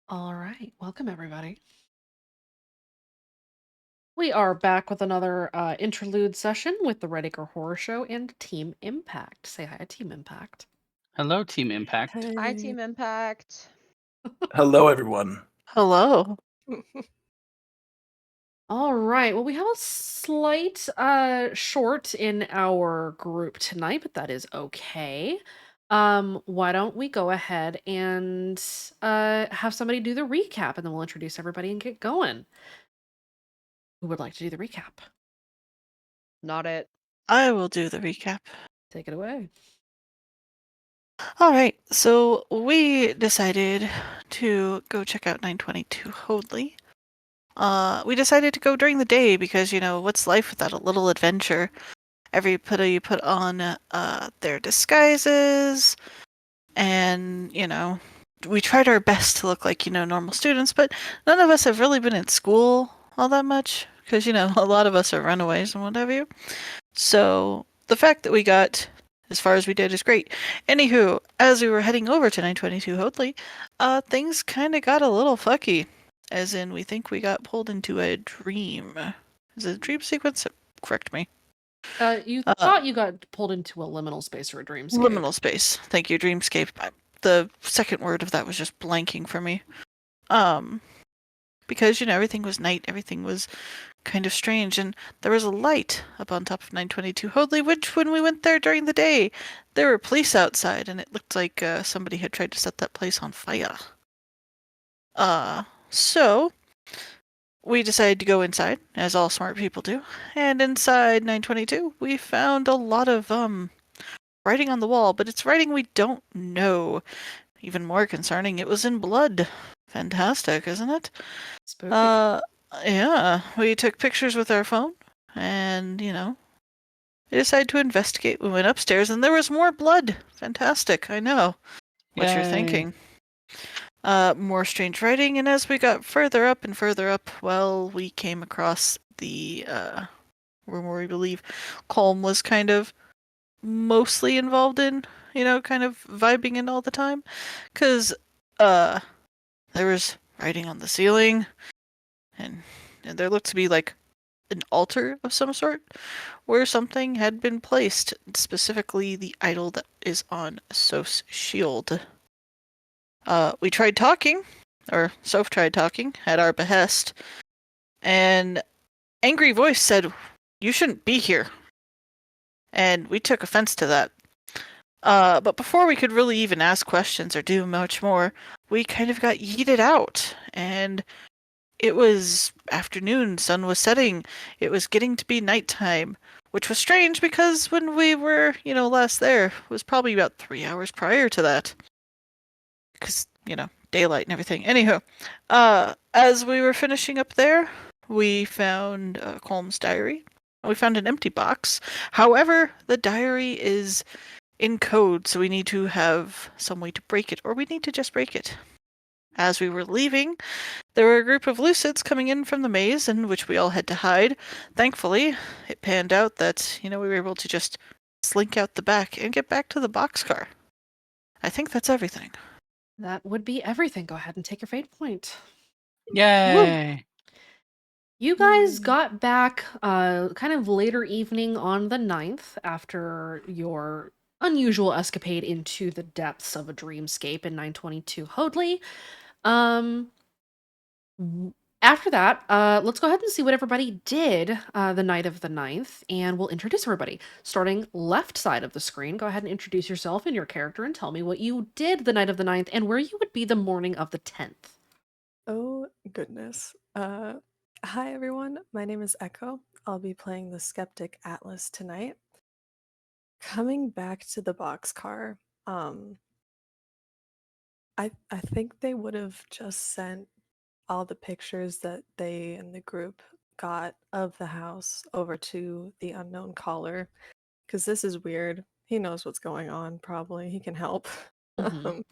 All right, welcome everybody. We are back with another interlude session with the Redacre Horror Show and Team Impact. Say hi, Team Impact. Hello, Team Impact. Hi, Hey. Team Impact. Hello, everyone. Hello. All right, well, we have a slight short in our group tonight, but that is okay. Why don't we go ahead and have somebody do the recap, and then we'll introduce everybody and get going. Who would like to do the recap? Not it. I will do the recap. Take it away. All right, so we decided to go check out 922 Hoadley. We decided to go during the day because, what's life without a little adventure? Everybody put on their disguises, and, we tried our best to look like, normal students, but none of us have really been in school all that much because, a lot of us are runaways and what have you. So the fact that we got as far as we did is great. Anywho, as we were heading over to 922 Hoadley, things kind of got a little fucky. As in, we think we got pulled into a dream. Is it a dream sequence? Correct me. You thought you got pulled into a liminal space or a dreamscape. Liminal space. Thank you, dreamscape. The second word of that was just blanking for me. Because, everything was night, everything was kind of strange, and there was a light up on top of 922 Hoadley, which, when we went there during the day, there were police outside, and it looked like somebody had tried to set that place on fire. So we decided to go inside, as all smart people do, and inside 922 we found a lot of writing on the wall, but it's writing we don't know. Even more concerning, it was in blood. Fantastic, isn't it? Spooky. Yeah, we took pictures with our phone, and, we decided to investigate. We went upstairs, and there was more blood. Fantastic, I know what you're Yay. thinking. More strange writing, and as we got further up and further up, well, we came across the room where we believe Colm was kind of mostly involved in, kind of vibing in all the time, because there was writing on the ceiling, and there looked to be like an altar of some sort where something had been placed, specifically the idol that is on Soph's shield. We tried talking, or Soph tried talking, at our behest, and angry voice said, "You shouldn't be here." And we took offense to that. But before we could really even ask questions or do much more, we kind of got yeeted out, and it was afternoon, sun was setting, it was getting to be nighttime, which was strange because when we were, last there, it was probably about 3 hours prior to that. Because, daylight and everything. Anywho, as we were finishing up there, we found Colm's diary. We found an empty box. However, the diary is in code, so we need to have some way to break it, or we need to just break it. As we were leaving, there were a group of Lucids coming in from the maze, in which we all had to hide. Thankfully, it panned out that, we were able to just slink out the back and get back to the boxcar. I think that's everything. That would be everything. Go ahead and take your fate point. Yay. You guys got back kind of later evening on the 9th after your unusual escapade into the depths of a dreamscape in 922 Hoadley. Um, After that, let's go ahead and see what everybody did the night of the 9th, and we'll introduce everybody. Starting left side of the screen, go ahead and introduce yourself and your character and tell me what you did the night of the 9th and where you would be the morning of the 10th. Oh, goodness. Hi, everyone. My name is Echo. I'll be playing the Skeptic Atlas tonight. Coming back to the boxcar, I think they would have just sent all the pictures that they and the group got of the house over to the unknown caller, because this is weird. He knows what's going on, probably. He can help. Mhm.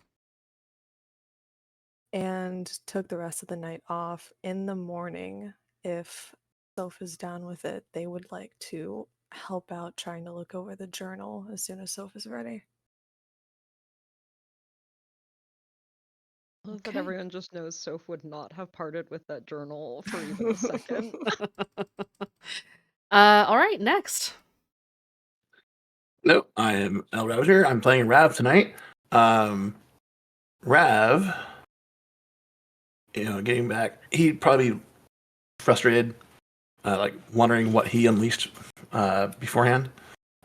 And took the rest of the night off. In the morning, if Soph is down with it, they would like to help out trying to look over the journal as soon as Soph is ready. I love that Okay. everyone just knows Soph would not have parted with that journal for even a second. All right, next. Nope, I am El Router. I'm playing Rav tonight. Rav, getting back, he probably frustrated, like wondering what he unleashed beforehand,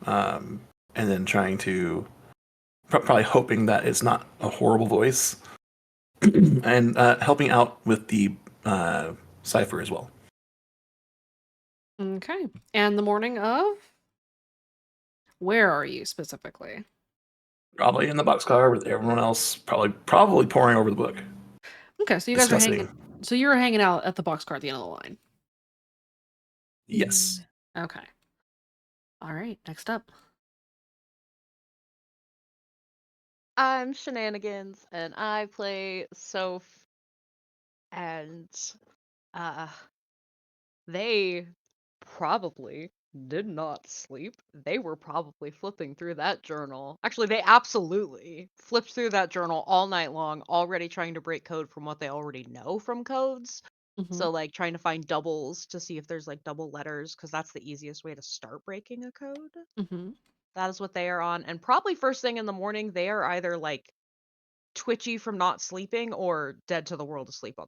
and then trying to probably hoping that it's not a horrible voice, and helping out with the cipher as well. Okay. And the morning of? Where are you specifically? Probably in the boxcar with everyone else, probably pouring over the book, Okay, so you guys are discussing. hanging. So you're hanging out at the boxcar at the end of the line. Yes. Okay. All right. Next up. I'm Shenanigans, and I play Soph, and uh, they probably did not sleep. They were probably flipping through that journal. Actually, they absolutely flipped through that journal all night long, already trying to break code from what they already know from codes. Mm-hmm. So, like, trying to find doubles to see if there's, like, double letters, because that's the easiest way to start breaking a code. Mm-hmm. That is what they are on. And probably first thing in the morning, they are either, like, twitchy from not sleeping or dead to the world asleep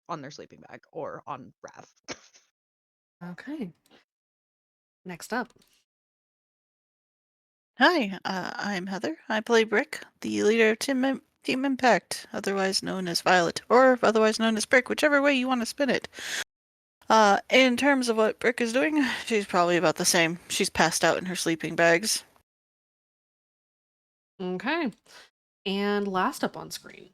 on their sleeping bag or on Rav. Okay. Next up. Hi, I'm Heather. I play Brick, the leader of Team Impact, otherwise known as Violet, or otherwise known as Brick, whichever way you want to spin it. In terms of what Brick is doing, she's probably about the same. She's passed out in her sleeping bags. Okay. And last up on screen.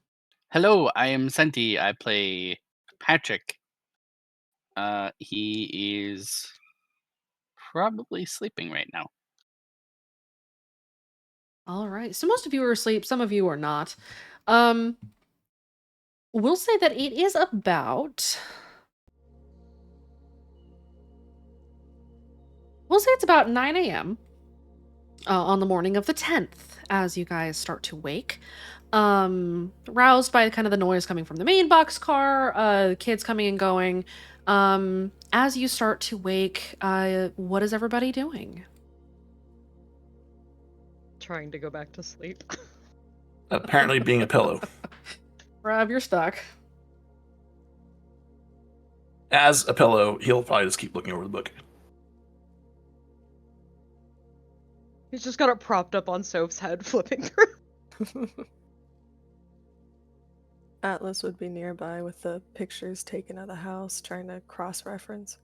Hello, I am Senti. I play Patrick. He is probably sleeping right now. All right. So most of you are asleep, some of you are not. We'll say that it is about. We'll say it's about 9 a.m. On the morning of the 10th as you guys start to wake. Roused by kind of the noise coming from the main boxcar, kids coming and going. As you start to wake, what is everybody doing? Trying to go back to sleep. Apparently, being a pillow. Rob, you're stuck. As a pillow, he'll probably just keep looking over the book. He's just got it propped up on Soph's head, flipping through. Atlas would be nearby with the pictures taken of the house, trying to cross-reference.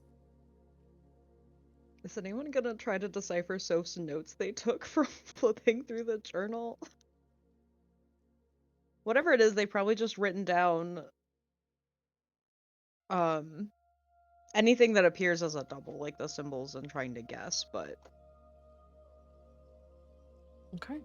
Is anyone gonna try to decipher Soph's notes they took from flipping through the journal? Whatever it is, they probably just written down anything that appears as a double, like the symbols, and trying to guess, but Okay.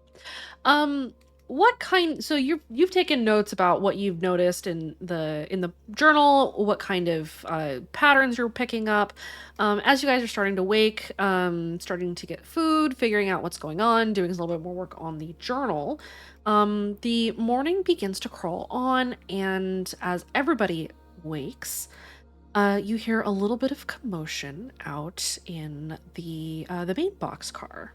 What kind, so you've taken notes about what you've noticed in the journal, what kind of patterns you're picking up. As you guys are starting to wake, starting to get food, figuring out what's going on, doing a little bit more work on the journal. The morning begins to crawl on, and as everybody wakes, you hear a little bit of commotion out in the main boxcar.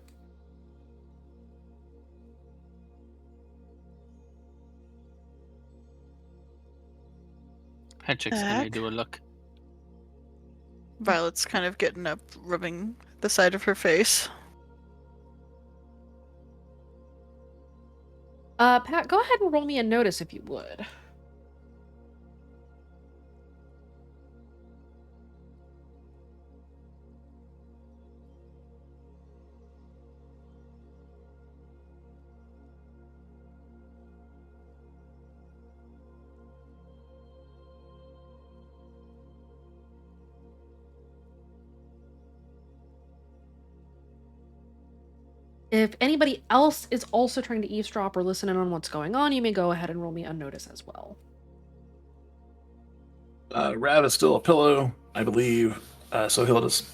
Patrick's gonna do a look. Violet's kind of getting up, rubbing the side of her face. Pat, go ahead and roll me a notice if you would. If anybody else is also trying to eavesdrop or listen in on what's going on, you may go ahead and roll me a notice as well. Rav is still a pillow, I believe, so he'll just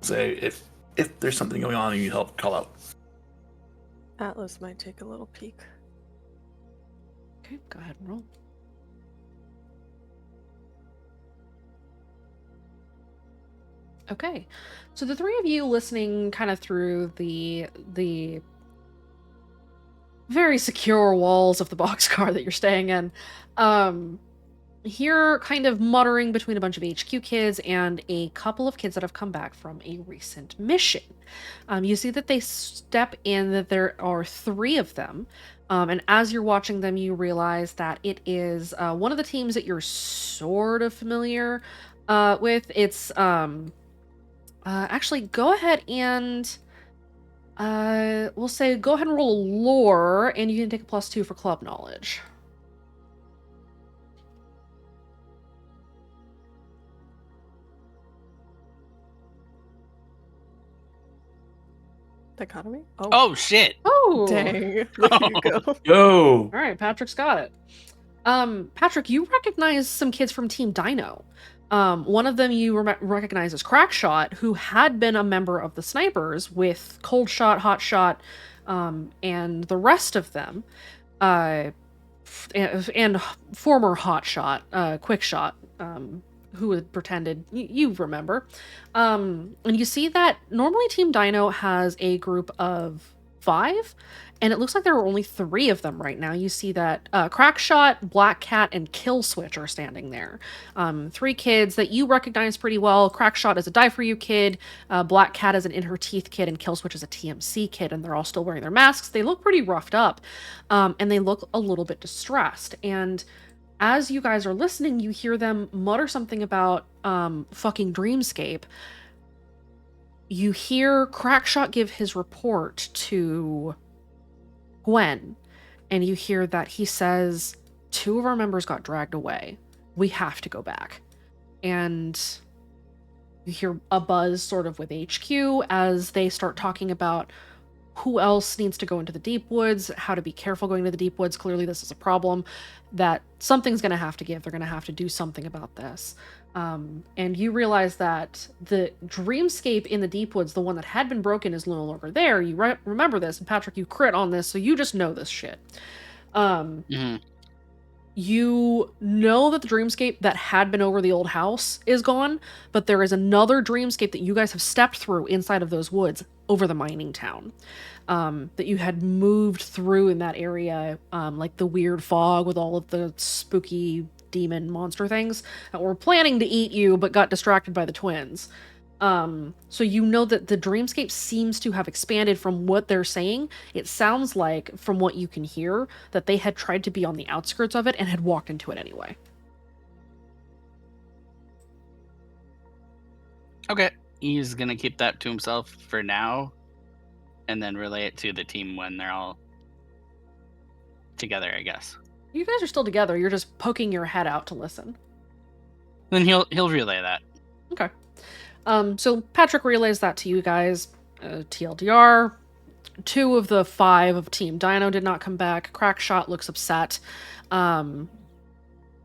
say if there's something going on and you need help, call out. Atlas might take a little peek. Okay, go ahead and roll. Okay. So the three of you listening kind of through the very secure walls of the boxcar that you're staying in, hear kind of muttering between a bunch of HQ kids and a couple of kids that have come back from a recent mission. You see that they step in, that there are three of them. And as you're watching them, you realize that it is one of the teams that you're sort of familiar with. It's actually, go ahead and we'll say go ahead and roll a lore, and you can take a +2 for club knowledge. Dichotomy? Oh shit! Oh, Dang. There you go. Yo! All right, Patrick's got it. Patrick, you recognize some kids from Team Dino. One of them you recognize as Crackshot, who had been a member of the Snipers with Cold Shot, Hot Shot, and the rest of them. And former Hot Shot, Quick Shot, who had pretended, you remember. And you see that normally Team Dino has a group of 5, and it looks like there are only 3 of them right now. You see that Crackshot, Black Cat, and Kill Switch are standing there. 3 kids that you recognize pretty well. Crackshot is a Die For You kid, Black Cat is an In Her Teeth kid, and Kill Switch is a TMC kid, and they're all still wearing their masks. They look pretty roughed up, and they look a little bit distressed. And as you guys are listening, you hear them mutter something about fucking Dreamscape. You hear Crackshot give his report to Gwen, and you hear that he says 2 of our members got dragged away. We have to go back. And you hear a buzz sort of with HQ as they start talking about who else needs to go into the deep woods, how to be careful going to the deep woods. Clearly this is a problem, that something's going to have to give. They're going to have to do something about this. And you realize that the dreamscape in the deep woods, the one that had been broken, is no longer there. You remember this, and Patrick, you crit on this, so you just know this shit. You know that the dreamscape that had been over the old house is gone, but there is another dreamscape that you guys have stepped through inside of those woods over the mining town. That you had moved through in that area, like the weird fog with all of the spooky demon monster things that were planning to eat you but got distracted by the twins. So you know that the dreamscape seems to have expanded from what they're saying. It sounds like, from what you can hear, that they had tried to be on the outskirts of it and had walked into it anyway. Okay. He's gonna keep that to himself for now, and then relay it to the team when they're all together, I guess. You guys are still together, you're just poking your head out to listen. Then he'll relay that. Okay. So Patrick relays that to you guys. TLDR, 2 of the 5 of Team Dino did not come back. Crackshot looks upset.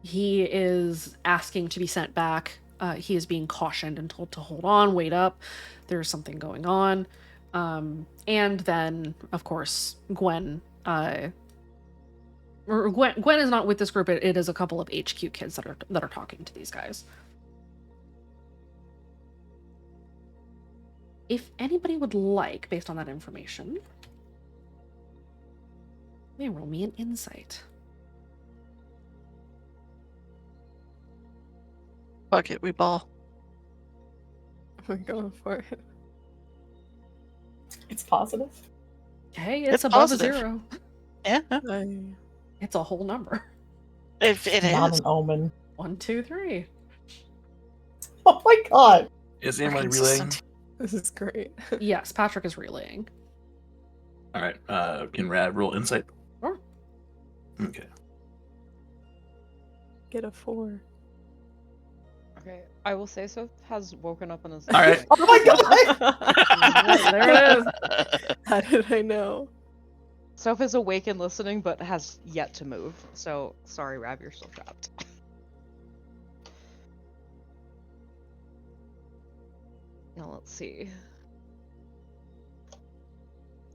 He is asking to be sent back. He is being cautioned and told to hold on, wait up. There's something going on. And then, of course, Gwen. Gwen is not with this group. It is a couple of HQ kids that are talking to these guys. If anybody would like, based on that information, may roll me an insight. Fuck it, we ball. We're going for it. It's positive. Hey, it's It's above positive. a 0. Yeah, It's a whole number. if it Not is. an omen. 1, 2, 3. Oh my god. Is We're anybody relaying? consistent. This is great. Yes, Patrick is relaying. All right. Can Rad roll insight? Sure. Okay. Get a 4. Okay, I will say so has woken up in his. All right. Oh my god. There it is. How did I know? Soph is awake and listening, but has yet to move. So sorry, Rab, you're still trapped. Now let's see.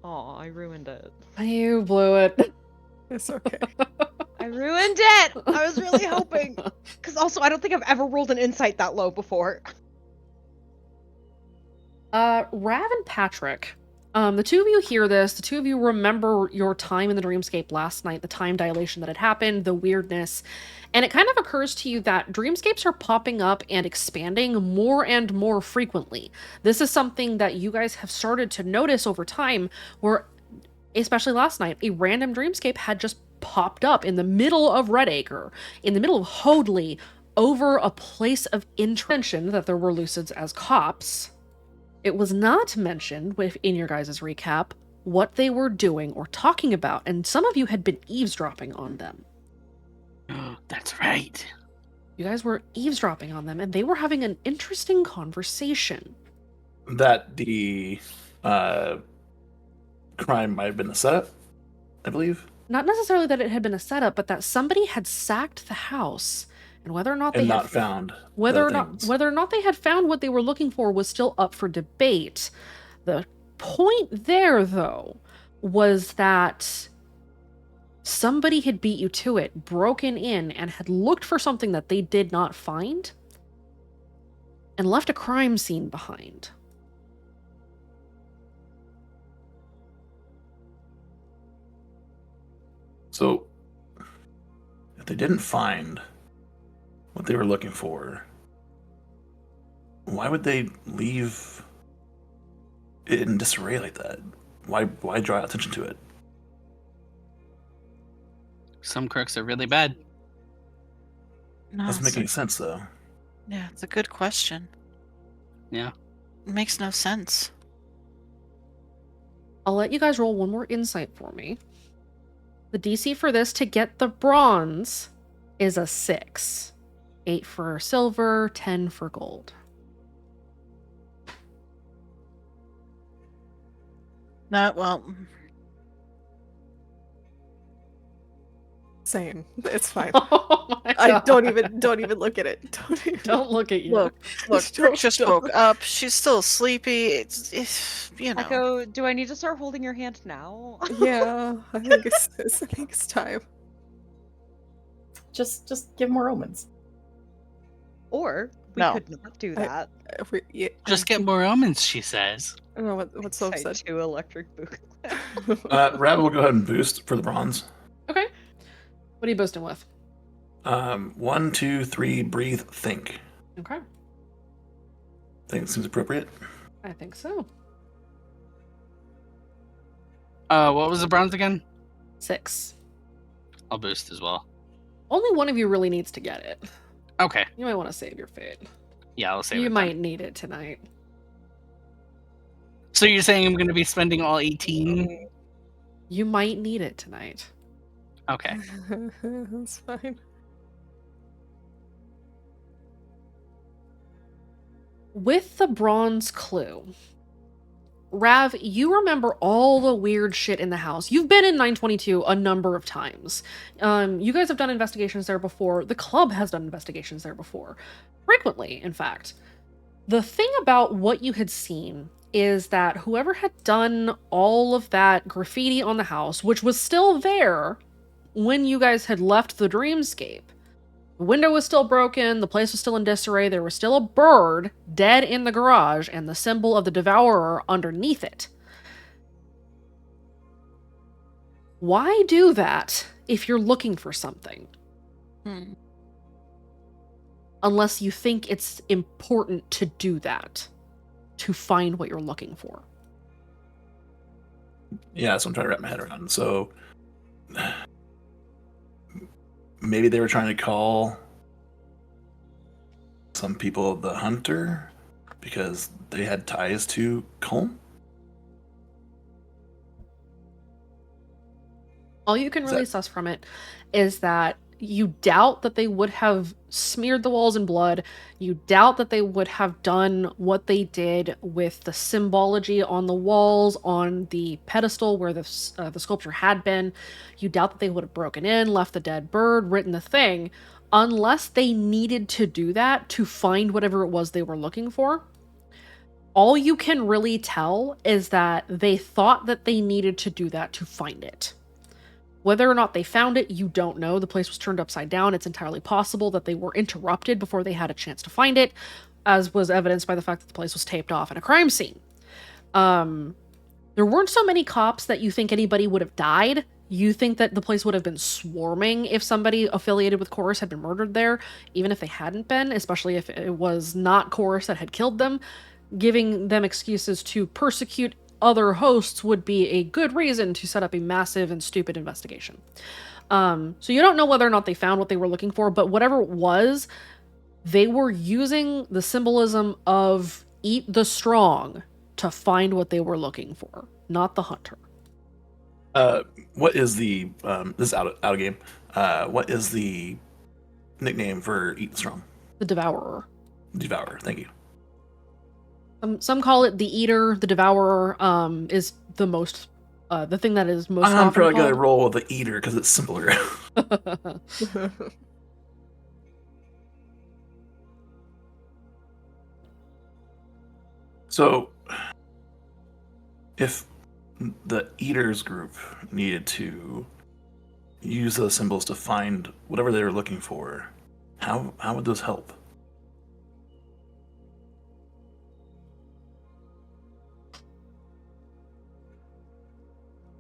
Oh, I ruined it. You blew it. It's okay. I ruined it! I was really hoping. Because also, I don't think I've ever rolled an insight that low before. Rav and Patrick, the two of you hear this, the two of you remember your time in the dreamscape last night, the time dilation that had happened, the weirdness, and it kind of occurs to you that dreamscapes are popping up and expanding more and more frequently. This is something that you guys have started to notice over time, where, especially last night, a random dreamscape had just popped up in the middle of Redacre, in the middle of Hoadley, over a place of intervention that there were Lucids as cops. It was not mentioned in your guys' recap what they were doing or talking about, and some of you had been eavesdropping on them. That's right. You guys were eavesdropping on them, and they were having an interesting conversation. That the crime might have been a setup, I believe. Not necessarily that it had been a setup, but that somebody had sacked the house, and whether or not they And had not found whether the or not things. whether or not they had found what they were looking for was still up for debate. The point there, though, was that somebody had beat you to it, broken in, and had looked for something that they did not find, and left a crime scene behind. So, if they didn't find what they were looking for, why would they leave it in disarray like that? Why draw attention to it? Some crooks are really bad. No, Doesn't make it's any sense, though. yeah, it's a good question. Yeah. It makes no sense. I'll let you guys roll one more insight for me. The DC for this to get the bronze is a 6. 8 for silver, 10 for gold. Not well. Same. It's fine. Oh my I God. don't even look at it. Don't look at you. Look, Don't- Rick just don't. woke up. She's still sleepy. It's you know. Echo, do I need to start holding your hand now? Yeah, I think it's time. Just give more omens. Or we No. could not do that. Just get more omens, she says. I don't know what Soph Side said. 2 electric boot. Rav will go ahead and boost for the bronze. Okay. What are you boosting with? 1, 2, 3, breathe, think. Okay. Think it seems appropriate. I think so. What was the bronze again? 6. I'll boost as well. Only one of you really needs to get it. Okay. You might want to save your fate. Yeah, I'll save You it. might Then. need it tonight. So you're saying I'm going to be spending all 18? You might need it tonight. Okay. That's fine. With the bronze clue, Rav, you remember all the weird shit in the house. You've been in 922 a number of times. You guys have done investigations there before. The club has done investigations there before. Frequently, in fact. The thing about what you had seen is that whoever had done all of that graffiti on the house, which was still there when you guys had left the dreamscape, the window was still broken, the place was still in disarray, there was still a bird dead in the garage, and the symbol of the Devourer underneath it. Why do that if you're looking for something? Unless you think it's important to do that, to find what you're looking for. Yeah, that's what I'm trying to wrap my head around. So maybe they were trying to call some people the Hunter because they had ties to Colm. All you can really suss from it is that you doubt that they would have smeared the walls in blood. You doubt that they would have done what they did with the symbology on the walls, on the pedestal where the sculpture had been. You doubt that they would have broken in, left the dead bird, written the thing, unless they needed to do that to find whatever it was they were looking for. All you can really tell is that they thought that they needed to do that to find it. Whether or not they found it, you don't know. The place was turned upside down. It's entirely possible that they were interrupted before they had a chance to find it. as was evidenced by the fact that the place was taped off at a crime scene. There weren't so many cops that you think anybody would have died. You think that the place would have been swarming if somebody affiliated with Chorus had been murdered there, even if they hadn't been, especially if it was not Chorus that had killed them. Giving them excuses to persecute other hosts would be a good reason to set up a massive and stupid investigation. So you don't know whether or not they found what they were looking for, but whatever it was, they were using the symbolism of eat the strong to find what they were looking for, not the hunter. What is the this is out of game? What is the nickname for Eat the Strong? The Devourer. Devourer. Thank you. Some call it the Eater. The Devourer is the most the thing that is most. I'm often probably called. gonna roll with the Eater because it's simpler. So, if the Eaters group needed to use those symbols to find whatever they were looking for, how would those help?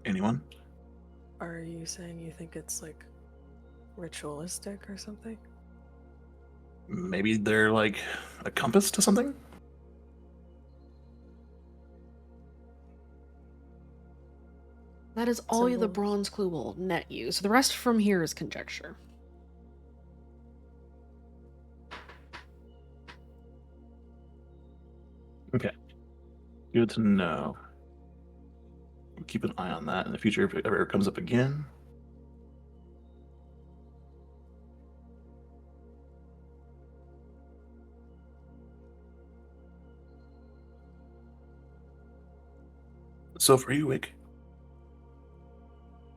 Anyone? Are you saying you think it's like ritualistic or something? Maybe they're like a compass to something? That is all the Symbols. bronze clue will net you. So the rest from here is conjecture. Okay. Good to know. Keep an eye on that in the future if it ever comes up again. So for you, Wick,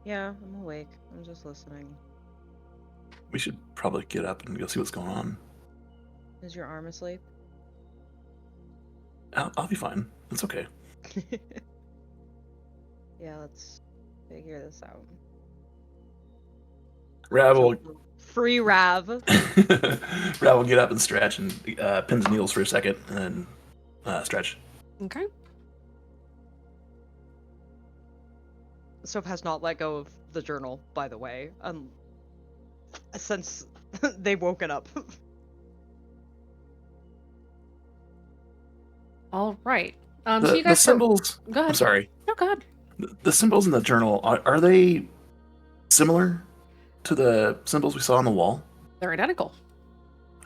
Yeah, I'm awake. I'm just listening. we should probably get up and go see what's going on. Is your arm asleep? I'll be fine. It's okay. Yeah, let's figure this out. Rav will, Free Rav. Rav will get up and stretch and pins and needles for a second and then stretch. Okay. Soph has not let go of the journal, by the way, since they've woken up. All right. So The, you the guys symbols. Go ahead. I'm sorry. No, go ahead. The symbols in the journal are they similar to the symbols we saw on the wall? They're identical.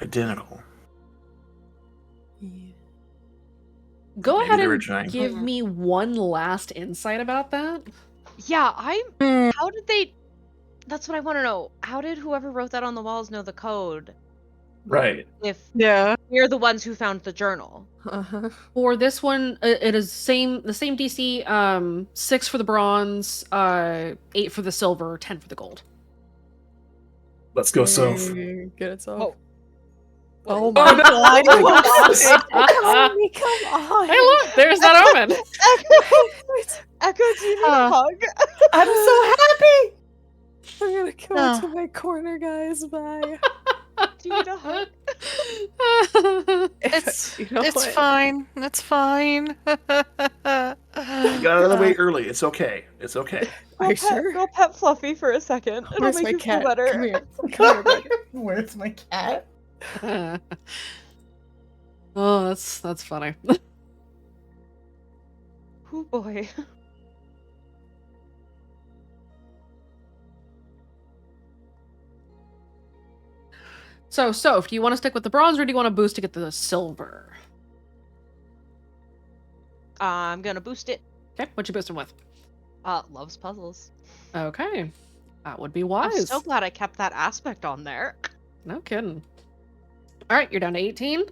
Identical. Yeah. Go Maybe ahead they were and trying. give me one last insight about that. Yeah, how did they... That's what I want to know. How did whoever wrote that on the walls know the code Right. if Yeah. we're the ones who found the journal? Uh-huh. For this one, it is the same DC. 6 for the bronze, 8 for the silver, 10 for the gold. Let's go, Soph. Get it, Soph. Oh. Oh my god. Come on. Hey, look, there's that omen. Echo, do you need a hug? I'm so happy. I'm gonna go Oh. into my corner, guys. Bye. Do you need a hug? It's You know it's what? fine. It's fine. You got out of the way early. It's okay. It's okay. Are you sure? Go pet Fluffy for a second. It'll Where's make my you cat? feel better. Come here. Come here, buddy. Where's my cat? Oh, that's funny. Oh boy. So, Soph, do you want to stick with the bronze or do you want to boost to get the silver? I'm gonna boost it. Okay, what you boosting with? Loves puzzles. Okay, that would be I'm wise. so glad I kept that aspect on there. No kidding. All right, you're down to 18.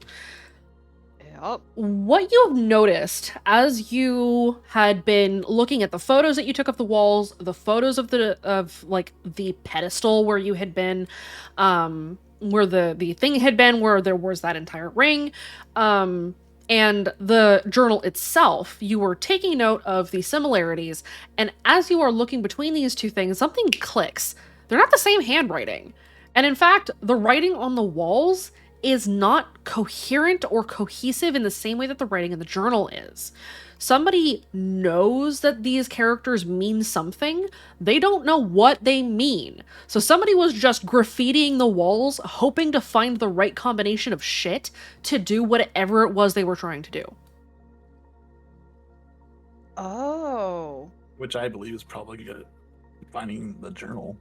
Yep. What you have noticed as you had been looking at the photos that you took of the walls, the photos of the pedestal where you had been, where the thing had been, where there was that entire ring, and the journal itself, you were taking note of the similarities, and as you are looking between these two things, something clicks. They're not the same handwriting. And in fact, the writing on the walls is not coherent or cohesive in the same way that the writing in the journal is. Somebody knows that these characters mean something, they don't know what they mean. So somebody was just graffitiing the walls, hoping to find the right combination of shit to do whatever it was they were trying to do. Oh. Which I believe is probably good at finding the journal.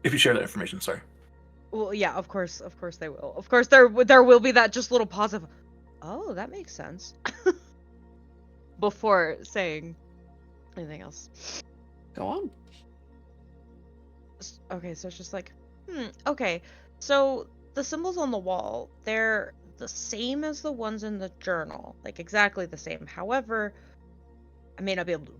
If you share that information, sorry. Well, yeah, of course they will. Of course there will be that just little pause of, oh, that makes sense, before saying anything else. Go on. Okay, so it's just like, okay, so the symbols on the wall, they're the same as the ones in the journal, like exactly the same. However, I may not be able to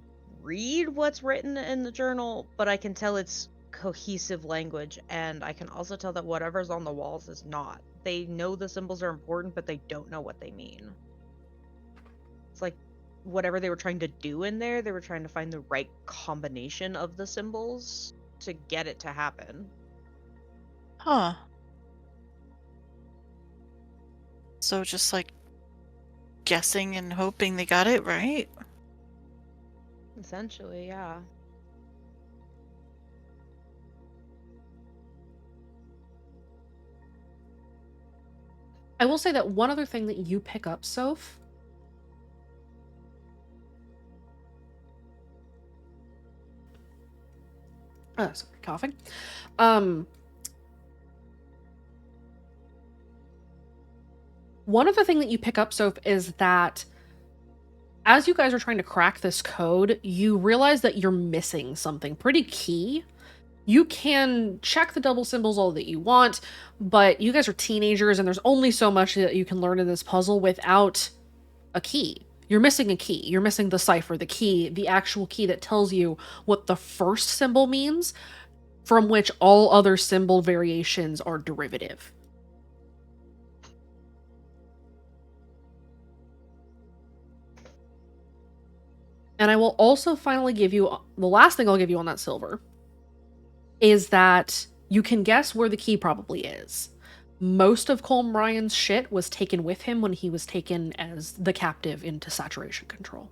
read what's written in the journal, but I can tell it's cohesive language, and I can also tell that whatever's on the walls is not. They know the symbols are important, but they don't know what they mean. It's like whatever they were trying to do in there, they were trying to find the right combination of the symbols to get it to happen. Huh. So just like guessing and hoping they got it right? Essentially, yeah. I will say that one other thing that you pick up, Soph, sorry, coughing. One other thing that you pick up, Soph, is that as you guys are trying to crack this code, you realize that you're missing something pretty key. You can check the double symbols all that you want, but you guys are teenagers and there's only so much that you can learn in this puzzle without a key. You're missing a key. You're missing the cipher, the key, the actual key that tells you what the first symbol means, from which all other symbol variations are derivative. And I will also finally give you, the last thing I'll give you on that silver is that you can guess where the key probably is. Most of Colm Ryan's shit was taken with him when he was taken as the captive into saturation control.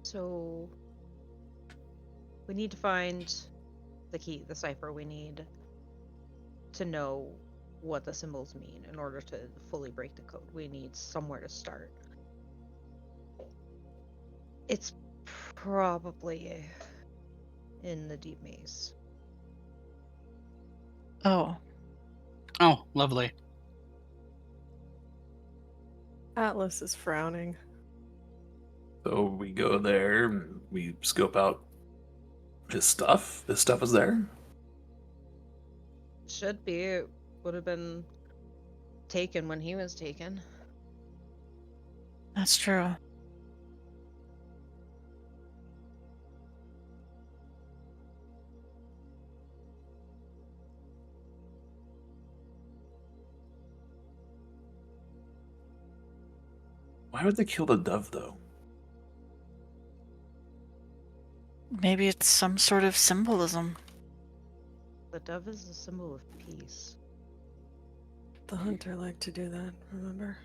So we need to find the key, the cipher. We need to know what the symbols mean in order to fully break the code. We need somewhere to start. It's probably in the deep maze. Oh. Oh, lovely. Atlas is frowning. So we go there, and we scope out his stuff. His stuff is there. Should be. It would have been taken when he was taken. That's true. Why would they kill the dove, though? Maybe it's some sort of symbolism. The dove is a symbol of peace. The hunter liked to do that, remember?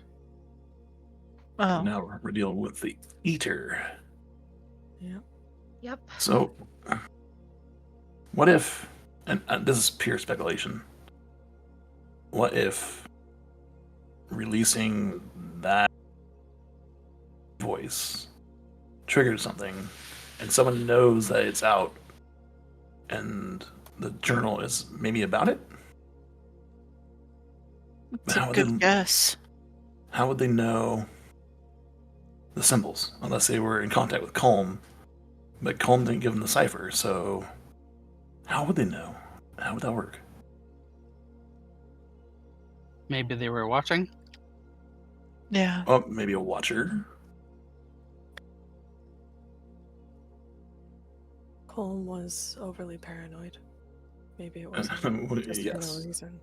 Oh. Now we're dealing with the eater. Yep. Yep. So, what if, and this is pure speculation, what if releasing that voice triggered something and someone knows that it's out and the journal is maybe about it? It's How a would good they- guess. How would they know the symbols unless they were in contact with Colm? But Colm didn't give them the cipher, so how would they know? How would that work? Maybe they were watching. Yeah. Oh, maybe a watcher. Colm was overly paranoid. Maybe it wasn't just for no Yes. reason.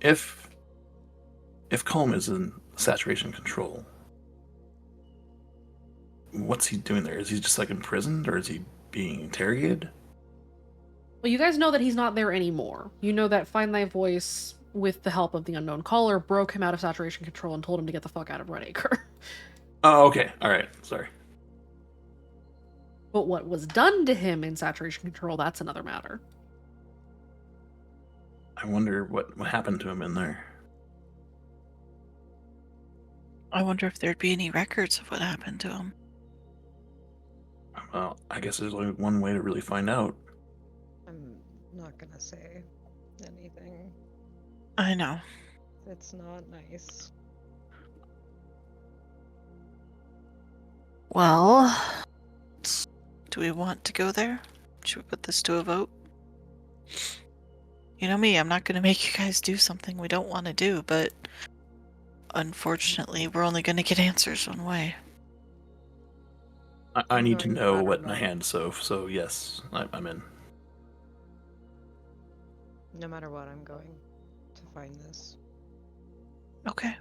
if Calm is in saturation control, what's he doing there? Is he just like imprisoned, or is he being interrogated? Well, you guys know that he's not there anymore. You know that Find Thy Voice, with the help of the unknown caller, broke him out of saturation control and told him to get the fuck out of Redacre. Oh, okay. All right. Sorry. But what was done to him in saturation control, that's another matter. I wonder what happened to him in there. I wonder if there'd be any records of what happened to him. Well, I guess there's only one way to really find out. I'm not gonna say anything. I know. It's not nice. Well, do we want to go there? Should we put this to a vote? You know me, I'm not going to make you guys do something we don't want to do, but unfortunately, we're only going to get answers one way. I I'm need to going no know matter what my what. hand. So yes, I'm in. No matter what, I'm going to find this. Okay.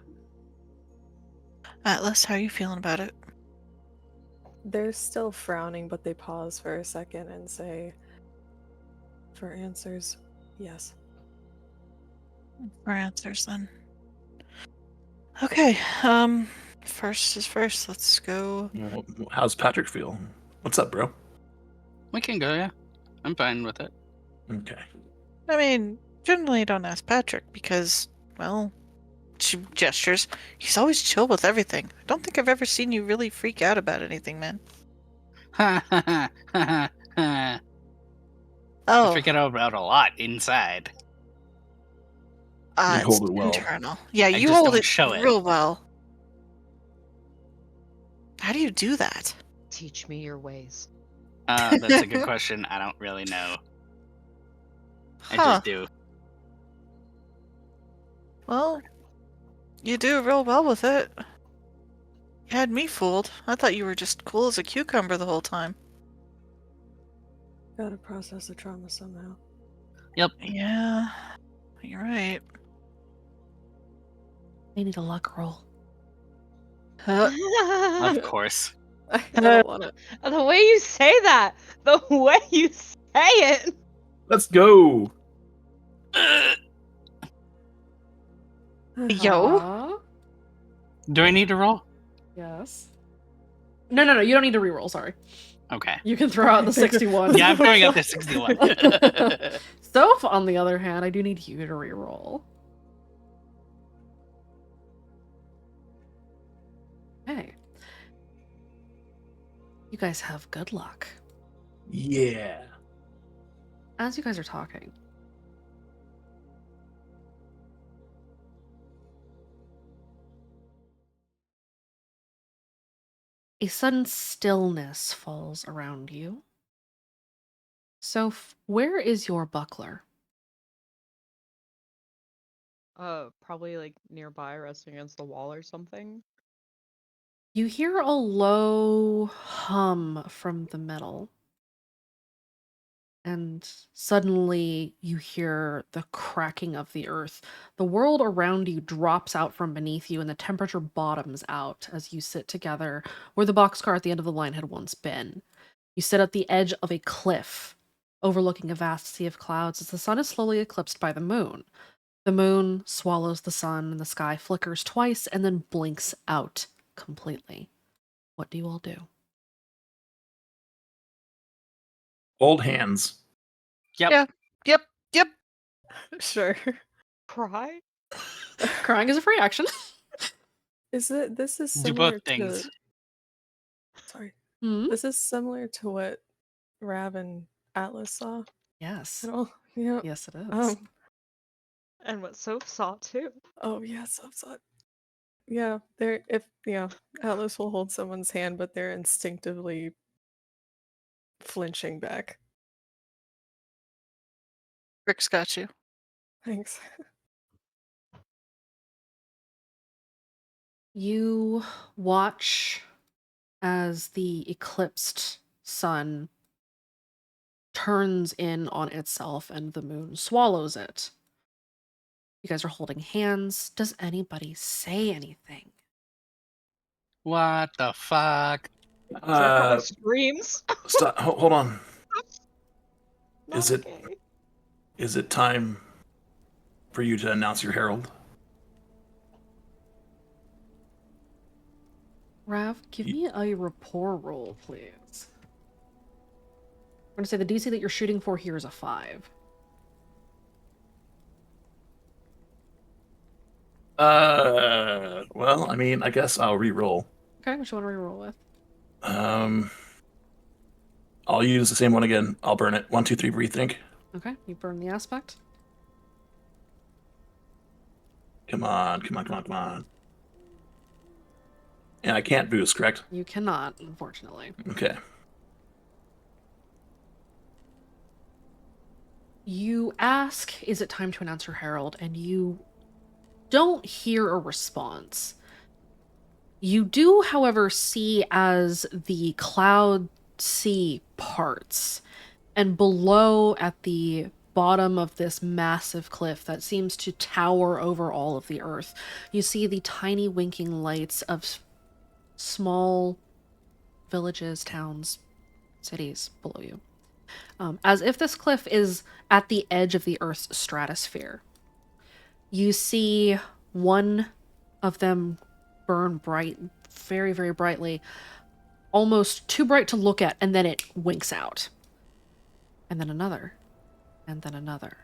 Atlas, how are you feeling about it? They're still frowning, but they pause for a second and say, for answers, yes. For answers, then. Okay, first is first. Let's go. Well, how's Patrick feel? What's up, bro? We can go, yeah. I'm fine with it. Okay. I mean, generally I don't ask Patrick because, well, she gestures. He's always chill with everything. I don't think I've ever seen you really freak out about anything, man. Ha ha ha ha ha. I Oh, forget about a lot inside. You it's hold it well. internal. Yeah, I you just hold don't it show it. real well. How do you do that? Teach me your ways. That's a good question. I don't really know. I Huh. just do. Well, you do real well with it. You had me fooled. I thought you were just cool as a cucumber the whole time. Gotta process the trauma somehow. Yep. Yeah, you're right. They need a luck roll. Of course. I don't want to. The way you say that, the way you say it. Let's go. Yo. Uh, Do I need to roll? yes. No, you don't need to reroll, sorry. Okay. You can throw out the 61. Yeah, I'm throwing out the 61. Soph, on the other hand, I do need you to reroll. Okay. You guys have good luck. Yeah. As you guys are talking, a sudden stillness falls around you. Soph, where is your buckler? Probably like nearby, resting against the wall or something. You hear a low hum from the metal. And suddenly you hear the cracking of the earth. The world around you drops out from beneath you, and the temperature bottoms out as you sit together where the boxcar at the end of the line had once been. You sit at the edge of a cliff, overlooking a vast sea of clouds as the sun is slowly eclipsed by the moon. The moon swallows the sun, and the sky flickers twice and then blinks out completely. What do you all do? Old hands. Yep. Yeah. Yep. Sure. Cry? Crying is a free action. This is Do similar both things. to. Sorry. Hmm? This is similar to what Rav and Atlas saw Yes. at all. Yeah. Yes, it is. And what Soph saw too. Oh yes, I saw it. Yeah, Atlas will hold someone's hand, but they're instinctively flinching back. Rick's got you. Thanks. You watch as the eclipsed sun turns in on itself and the moon swallows it. You guys are holding hands. Does anybody say anything? What the fuck? Draco Uh, screams. stop. Hold on. Not Is it okay. is it time for you to announce your herald? Rav, give Y- me a rapport roll, please. I'm going to say the DC that you're shooting for here is a 5. Well, I mean, I guess I'll re-roll. Okay, what you want to reroll with? Um, I'll use the same one again. I'll burn it. 1, 2, 3, rethink. Okay, you burn the aspect. Come on, come on, come on, come on. And I can't boost, correct? You cannot, unfortunately. Okay. You ask, is it time to announce your herald? And you don't hear a response. You do, however, see as the cloud sea parts, and below at the bottom of this massive cliff that seems to tower over all of the earth, you see the tiny winking lights of small villages, towns, cities below you. As if this cliff is at the edge of the Earth's stratosphere. You see one of them burn bright, very, very brightly, almost too bright to look at, and then it winks out. And then another, and then another.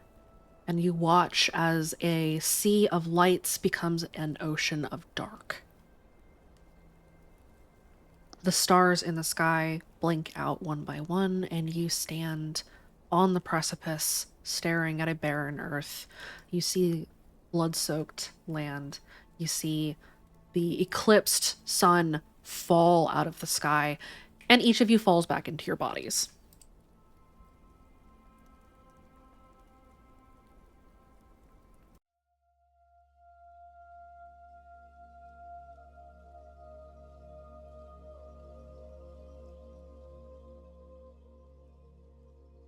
And you watch as a sea of lights becomes an ocean of dark. The stars in the sky blink out one by one, and you stand on the precipice, staring at a barren earth. You see blood-soaked land. You see the eclipsed sun fall out of the sky, and each of you falls back into your bodies.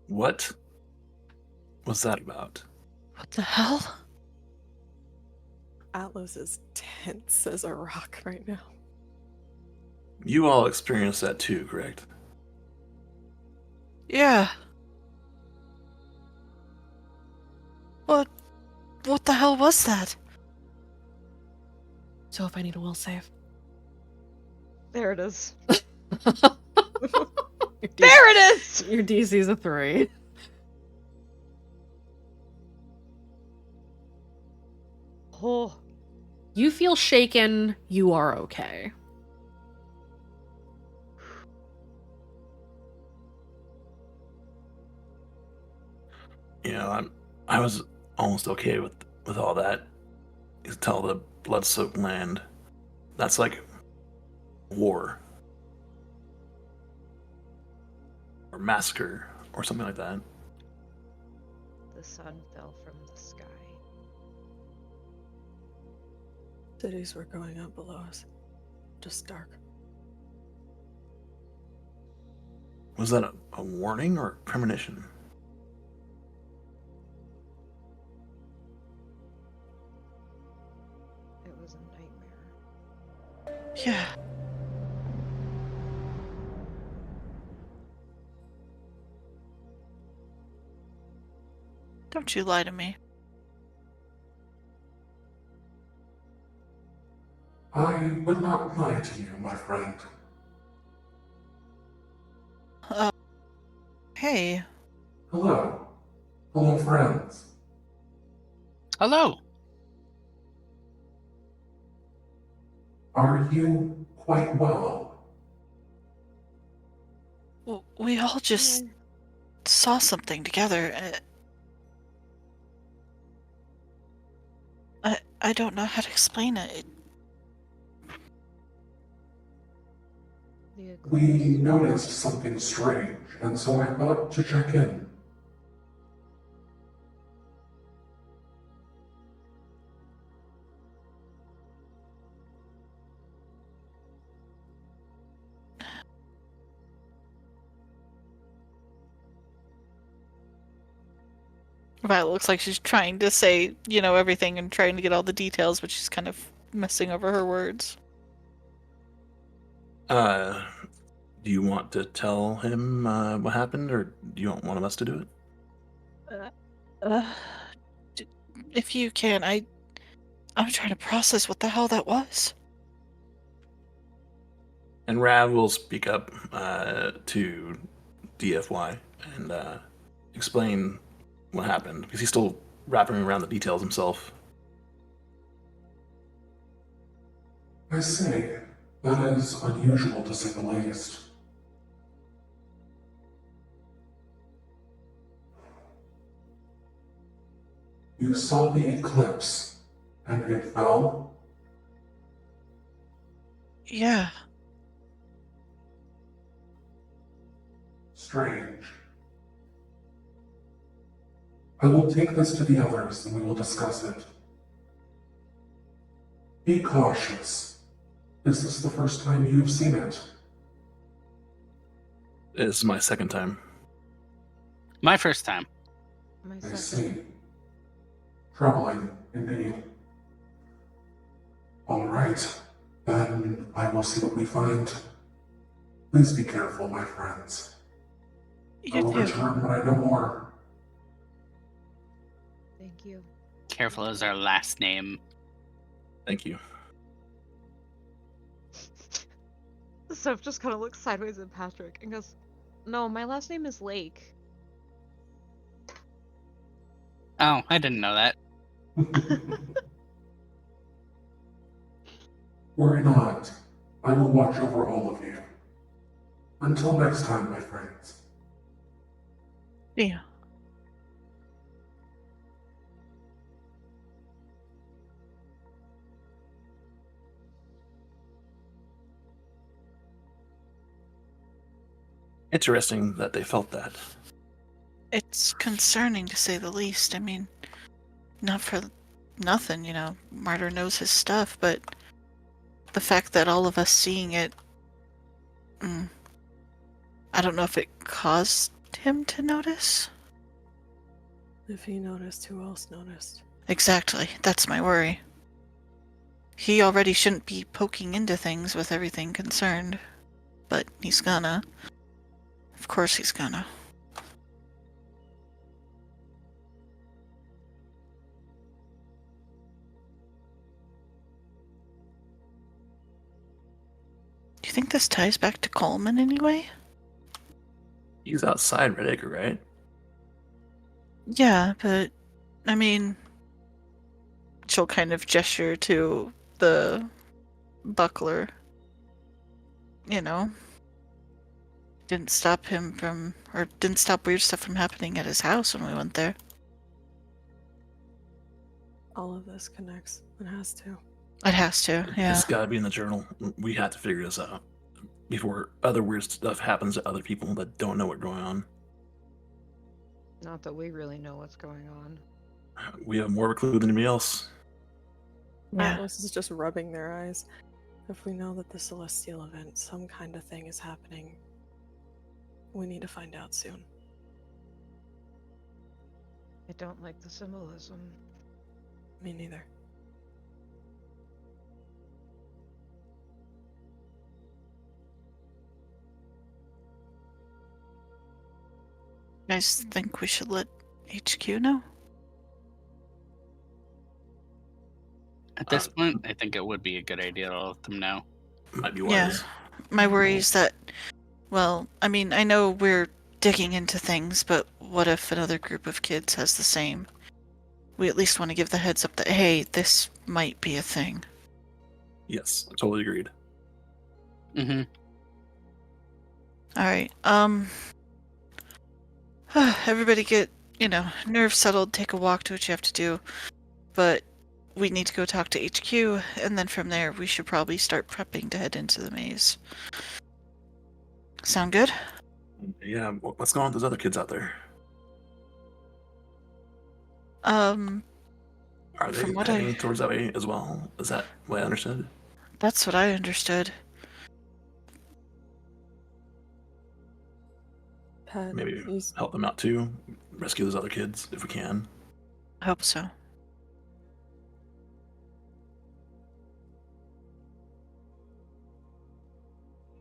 What was that about? What the hell? Atlas is tense as a rock right now. You all experienced that too, correct? Yeah. What the hell was that? So if I need a will save. There it is. Your There it is! Your DC is a 3. Oh, You feel shaken. You are okay. You know, I was almost okay with all that. You tell the blood-soaked land. That's like war or massacre or something like that. the sun fell from the sky. Cities were going up below us. Just dark. Was that a warning or premonition? It was a nightmare. Yeah. Don't you lie to me. I would not lie to you, my friend. Hey. Hello. Hello, friends. Hello. Are you quite well? We all just saw something together. I don't know how to explain it. The We eclipse. noticed something strange, and so I thought to check in. Violet looks like she's trying to say, everything and trying to get all the details, but she's kind of messing over her words. Do you want to tell him what happened, or do you want one of us to do it? Uh, if you can, I'm trying to process what the hell that was. And Rav will speak up to DFY and explain what happened, because he's still wrapping around the details himself. I say, that is unusual to say the least. You saw the eclipse, and it fell? Yeah. Strange. I will take this to the others and we will discuss it. Be cautious. Is this the first time you've seen it? This is my second time. My first time. My I second. see. Troubling, indeed. All right, then I will see what we find. Please be careful, my friends. I You will too. return when I know more. Thank you. Careful is our last name. Thank you. Soph just kind of looks sideways at Patrick and goes, "No, my last name is Lake." Oh, I didn't know that. Worry not. I will watch over all of you. Until next time, my friends. Yeah. Interesting that they felt that. It's concerning to say the least. I mean, not for nothing, Martyr knows his stuff, but the fact that all of us seeing it, I don't know if it caused him to notice. If he noticed, who else noticed? Exactly. That's my worry. He already shouldn't be poking into things with everything concerned, but he's gonna. Of course he's gonna. Do you think this ties back to Coleman anyway? He's outside Redacre, right? Yeah, but I mean, she'll kind of gesture to the buckler. Didn't stop weird stuff from happening at his house when we went there. All of this connects. It has to. It has to, yeah. It's got to be in the journal. We have to figure this out before other weird stuff happens to other people that don't know what's going on. Not that we really know what's going on. We have more of a clue than anybody else. Yeah. Atlas is just rubbing their eyes. If we know that the celestial event, some kind of thing is happening, we need to find out soon. I don't like the symbolism. Me neither. You guys think we should let HQ know? At this point, I think it would be a good idea to let them know. Might be Yeah. wise. My worry is that, well, I mean, I know we're digging into things, but what if another group of kids has the same? We at least want to give the heads up that, hey, this might be a thing. Yes, totally agreed. Mm-hmm. Alright, everybody get, nerves settled, take a walk, do what you have to do. But we need to go talk to HQ, and then from there we should probably start prepping to head into the maze. Sound good? Yeah, what's going on with those other kids out there? Are they From what heading towards that way as well? Is that what I understood? That's what I understood. Pat, maybe you s- help them out too. Rescue those other kids if we can. I hope so.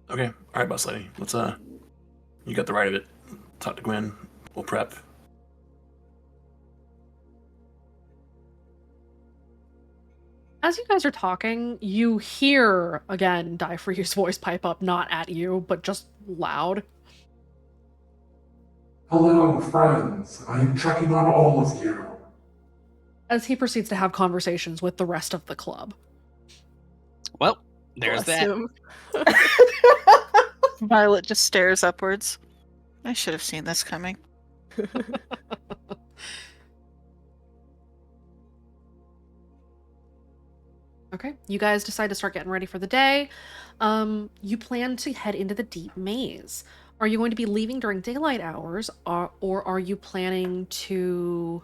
Okay. All right, boss lady. Let's you got the right of it. Talk to Gwen. We'll prep. As you guys are talking, you hear again Diaphragm's voice pipe up, not at you, but just loud. Hello, friends. I am checking on all of you. As he proceeds to have conversations with the rest of the club. Well, there's bless that. him. Violet just stares upwards. I should have seen this coming. Okay, you guys decide to start getting ready for the day. You plan to head into the deep maze. Are you going to be leaving during daylight hours, or are you planning to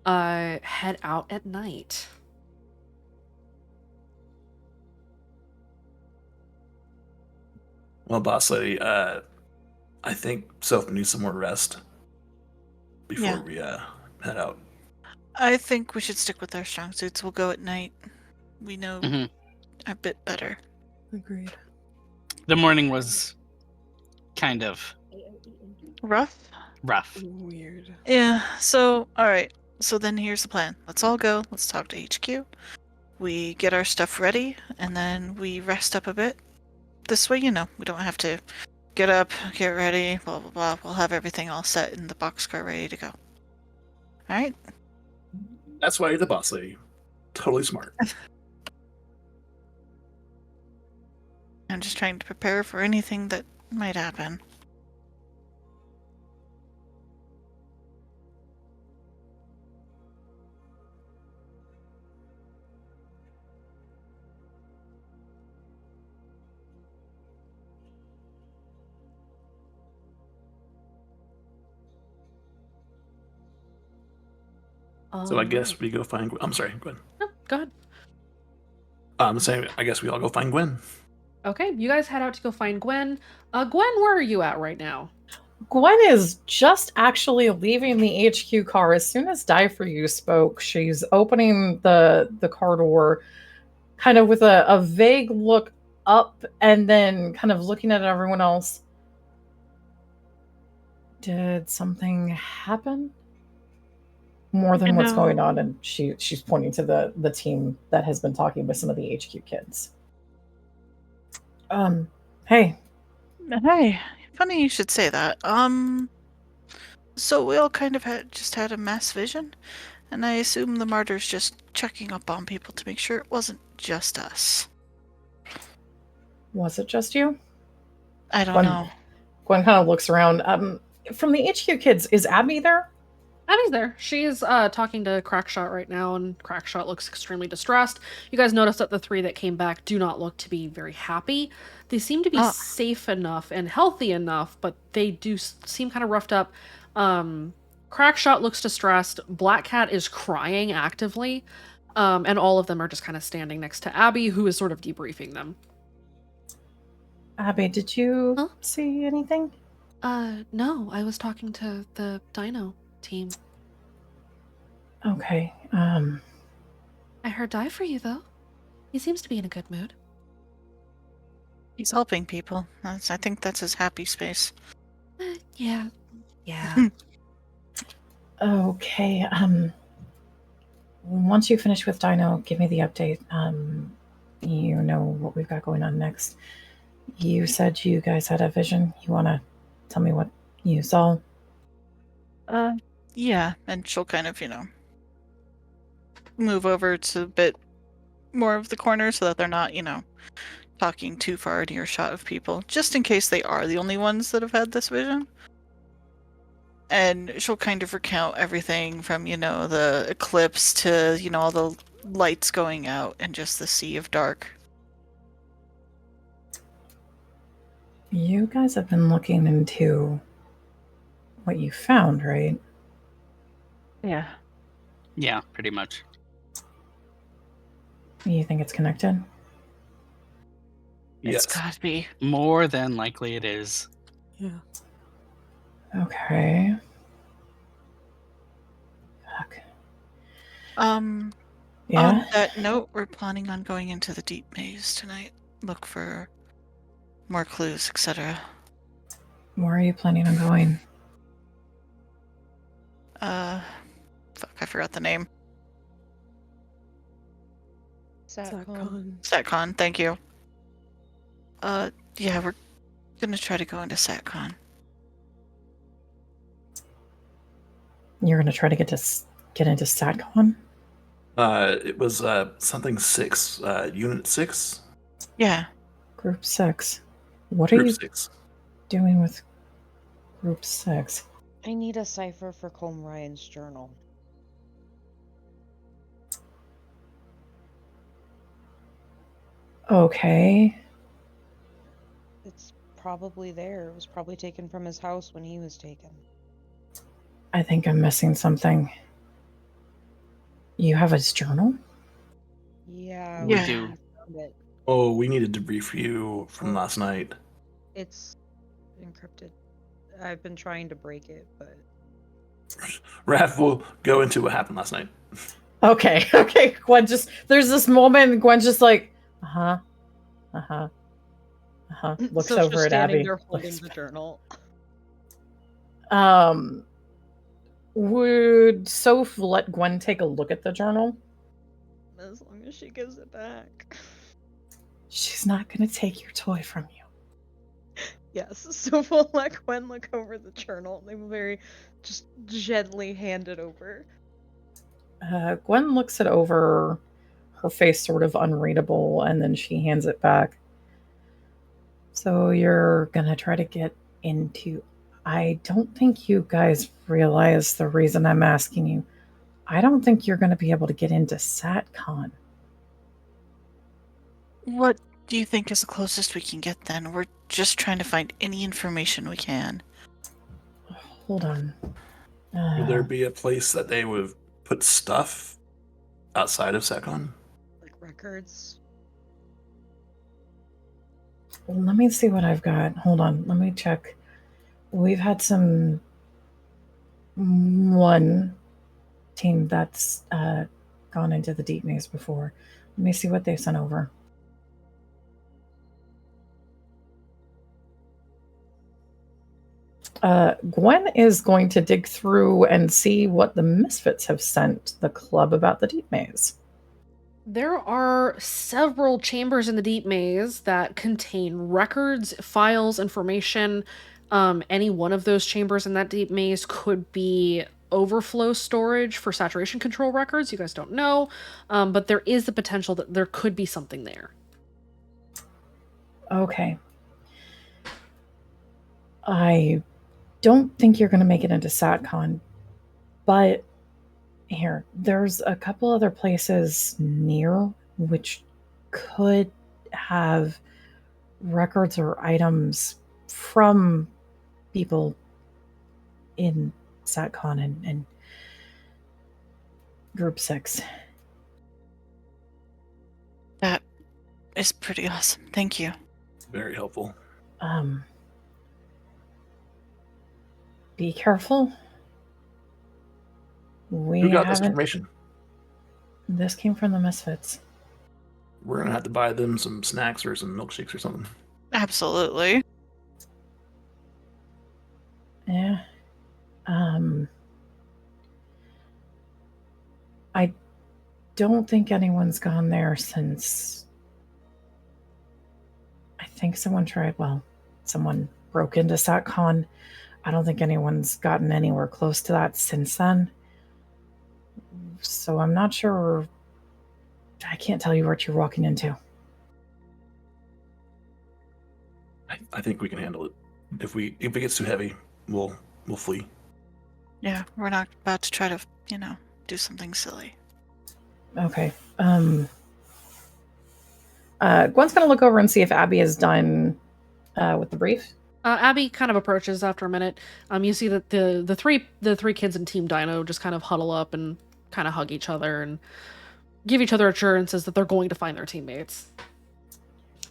head out at night? Well, boss lady, I think Soph needs some more rest before Yeah. we head out. I think we should stick with our strong suits. We'll go at night. We know Mhm. a bit better. Agreed. The morning was kind of Rough? rough. Weird. Yeah, so, alright. So then here's the plan. Let's all go. Let's talk to HQ. We get our stuff ready, and then we rest up a bit. This way, we don't have to get up, get ready, blah, blah, blah. We'll have everything all set in the boxcar ready to go. Alright? That's why you're the boss lady. Totally smart. I'm just trying to prepare for anything that might happen. So I guess Alright. we go find Gwen. I'm sorry, Gwen. No, go ahead. I'm saying I guess we all go find Gwen. Okay, you guys head out to go find Gwen. Gwen, where are you at right now? Gwen is just actually leaving the HQ car. As soon as Die For You spoke, she's opening the car door kind of with a vague look up and then kind of looking at everyone else. Did something happen? More than what's going on, and she's pointing to the team that has been talking with some of the HQ kids. Hey, Hey, funny you should say that. So we all kind of had a mass vision, and I assume the martyr's just checking up on people to make sure it wasn't just us. was it just you? I don't Gwen, know. Gwen kind of looks around. From the HQ kids, is Abby there? Abby's there. She's talking to Crackshot right now, and Crackshot looks extremely distressed. You guys notice that the three that came back do not look to be very happy. They seem to be safe enough and healthy enough, but they do seem kind of roughed up. Crackshot looks distressed. Black Cat is crying actively. And all of them are just kind of standing next to Abby, who is sort of debriefing them. Abby, did you Huh? see anything? No, I was talking to the Dino team. Okay. I heard Die For You, though. He seems to be in a good mood. He's helping people. I think that's his happy space. Yeah. Yeah. Okay. Once you finish with Dino, give me the update. You know what we've got going on next. You said you guys had a vision. You want to tell me what you saw? Yeah, and she'll kind of, move over to a bit more of the corner so that they're not, talking too far in earshot of people, just in case they are the only ones that have had this vision. And she'll kind of recount everything from, the eclipse to, all the lights going out and just the sea of dark. You guys have been looking into what you found, right? Yeah. Yeah, pretty much. You think it's connected? Yes. It's gotta be. More than likely it is. Yeah. Okay. Fuck. On Yeah. that note, we're planning on going into the deep maze tonight. Look for more clues, etc. Where are you planning on going? Fuck, I forgot the name. Satcom. SatCon, thank you. Yeah, we're gonna try to go into SatCon. You're gonna try to get into SatCon? It was something 6, Unit 6, Yeah. Group 6. What are Group you 6. doing with Group 6? I need a cipher for Colm Ryan's journal. Okay. It's probably there. It was probably taken from his house when he was taken. I think I'm missing something. You have his journal? Yeah, We Yeah. do. found it. Oh, we need to debrief you from last night. It's encrypted. I've been trying to break it, but Raph will go into what happened last night. Okay, okay. Gwen just there's this moment and Gwen's just like, uh-huh. Uh-huh. Uh-huh. Looks so she's over at standing Abby. there holding Looks- the journal. Would Soph let Gwen take a look at the journal? As long as she gives it back. She's not gonna take your toy from you. Yes, so we'll let Gwen look over the journal. They will very just gently hand it over. Gwen looks it over, her face sort of unreadable, and then she hands it back. So you're gonna try to get into. I don't think you guys realize the reason I'm asking you. I don't think you're gonna be able to get into SatCon. What do you think is the closest we can get then? We're just trying to find any information we can. Hold on. Would there be a place that they would put stuff outside of SatCon? Like records. Let me see what I've got. Hold on. Let me check. We've had one team that's gone into the deep maze before. Let me see what they sent over. Gwen is going to dig through and see what the Misfits have sent the club about the deep maze. There are several chambers in the deep maze that contain records, files, information. Any one of those chambers in that deep maze could be overflow storage for saturation control records. You guys don't know, but there is the potential that there could be something there. Okay. I don't think you're going to make it into SatCon, but here, there's a couple other places near which could have records or items from people in SatCon and Group 6. That is pretty awesome. Thank you. Very helpful. Be careful. We Who got this haven't. information? This came from the Misfits. We're gonna have to buy them some snacks or some milkshakes or something. Absolutely. Yeah. I don't think anyone's gone there since. I think someone broke into SatCon. I don't think anyone's gotten anywhere close to that since then. So I'm not sure. I can't tell you what you're walking into. I think we can handle it. If it gets too heavy, we'll flee. Yeah, we're not about to try to, do something silly. Okay. Gwen's gonna look over and see if Abby is done with the brief. Abby kind of approaches after a minute. You see that the three kids in Team Dino just kind of huddle up and kind of hug each other and give each other assurances that they're going to find their teammates.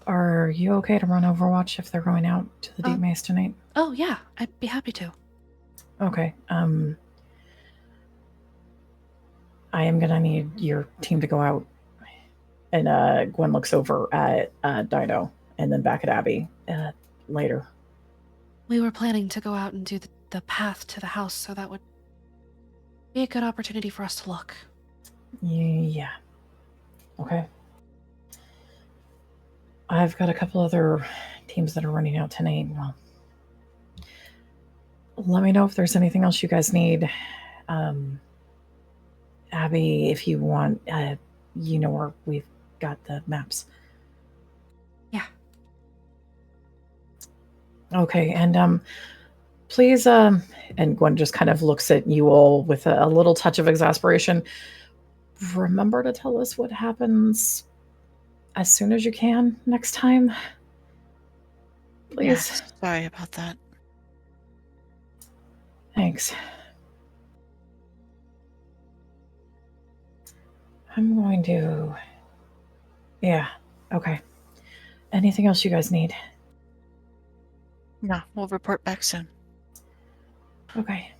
Are you okay to run Overwatch if they're going out to the deep maze tonight? Oh yeah, I'd be happy to. Okay. I am gonna need your team to go out. And Gwen looks over at Dino and then back at Abby. Later. We were planning to go out and do the path to the house, so that would be a good opportunity for us to look. Yeah. Okay. I've got a couple other teams that are running out tonight. Well, let me know if there's anything else you guys need. Abby, if you want, you know where we've got the maps. Yeah. Okay, and please, and Gwen just kind of looks at you all with a little touch of exasperation. Remember to tell us what happens as soon as you can next time. Please. Yes, sorry about that. Thanks. I'm going to... Yeah, okay. Anything else you guys need? No, we'll report back soon. Okay.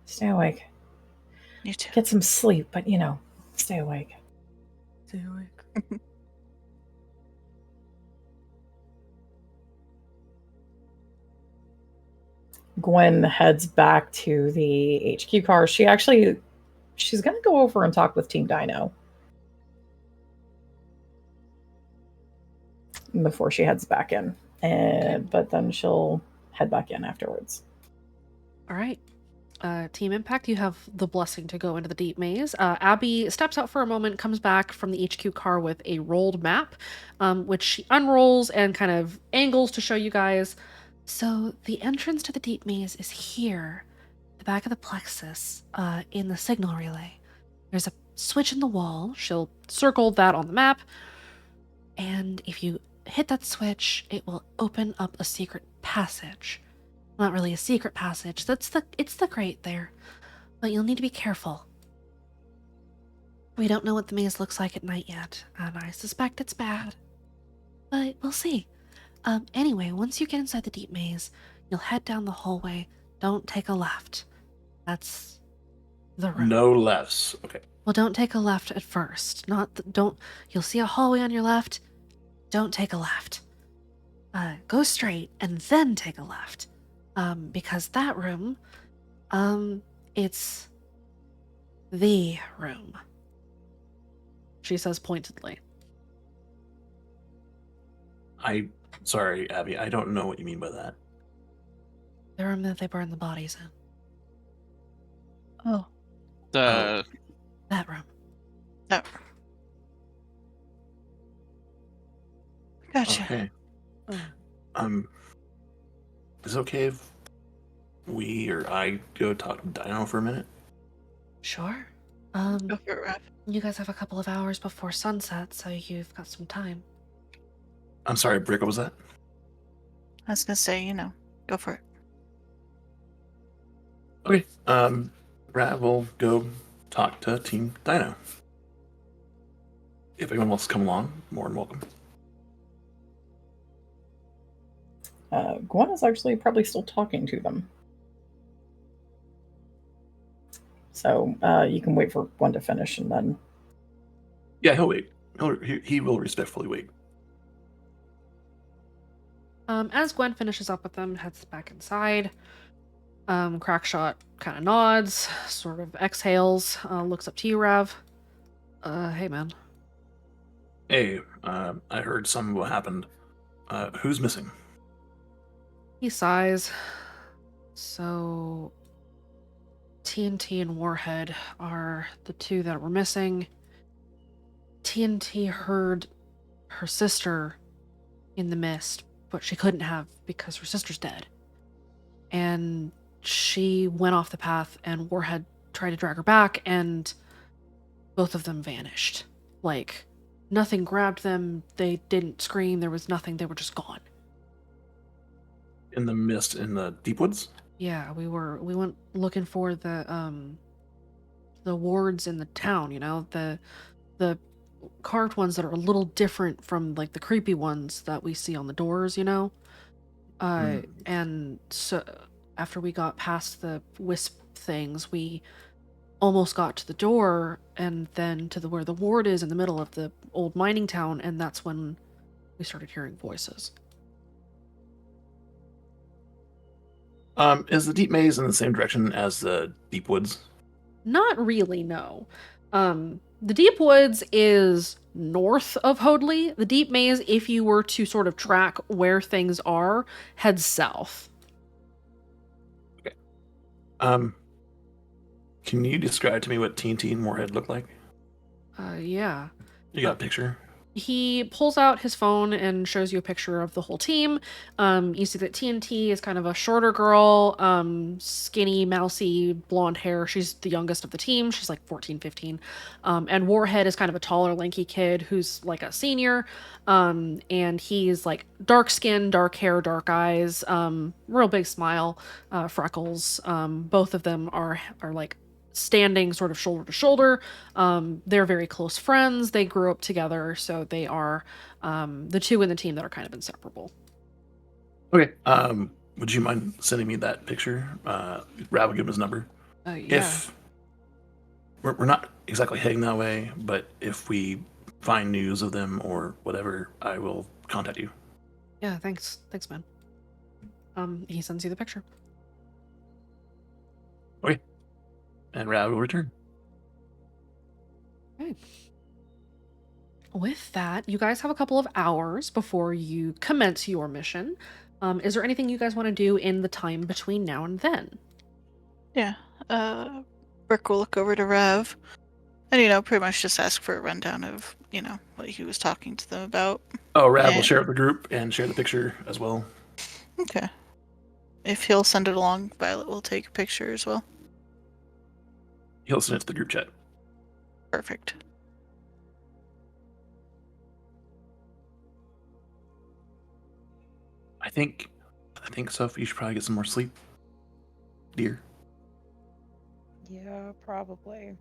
Stay awake. You too. Get some sleep, but stay awake. Stay awake. Gwen heads back to the HQ car. She's going to go over and talk with Team Dino before she heads back in. But then she'll head back in afterwards. All right. Team Impact, you have the blessing to go into the deep maze. Abby steps out for a moment, comes back from the HQ car with a rolled map, which she unrolls and kind of angles to show you guys. So the entrance to the deep maze is here, the back of the plexus, in the signal relay. There's a switch in the wall. She'll circle that on the map. And if you hit that switch, it will open up a secret passage. Not really a secret passage. It's the grate there. But you'll need to be careful. We don't know what the maze looks like at night yet, and I suspect it's bad. But we'll see. Anyway, once you get inside the deep maze, you'll head down the hallway. Don't take a left. That's the room. No lefts. Okay. Well, don't take a left at first. You'll see a hallway on your left. Don't take a left. Go straight and then take a left. Because that room, it's the room. She says pointedly. Sorry, Abby, I don't know what you mean by that. The room that they burn the bodies in. Oh, The That room. no. Gotcha. Okay. Is it okay if we or I go talk to Dino for a minute? Sure. Go for it, Raph. You guys have a couple of hours before sunset, so you've got some time. I'm sorry, Brick, what was that? I was gonna say, go for it. Okay. Rav will go talk to Team Dino. If anyone wants to come along, more than welcome. Gwen is actually probably still talking to them. So you can wait for Gwen to finish and then... Yeah, he'll wait. He will respectfully wait. As Gwen finishes up with them, heads back inside. Crackshot kind of nods, sort of exhales, looks up to you, Rav. Hey, man. Hey, I heard some of what happened. Who's missing? He sighs. So, TNT and Warhead are the two that were missing. TNT heard her sister in the mist, but she couldn't have because her sister's dead. And she went off the path, and Warhead tried to drag her back, and both of them vanished. Like, nothing grabbed them, they didn't scream, there was nothing, they were just gone. In the mist in the deep woods? Yeah, we went looking for the wards in the town, the carved ones that are a little different from like the creepy ones that we see on the doors, And so after we got past the wisp things, we almost got to the door and then to where the ward is in the middle of the old mining town, and that's when we started hearing voices. Is the deep maze in the same direction as the deep woods? Not really, no. The deep woods is north of Hoadley. The deep maze, if you were to sort of track where things are, heads south. Okay. Can you describe to me what TNT and Moorhead look like? Yeah. You got a picture? He pulls out his phone and shows you a picture of the whole team. You see that TNT is kind of a shorter girl, skinny, mousy, blonde hair. She's the youngest of the team. She's like 14, 15. And Warhead is kind of a taller, lanky kid who's like a senior. And he's like dark skin, dark hair, dark eyes, real big smile, freckles. Both of them are like standing sort of shoulder to shoulder. They're very close friends. They grew up together, so they are the two in the team that are kind of inseparable. Okay. Would you mind sending me that picture? Rab will give him his number. Yeah. If we're not exactly heading that way, but if we find news of them or whatever, I will contact you. Yeah, thanks, man. He sends you the picture. Okay. And Rab will return. Okay. With that, you guys have a couple of hours before you commence your mission. Is there anything you guys want to do in the time between now and then? Yeah. Rick will look over to Rev and, pretty much just ask for a rundown of, what he was talking to them about. Oh, Rab will share with the group and share the picture as well. Okay. If he'll send it along, Violet will take a picture as well. He'll send it to the group chat. Perfect. I think Sophie, you should probably get some more sleep, dear. Yeah, probably.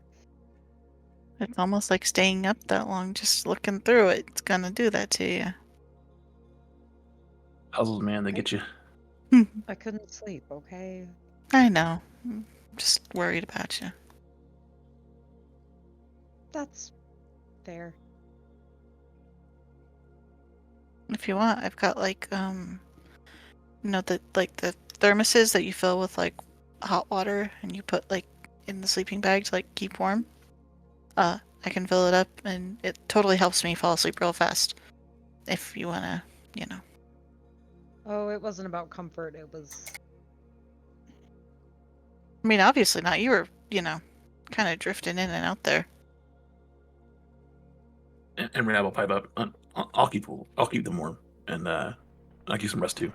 It's almost like staying up that long just looking through it. It's gonna do that to you. Puzzles, man, they get you. I couldn't sleep, okay? I know. I'm just worried about you. That's fair. If you want, I've got the thermoses that you fill with hot water and you put in the sleeping bag to keep warm. I can fill it up and it totally helps me fall asleep real fast. If you wanna, Oh, it wasn't about comfort, it was... I mean, obviously not. You were, kind of drifting in and out there. And Rab will pipe up. I'll keep them warm, and I'll keep some rest too.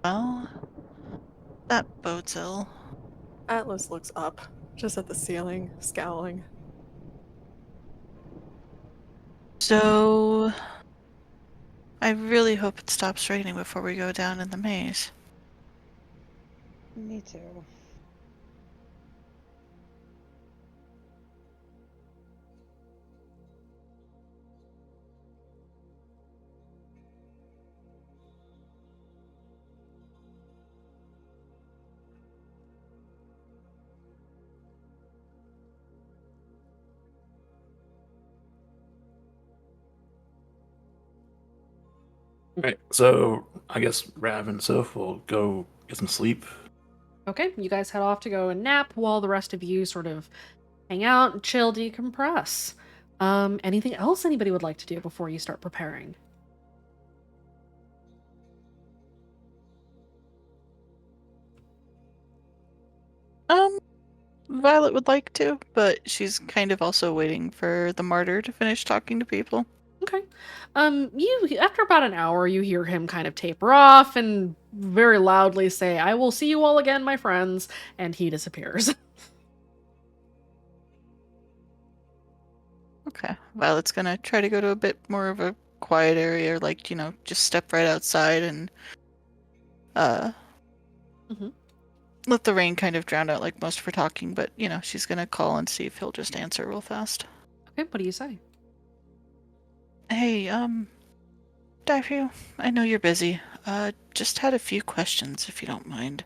Well, that bodes ill. Atlas looks up, just at the ceiling, scowling. So, I really hope it stops raining before we go down in the maze. Me too. Right. So I guess Rav and Soph will go get some sleep. Okay, you guys head off to go and nap while the rest of you sort of hang out, chill, decompress. Anything else anybody would like to do before you start preparing? Violet would like to, but she's kind of also waiting for the martyr to finish talking to people. Okay. You after about an hour, you hear him kind of taper off and very loudly say, "I will see you all again, my friends," and he disappears. Okay. Violet's gonna try to go to a bit more of a quiet area, or just step right outside and Mhm. let the rain kind of drown out most of her talking, but she's gonna call and see if he'll just answer real fast. Okay, what do you say? Hey, Daifyu, I know you're busy. Just had a few questions, if you don't mind.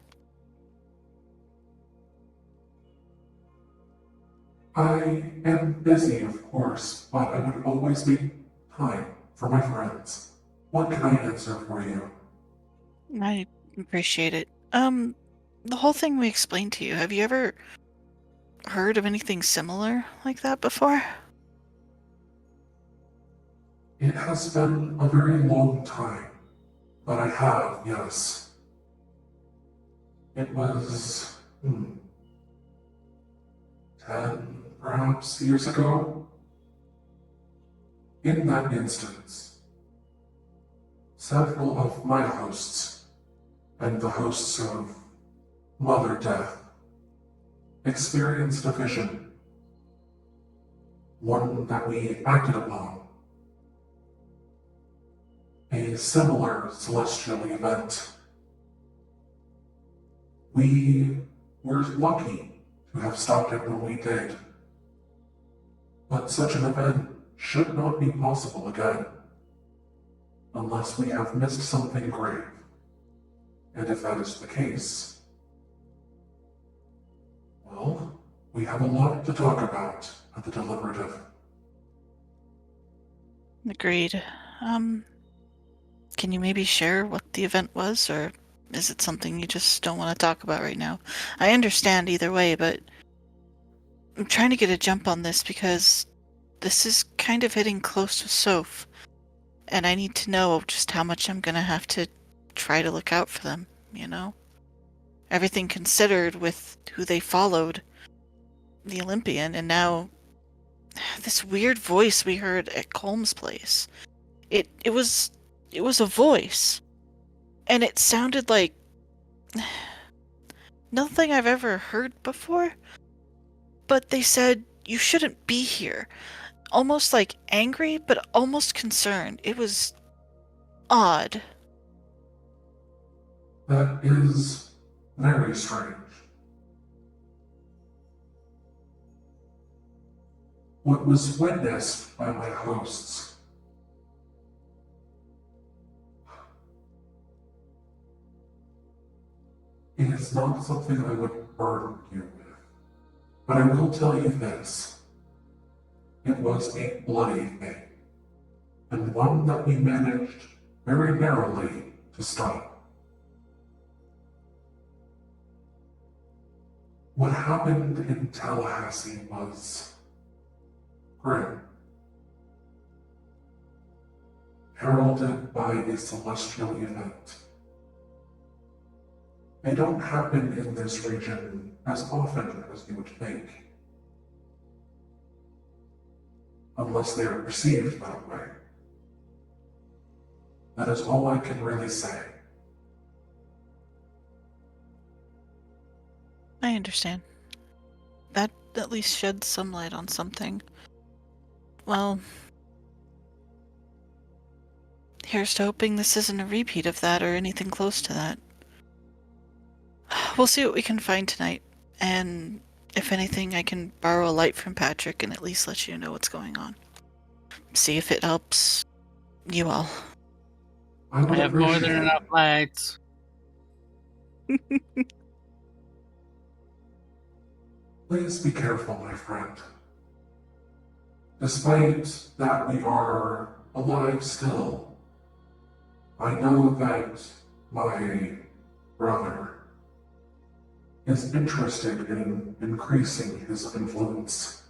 I am busy, of course, but I would always make time for my friends. What can I answer for you? I appreciate it. The whole thing we explained to you, have you ever heard of anything similar like that before? It has been a very long time, but I have, yes. It was, 10, perhaps, years ago. In that instance, several of my hosts and the hosts of Mother Death experienced a vision, one that we acted upon. A similar celestial event. We were lucky to have stopped it when we did. But such an event should not be possible again, unless we have missed something grave. And if that is the case, well, we have a lot to talk about at the deliberative. Agreed. Can you maybe share what the event was, or is it something you just don't want to talk about right now? I understand either way, but I'm trying to get a jump on this because this is kind of hitting close to Soph, and I need to know just how much I'm gonna have to try to look out for them, you know? Everything considered with who they followed, the Olympian, and now this weird voice we heard at Colm's place. It was a voice, and it sounded like nothing I've ever heard before. But they said you shouldn't be here. Almost like angry, but almost concerned. It was odd. That is very strange. What was witnessed by my hosts it is not something I would burden you with. But I will tell you this. It was a bloody thing, and one that we managed very narrowly to stop. What happened in Tallahassee was grim, heralded by a celestial event. They don't happen in this region as often as you would think, unless they are perceived that way. That is all I can really say. I understand. That at least sheds some light on something. Well, here's to hoping this isn't a repeat of that or anything close to that. We'll see what we can find tonight, and if anything, I can borrow a light from Patrick and at least let you know what's going on. See if it helps you all. I would I have more appreciate than it. enough lights. Please be careful, my friend. Despite that we are alive still, I know that my brother is interested in increasing his influence.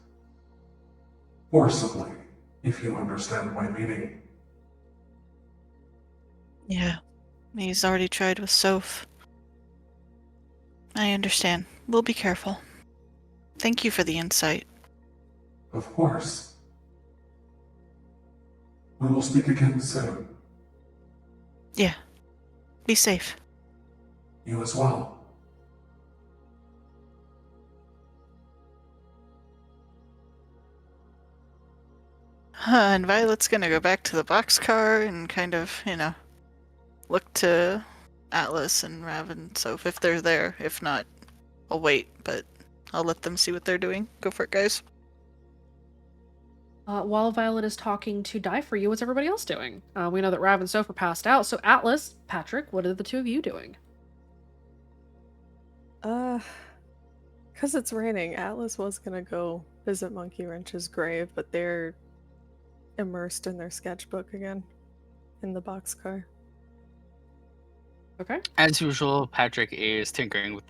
Forcibly, if you understand my meaning. Yeah, he's already tried with Soph. I understand. We'll be careful. Thank you for the insight. Of course. We will speak again soon. Yeah. Be safe. You as well. And Violet's gonna go back to the boxcar and kind of, look to Atlas and Rav and Soph if they're there. If not, I'll wait, but I'll let them see what they're doing. Go for it, guys. While Violet is talking to die for you, what's everybody else doing? We know that Rav and Soph are passed out, so Atlas, Patrick, what are the two of you doing? Because it's raining, Atlas was gonna go visit Monkey Wrench's grave, but they're immersed in their sketchbook again in the boxcar. Okay. As usual, Patrick is tinkering with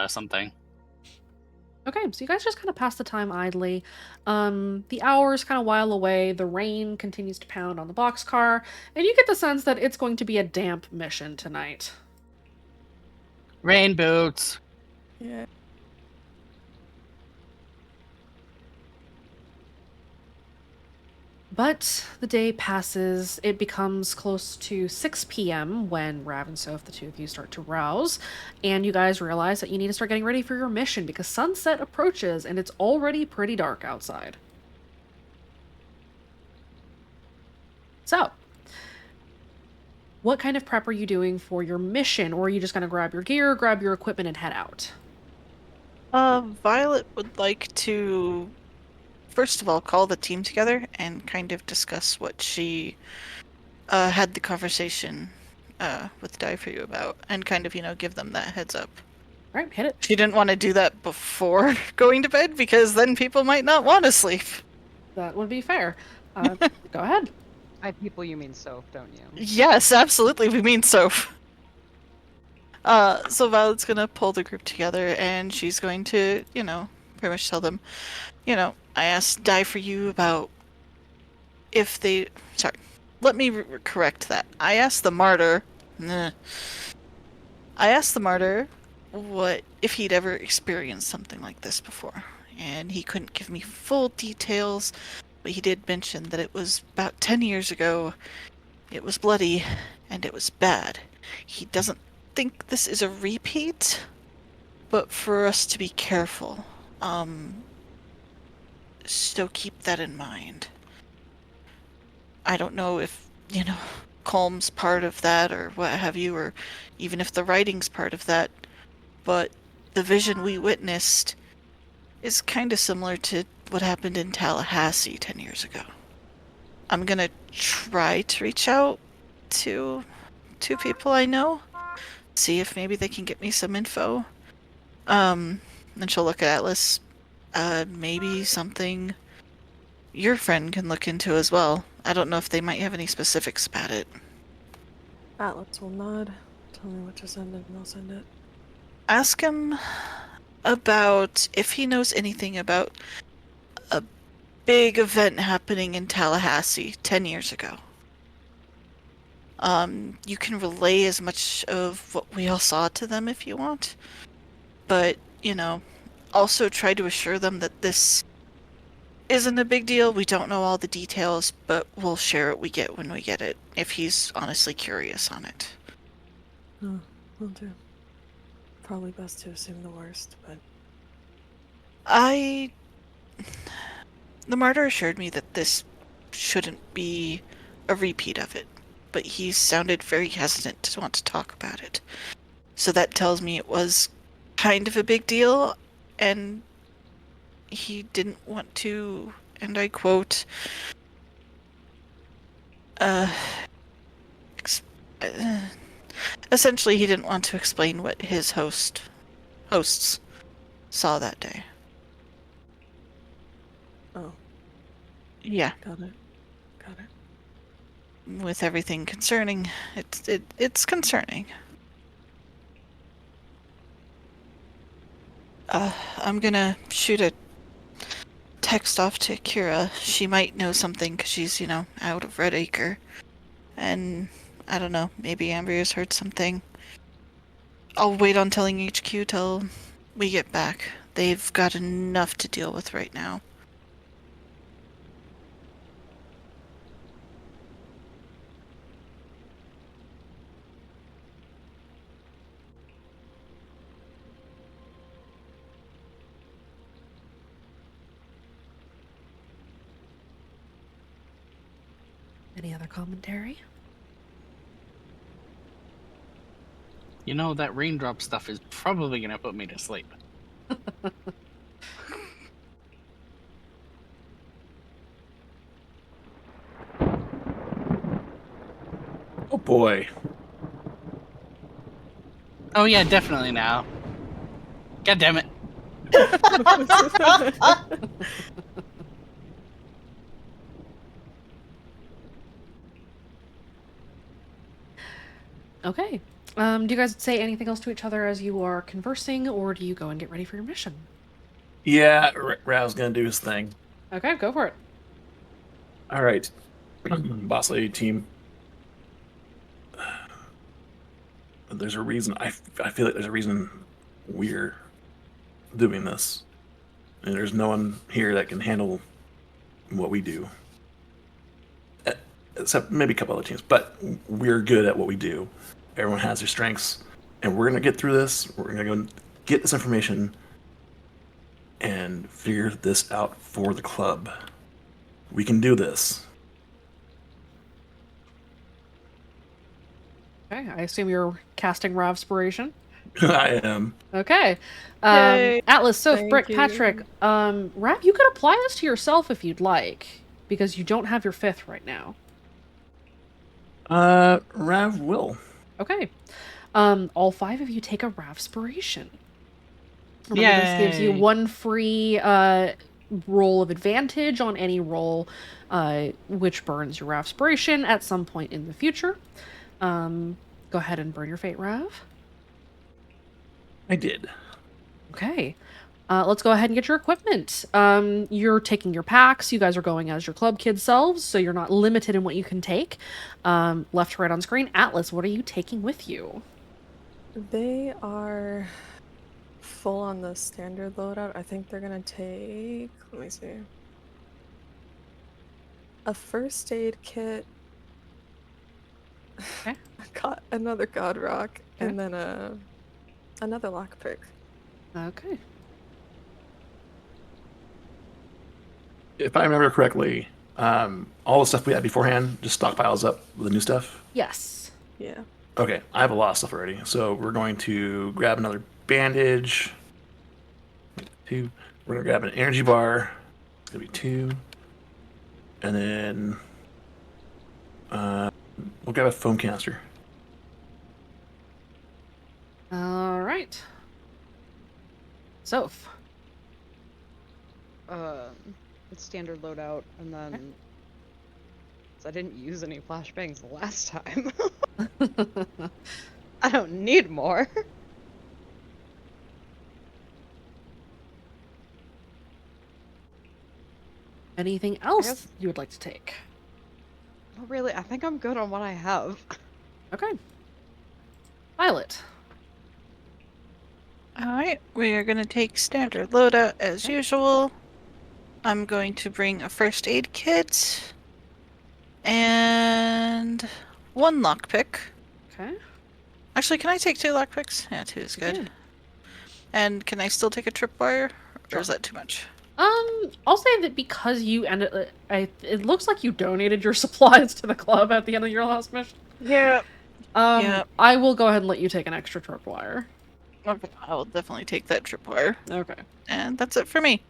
something. Okay, so you guys just kind of pass the time idly. The hours kind of while away, the rain continues to pound on the boxcar, and you get the sense that it's going to be a damp mission tonight. Rain boots. Yeah. But the day passes. It becomes close to 6 p.m. when Rav and Soph, the two of you, start to rouse, and you guys realize that you need to start getting ready for your mission because sunset approaches and it's already pretty dark outside. So, what kind of prep are you doing for your mission, or are you just going to grab your gear, grab your equipment, and head out? Violet would like to, first of all, call the team together and kind of discuss what she had the conversation with Die For You about, and kind of, give them that heads up. All right, hit it. She didn't want to do that before going to bed because then people might not want to sleep. That would be fair. Go ahead. By people, you mean Soph, don't you? Yes, absolutely. We mean so. So Violet's gonna pull the group together and she's going to, pretty much tell them, I asked Die For You about if they. Sorry, let me correct that. I asked the martyr. I asked the martyr what if he'd ever experienced something like this before, and he couldn't give me full details, but he did mention that it was about 10 years ago. It was bloody, and it was bad. He doesn't think this is a repeat, but for us to be careful. So keep that in mind. I don't know if, Calm's part of that or what have you, or even if the writing's part of that, but the vision we witnessed is kind of similar to what happened in Tallahassee 10 years ago. I'm gonna try to reach out to two people I know, see if maybe they can get me some info. Then she'll look at Atlas. Maybe something your friend can look into as well. I don't know if they might have any specifics about it. Atlas will nod. Tell me what to send and I'll send it. Ask him about if he knows anything about a big event happening in Tallahassee 10 years ago. You can relay as much of what we all saw to them if you want. But, also try to assure them that this isn't a big deal. We don't know all the details, but we'll share what we get when we get it, if he's honestly curious on it. Oh, will do. Probably best to assume the worst, but... The martyr assured me that this shouldn't be a repeat of it, but he sounded very hesitant to want to talk about it. So that tells me it was kind of a big deal, and he didn't want to, and I quote, essentially he didn't want to explain what his hosts saw that day. Oh. Yeah. Got it. With everything concerning, it's concerning. I'm gonna shoot a text off to Kira. She might know something because she's, out of Redacre. And I don't know, maybe Ambria's heard something. I'll wait on telling HQ till we get back. They've got enough to deal with right now. Any other commentary? That raindrop stuff is probably going to put me to sleep. boy. Oh yeah, definitely now. God damn it. Okay. Do you guys say anything else to each other as you are conversing, or do you go and get ready for your mission? Yeah, Rav's gonna do his thing. Okay, go for it. All right, boss lady team. There's a reason. I feel like there's a reason we're doing this, and there's no one here that can handle what we do, except maybe a couple other teams. But we're good at what we do. Everyone has their strengths, and we're gonna get through this. We're gonna go get this information and figure this out for the club. We can do this. Okay, I assume you're casting Ravspiration. I am. Okay. Yay. Atlas, Soph, Thank Brick, you. Patrick, Rav, you could apply this to yourself if you'd like, because you don't have your 5th right now. Rav will. Okay. All 5 of you take a Ravspiration. Remember, this gives you Yay. 1 free roll of advantage on any roll, which burns your Ravspiration at some point in the future. Go ahead and burn your fate, Rav. I did. Okay. Let's go ahead and get your equipment. You're taking your packs. You guys are going as your club kid selves, so you're not limited in what you can take. Left to right on screen. Atlas, what are you taking with you? They are full on the standard loadout. I think they're gonna take, let me see, a first aid kit. Okay. I got another God Rock, Okay. and then another lockpick. Okay. If I remember correctly, all the stuff we had beforehand just stockpiles up with the new stuff. Yes. Yeah. Okay, I have a lot of stuff already, so we're going to grab another bandage. 2. We're gonna grab an energy bar. It's gonna be 2, and then we'll grab a foam canister. All right. Soph. It's standard loadout, and then I didn't use any flashbangs the last time. I don't need more. Anything else guess- you would like to take? Not really. I think I'm good on what I have. Okay. Violet. Alright, we are going to take standard loadout as Okay. usual. I'm going to bring a first aid kit and 1 lockpick. Okay. Actually, can I take 2 lockpicks? Yeah, 2 is good. Yeah. And can I still take a tripwire? Sure. Or is that too much? I'll say that because you ended, it looks like you donated your supplies to the club at the end of your last mission. Yeah. Yeah. I will go ahead and let you take an extra tripwire. Okay, I will definitely take that tripwire. Okay. And that's it for me.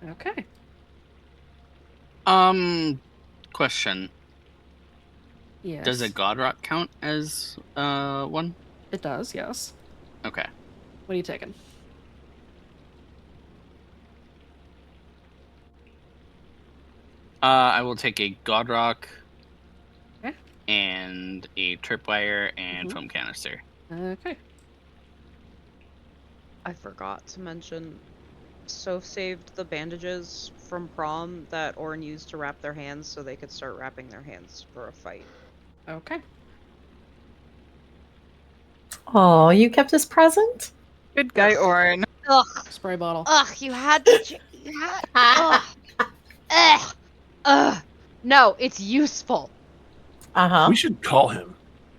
Okay. Question. Yes. Does a God Rock count as one? It does, yes. Okay. What are you taking? I will take a God Rock Okay. and a tripwire and Mhm. foam canister. Okay. I forgot to mention, Soph saved the bandages from prom that Orin used to wrap their hands so they could start wrapping their hands for a fight. Okay. Oh, you kept his present? Good guy, Orin. Ugh, Spray bottle. you had to. You had. Ugh. No, it's useful. Uh-huh. We should call him.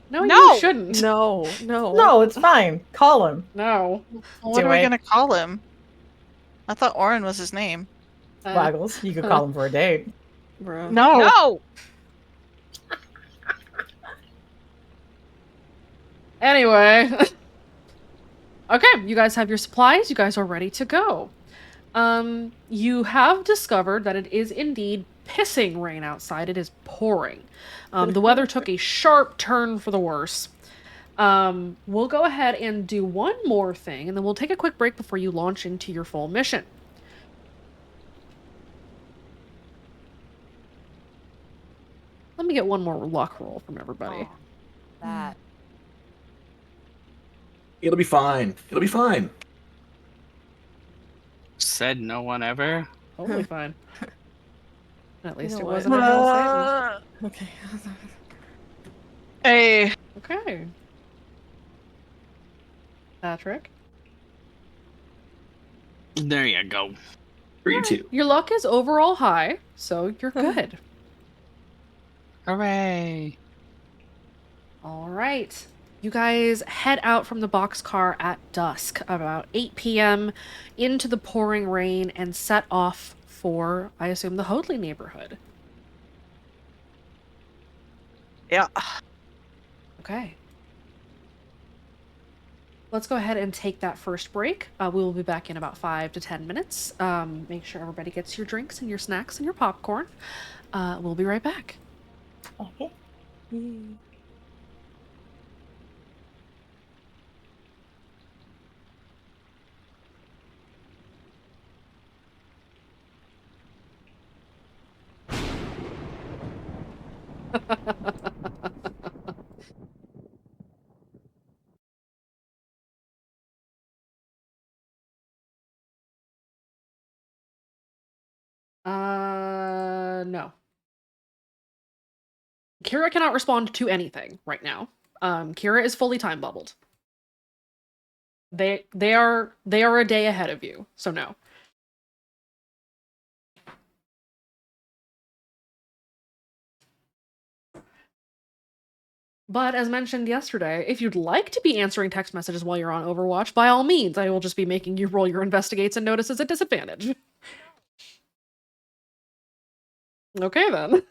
No, No! you shouldn't. No, no. No, it's fine. Call him. No. What Do are we it. going to call him? I thought Orin was his name. Waggles. You could call him for a date. Bruh. No. No! Anyway. Okay, you guys have your supplies. You guys are ready to go. You have discovered that it is indeed pissing rain outside. It is pouring. The weather took a sharp turn for the worse. We'll go ahead and do one more thing, and then we'll take a quick break before you launch into your full mission. Let me get one more luck roll from everybody. Oh, that. It'll be fine. It'll be fine. Said no one ever. Totally fine. At least know it what? wasn't a Hail Satan. Okay. Hey. Okay. Patrick? There you go. For you too. Your luck is overall high, so you're good. Hooray! All right. You guys head out from the boxcar at dusk, about 8 p.m., into the pouring rain, and set off for, I assume, the Hoadley neighborhood. Yeah. Okay. Let's go ahead and take that first break. We will be back in about 5 to 10 minutes. Make sure everybody gets your drinks and your snacks and your popcorn. We'll be right back. Okay. No. Kira cannot respond to anything right now. Kira is fully time bubbled. They are a day ahead of you, so no. But as mentioned yesterday, if you'd like to be answering text messages while you're on Overwatch, by all means, I will just be making you roll your investigates and notices at disadvantage. Okay then.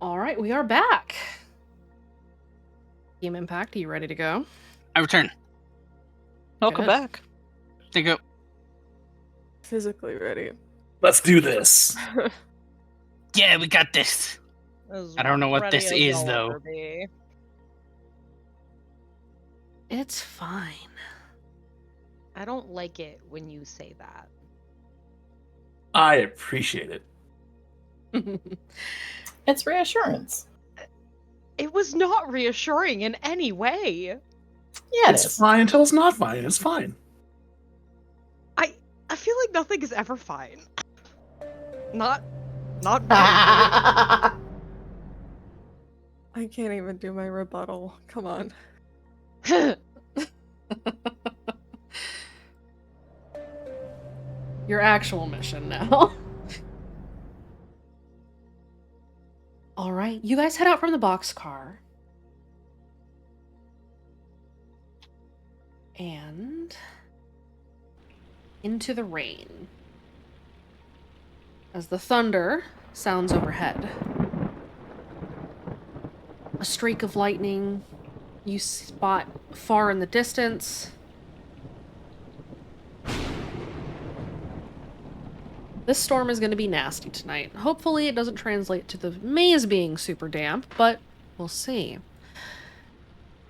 All right, we are back. Team Impact, are you ready to go? I return. Welcome Good. back. They go. Physically ready. Let's do this. Yeah, we got this. As I don't know what ready this as is, I'll though. ever be. It's fine. I don't like it when you say that. I appreciate it. It's reassurance. It was not reassuring in any way. Yeah, It's fine until it's not fine. It's fine. I feel like nothing is ever fine. Not really. I can't even do my rebuttal. Come on. Your actual mission now. All right, you guys head out from the boxcar. And into the rain. As the thunder sounds overhead. A streak of lightning you spot far in the distance. This storm is going to be nasty tonight. Hopefully it doesn't translate to the maze being super damp, but we'll see.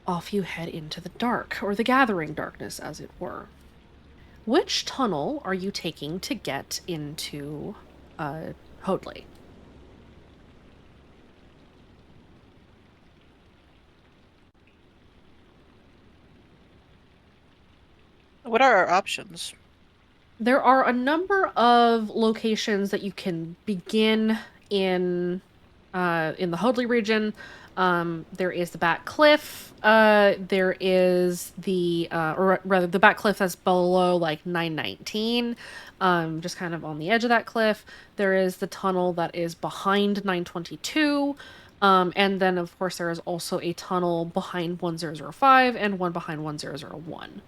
Off you head into the dark, or the gathering darkness, as it were. Which tunnel are you taking to get into Hoadley? What are our options? There are a number of locations that you can begin in the Hoadley region. There is the Back Cliff. There is or rather, the Back Cliff that's below like 919, just kind of on the edge of that cliff. There is the tunnel that is behind 922. And then, of course, there is also a tunnel behind 1005 and one behind 1001.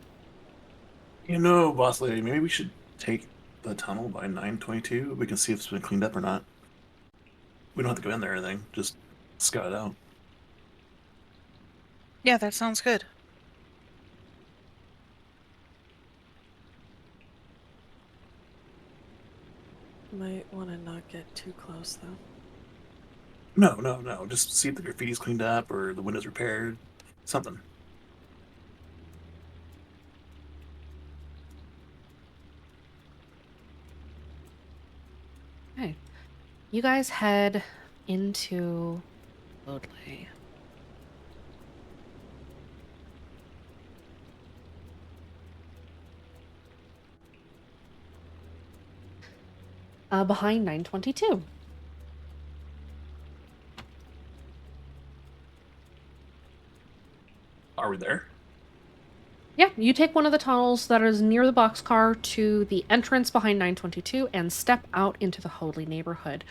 You know, boss lady, maybe we should take the tunnel by 922. We can see if it's been cleaned up or not. We don't have to go in there or anything. Just scout it out. Yeah, that sounds good. Might want to not get too close, though. No. Just see if the graffiti's cleaned up or the windows repaired. Something. Okay. You guys head into Hoadley. Behind 922. Are we there? Yeah, you take one of the tunnels that is near the boxcar to the entrance behind 922 and step out into the Hoadley neighborhood.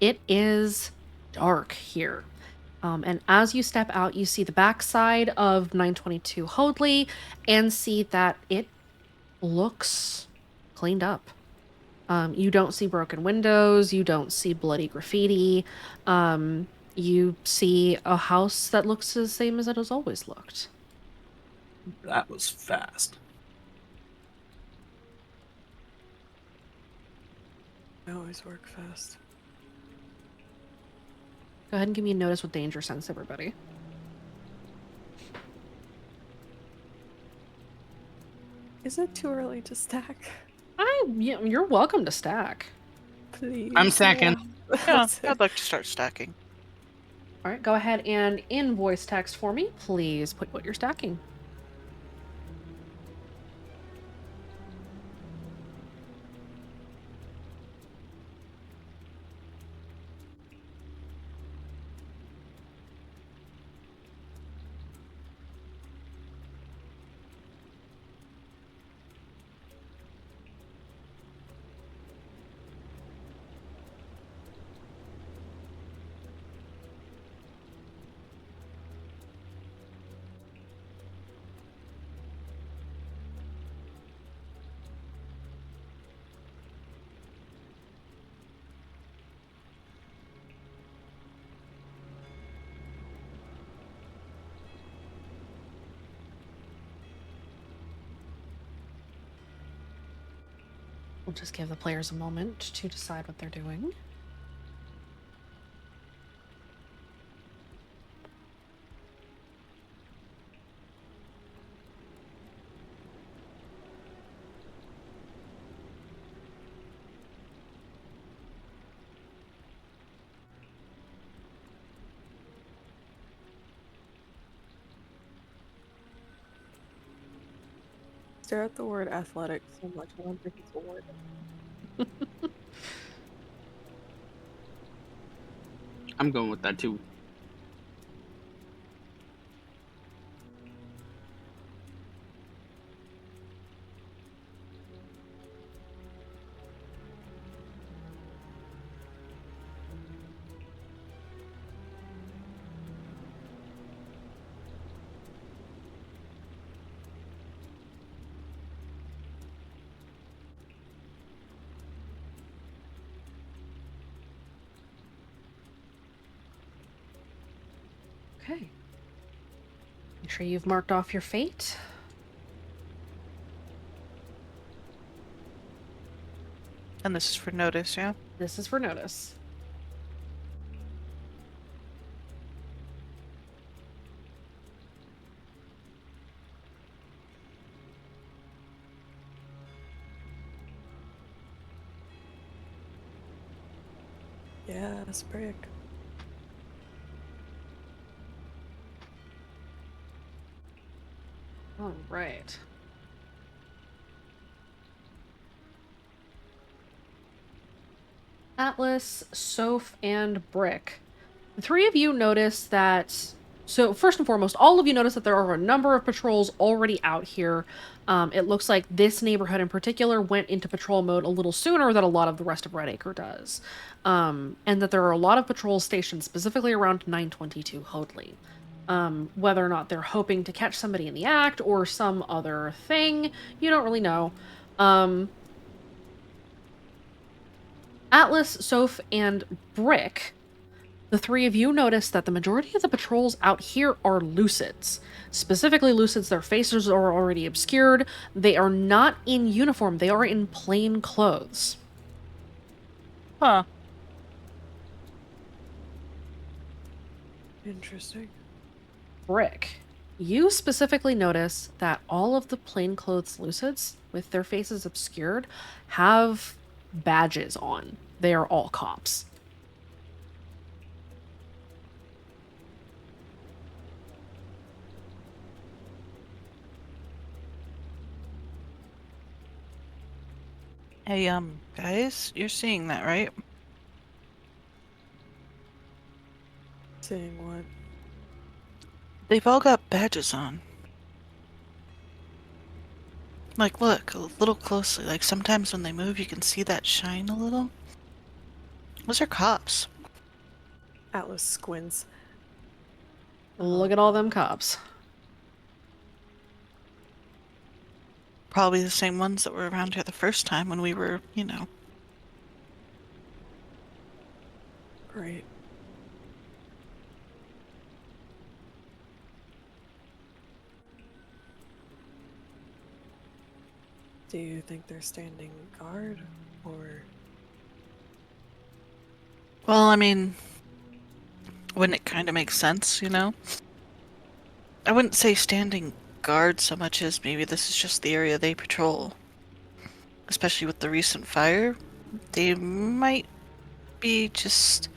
It is dark here. And as you step out, you see the backside of 922 Hoadley and see that it looks cleaned up. You don't see broken windows. You don't see bloody graffiti. You see a house that looks the same as it has always looked. That was fast. I always work fast. Go ahead and give me a notice with danger sense, everybody. Is it too early to stack? You're welcome to stack. Please. I'm stacking. Yeah, That's it. I'd like to start stacking. All right, go ahead and in voice text for me, please put what you're stacking. We'll just give the players a moment to decide what they're doing. Stare at the word athletic so much. I don't think it's a word. I'm going with that too. Okay. Make sure you've marked off your fate. And this is for notice, yeah? This is for notice. Yes, Brick. All right. Atlas, Soph, and Brick. The three of you notice that. So, first and foremost, all of you notice that there are a number of patrols already out here. It looks like this neighborhood in particular went into patrol mode a little sooner than a lot of the rest of Redacre does. And that there are a lot of patrols stationed specifically around 922 Hoadley. Whether or not they're hoping to catch somebody in the act or some other thing, you don't really know. Atlas, Soph, and Brick, the three of you notice that the majority of the patrols out here are lucids. Specifically lucids, their faces are already obscured. They are not in uniform, they are in plain clothes. Huh. Interesting. Brick, you specifically notice that all of the plainclothes lucids, with their faces obscured, have badges on. They are all cops. Hey, guys, you're seeing that, right? Seeing what? They've all got badges on. Like, look, a little closely. Like, sometimes when they move, you can see that shine a little. Those are cops. Atlas squints. Look at all them cops. Probably the same ones that were around here the first time when we were, you know. Great. Do you think they're standing guard, or? Well, I mean, wouldn't it kind of make sense, you know? I wouldn't say standing guard so much as maybe this is just the area they patrol. Especially with the recent fire, they might be just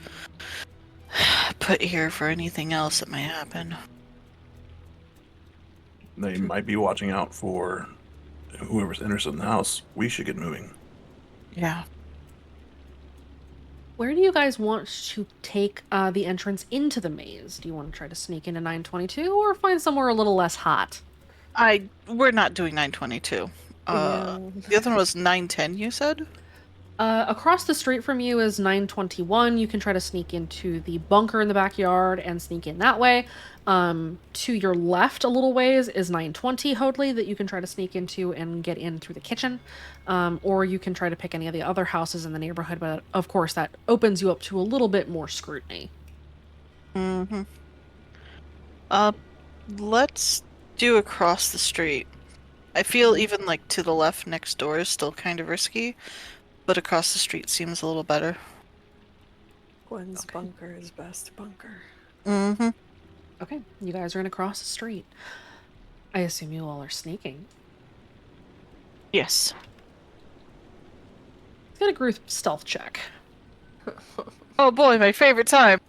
put here for anything else that might happen. They might be watching out for whoever's interested in the house. We should get moving. Yeah. Where do you guys want to take the entrance into the maze? Do you want to try to sneak into 922 or find somewhere a little less hot? We're not doing 922. Yeah. The other one was 910, you said? Across the street from you is 921. You can try to sneak into the bunker in the backyard and sneak in that way. To your left a little ways is 920 Hoadley that you can try to sneak into and get in through the kitchen. Or you can try to pick any of the other houses in the neighborhood, but of course that opens you up to a little bit more scrutiny. Mm-hmm. Let's do across the street. I feel even like to the left next door is still kind of risky, but across the street seems a little better. Gwen's Okay. bunker is best bunker. Mm-hmm. Okay, you guys are gonna cross the street. I assume you all are sneaking. Yes. Let's get a group stealth check. Oh boy, my favorite time.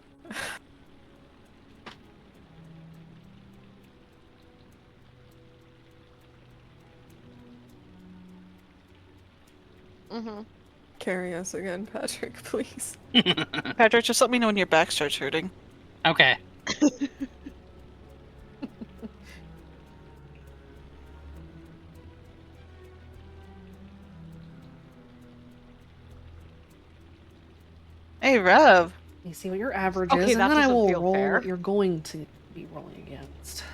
Mm-hmm. Carry us again, Patrick, please. Patrick, just let me know when your back starts hurting. Okay. Hey, Rev. Let me see what your average Okay, is, and that then I doesn't will feel roll fair. what you're going to be rolling against.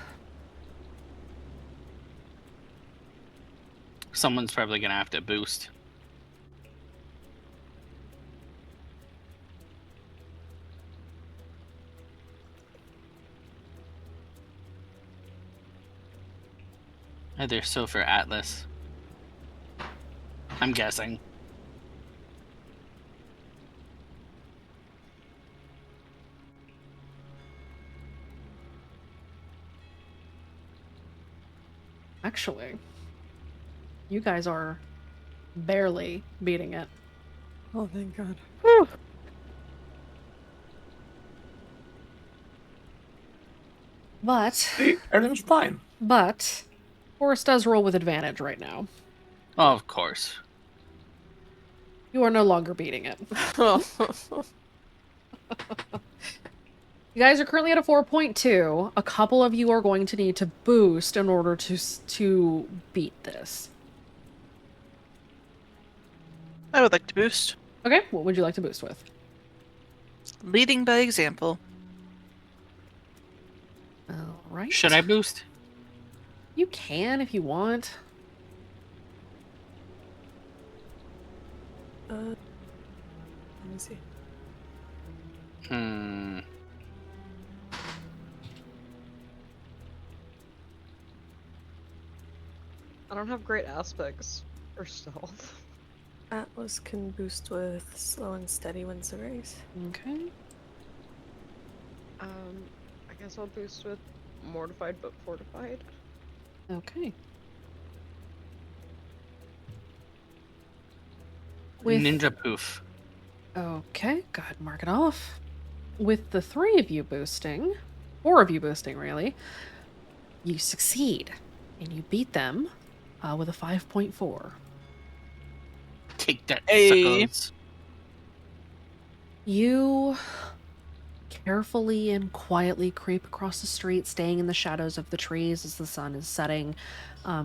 Someone's probably gonna have to boost. Either Soph or Atlas. I'm guessing. Actually, you guys are barely beating it. Oh, thank God. Whew. But, Everything's fine. Forrest does roll with advantage right now. Oh, of course. You are no longer beating it. You guys are currently at a 4.2. A couple of you are going to need to boost in order to beat this. I would like to boost. Okay, what would you like to boost with? Leading by example. All right. Should I boost? You can if you want. Let me see. Hmm. I don't have great aspects or stealth. Atlas can boost with slow and steady wins the race. Okay. I guess I'll boost with mortified but fortified. Okay. With Ninja poof. Okay, go ahead and mark it off. With the 3 of you boosting, 4 of you boosting really, you succeed and you beat them with a 5.4. Take that, Hey. suckers. You carefully and quietly creep across the street, staying in the shadows of the trees as the sun is setting,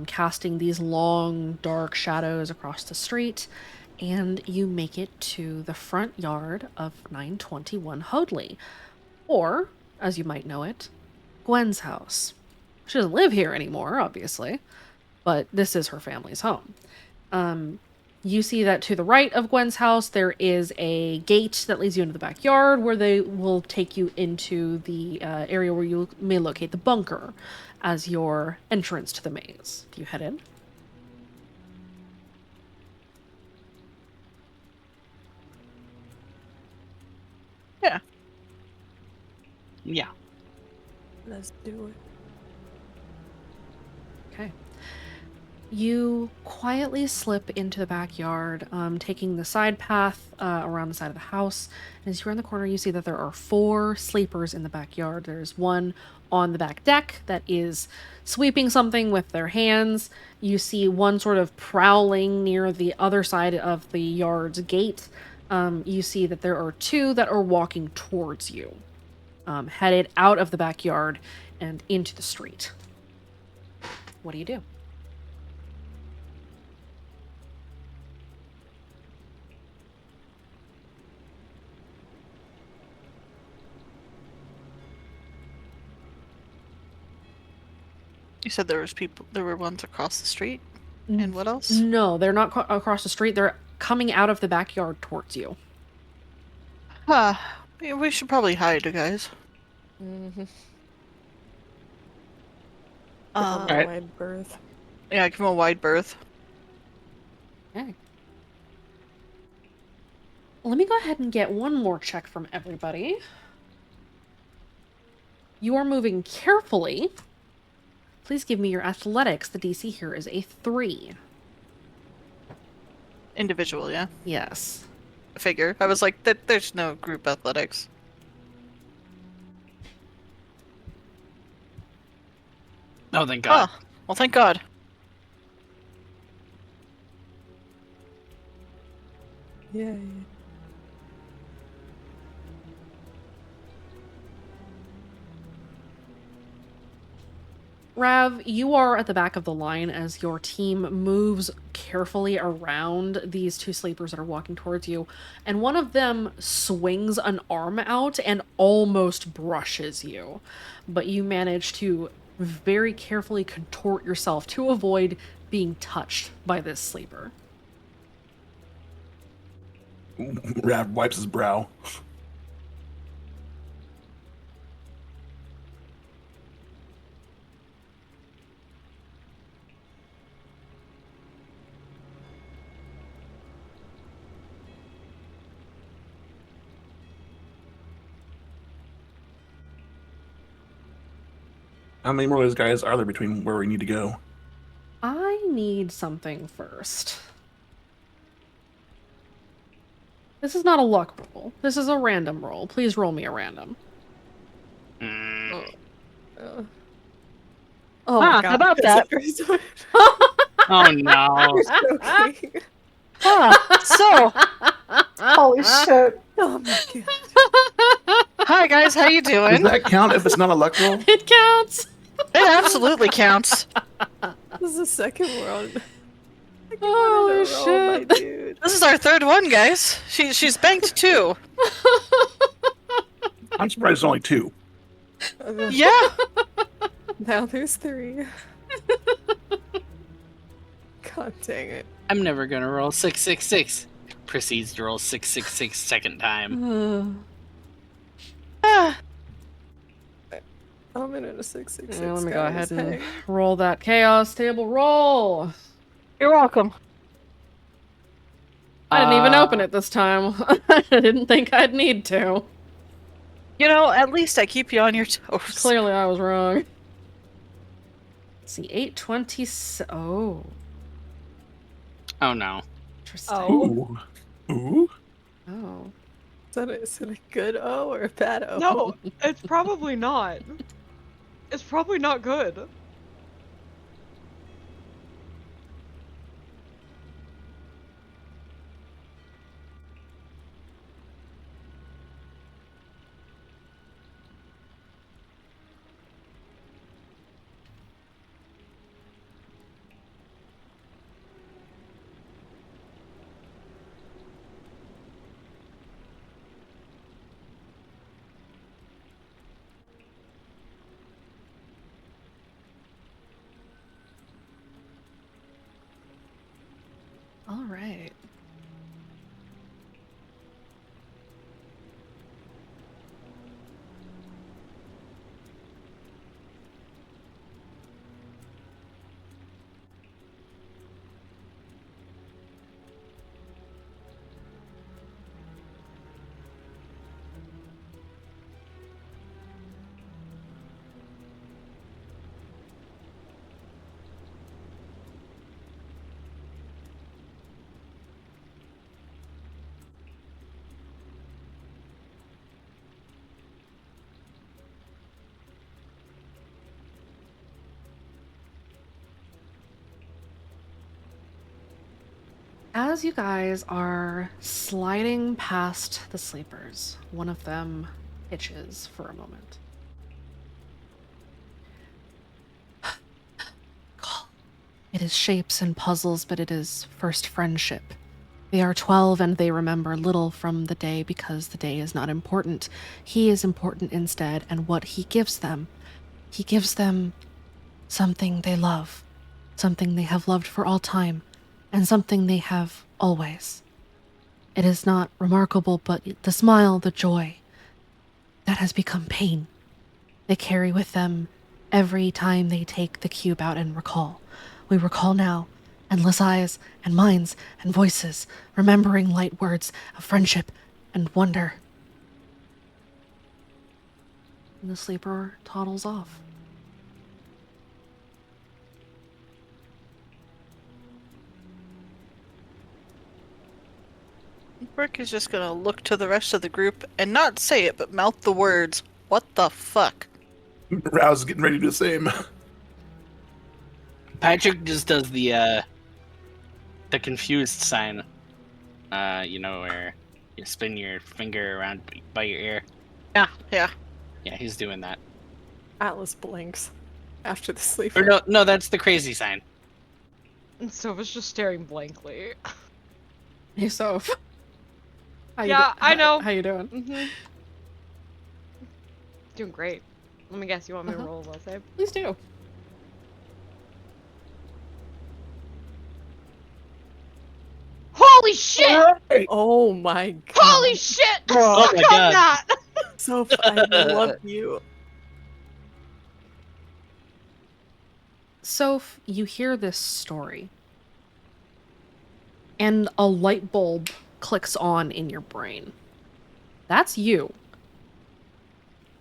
casting these long, dark shadows across the street, and you make it to the front yard of 921 Hoadley, or, as you might know it, Gwen's house. She doesn't live here anymore, obviously, but this is her family's home. You see that to the right of Gwen's house, there is a gate that leads you into the backyard where they will take you into the area where you may locate the bunker as your entrance to the maze. Do you head in? Yeah. Yeah. Let's do it. Okay. You quietly slip into the backyard, taking the side path around the side of the house. And as you round the corner, you see that there are 4 sleepers in the backyard. There's one on the back deck that is sweeping something with their hands. You see one sort of prowling near the other side of the yard's gate. You see that there are 2 that are walking towards you, headed out of the backyard and into the street. What do you do? You said there were ones across the street? And what else? No, they're not across the street. They're coming out of the backyard towards you. We should probably hide, you guys. Mm-hmm. Um, a Alright. wide berth. Yeah, give him a wide berth. Okay. Let me go ahead and get one more check from everybody. You are moving carefully. Please give me your athletics. The DC here is a 3. Individual, yeah. Yes. Figure. I was like, there's no group athletics. Oh, thank God. Oh, well, thank God. Yay. Rav, you are at the back of the line as your team moves carefully around these 2 sleepers that are walking towards you, and one of them swings an arm out and almost brushes you. But you manage to very carefully contort yourself to avoid being touched by this sleeper. Rav wipes his brow. How many more of those guys are there between where we need to go? I need something first. This is not a luck roll. This is a random roll. Please roll me a random. Mm. Oh my god. how about is that? First one? Oh no. You're joking. So, Holy shit. Oh my god. hi guys, how you Does doing? that count if it's not a luck roll? It counts! It absolutely counts. This is the second one. Holy My shit. dude. This is our third one, guys. She's banked 2. I'm surprised it's only 2. Yeah. Now there's 3. God dang it. I'm never gonna roll 666. Proceeds to roll 666 second time. Ah, I'm in a 666. Yeah, let me go ahead and Hey. roll that chaos table roll. you're welcome. I didn't even open it this time. I didn't think I'd need to. You know, at least I keep you on your toes. Clearly I was wrong. Let's see, 820. Oh. Oh no. Interesting. Oh. Ooh. Oh. Is it a good O or a bad O? No, it's probably not. It's probably not good. All right. As you guys are sliding past the sleepers, one of them hitches for a moment. It is shapes and puzzles, but it is first friendship. They are 12 and they remember little from the day because the day is not important. He is important instead, and what he gives them something they love, something they have loved for all time, and something they have always. It is not remarkable, but the smile, the joy, that has become pain. They carry with them every time they take the cube out and recall. We recall now, endless eyes and minds and voices, remembering light words of friendship and wonder. And the sleeper toddles off. Brick is just gonna look to the rest of the group and not say it, but mouth the words, "What the fuck?" Rouse is getting ready to do the same. Patrick just does the confused sign. Where you spin your finger around by your ear. Yeah, yeah. Yeah, he's doing that. Atlas blinks after the Or sleeper. no, that's the crazy sign. And Sova's just staring blankly. Hey, Soph. Yeah, I know. How you doing? Mm-hmm. Doing great. Let me guess, you want me to Uh-huh. roll a will save? Please do. Holy shit! Oh my god. Holy shit! Oh Suck my on God. that! Soph, I love you. Soph, you hear this story, and a light bulb clicks on in your brain. That's you.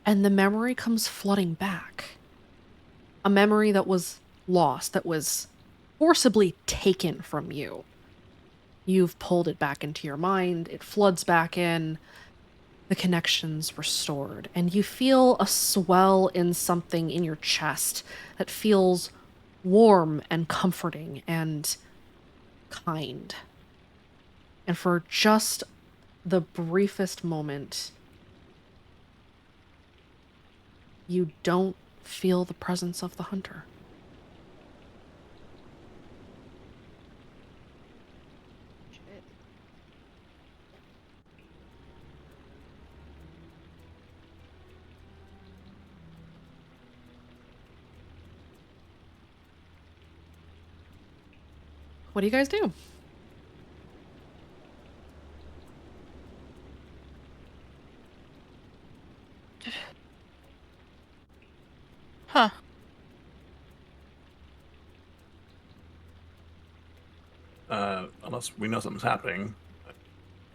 And the memory comes flooding back. A memory that was lost, that was forcibly taken from you. You've pulled it back into your mind, it floods back in, the connection's restored, and you feel a swell in something in your chest that feels warm and comforting and kind. And for just the briefest moment, you don't feel the presence of the hunter. Shit. What do you guys do? Huh. Unless we know something's happening,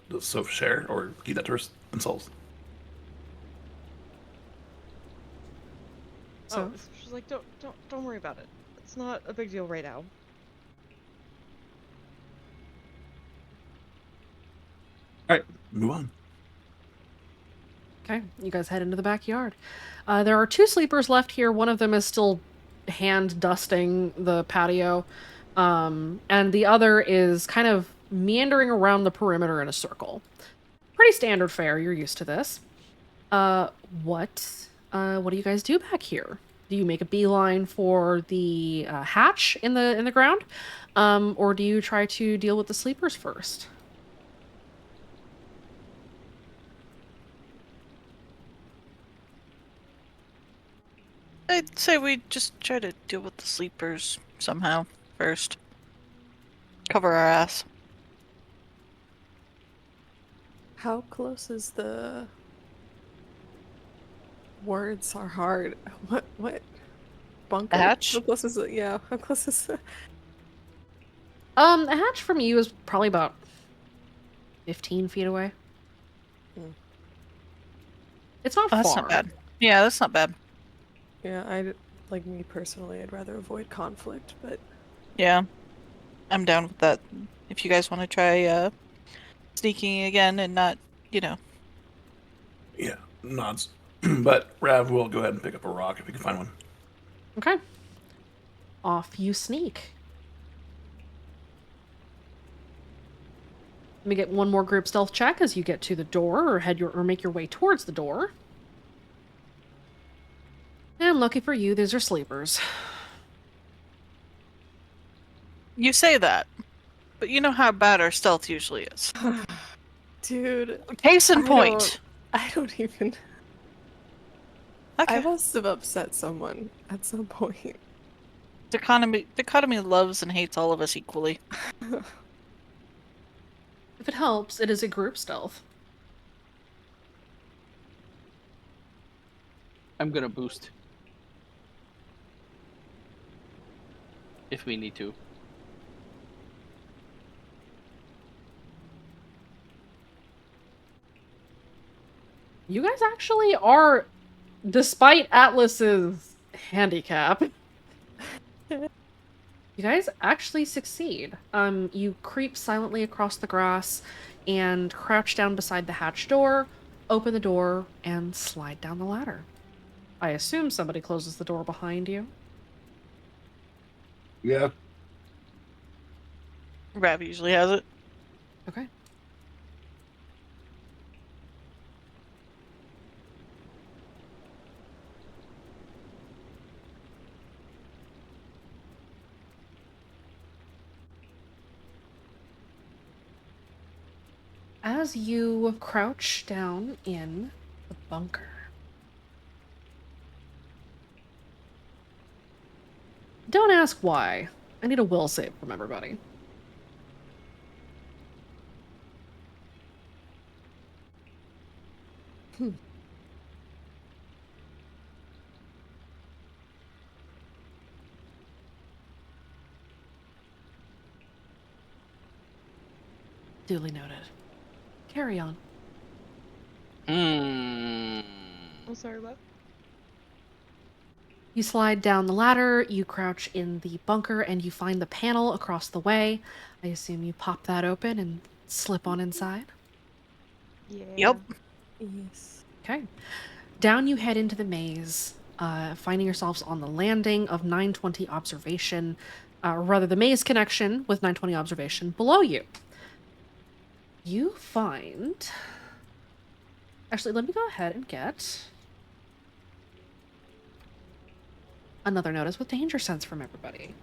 does Soph share or keep that to themselves? So, Oh, she's like, don't worry about it. It's not a big deal right now. All right, move on. okay, you guys head into the backyard. There are two sleepers left here. One of them is still hand dusting the patio, and the other is kind of meandering around the perimeter in a circle. Pretty standard fare. You're used to this. Uh, what do you guys do back here? Do you make a beeline for the hatch in the ground, or do you try to deal with the sleepers first? I'd say we just try to deal with the sleepers somehow first. Cover our ass. How close is the words are hard? What bunker? The hatch? How close is it? Yeah, how close is it? The hatch from you is probably about 15 feet away. Hmm. It's not Oh, that's far. not bad. Yeah, that's not bad. Yeah, like me personally, I'd rather avoid conflict, but Yeah. I'm down with that. If you guys want to try sneaking again and not, you know. Yeah, nods. But Rav will go ahead and pick up a rock if we can find one. Okay. Off you sneak. Let me get one more group stealth check as you get to the door or make your way towards the door. And lucky for you, these are sleepers. You say that, but you know how bad our stealth usually is. dude, Case in I point. I don't even. Okay. I must have upset someone at some point. Dichotomy loves and hates all of us equally. If it helps, it is a group stealth. I'm gonna boost. if we need to. You guys actually are, despite Atlas's handicap, you guys actually succeed. You creep silently across the grass and crouch down beside the hatch door, open the door, and slide down the ladder. I assume somebody closes the door behind you. Yeah. Rav usually has it. Okay. As you crouch down in the bunker, don't ask why. I need a will save from everybody. Duly noted. Carry on. Hmm. I'm sorry, what? You slide down the ladder, you crouch in the bunker, and you find the panel across the way. I assume you pop that open and slip on inside. Yeah. Yep. Yes. Okay. Down you head into the maze, finding yourselves on the landing of 920 observation, or rather the maze connection with 920 observation below you. You find... Actually, let me go ahead and get another notice with danger sense from everybody.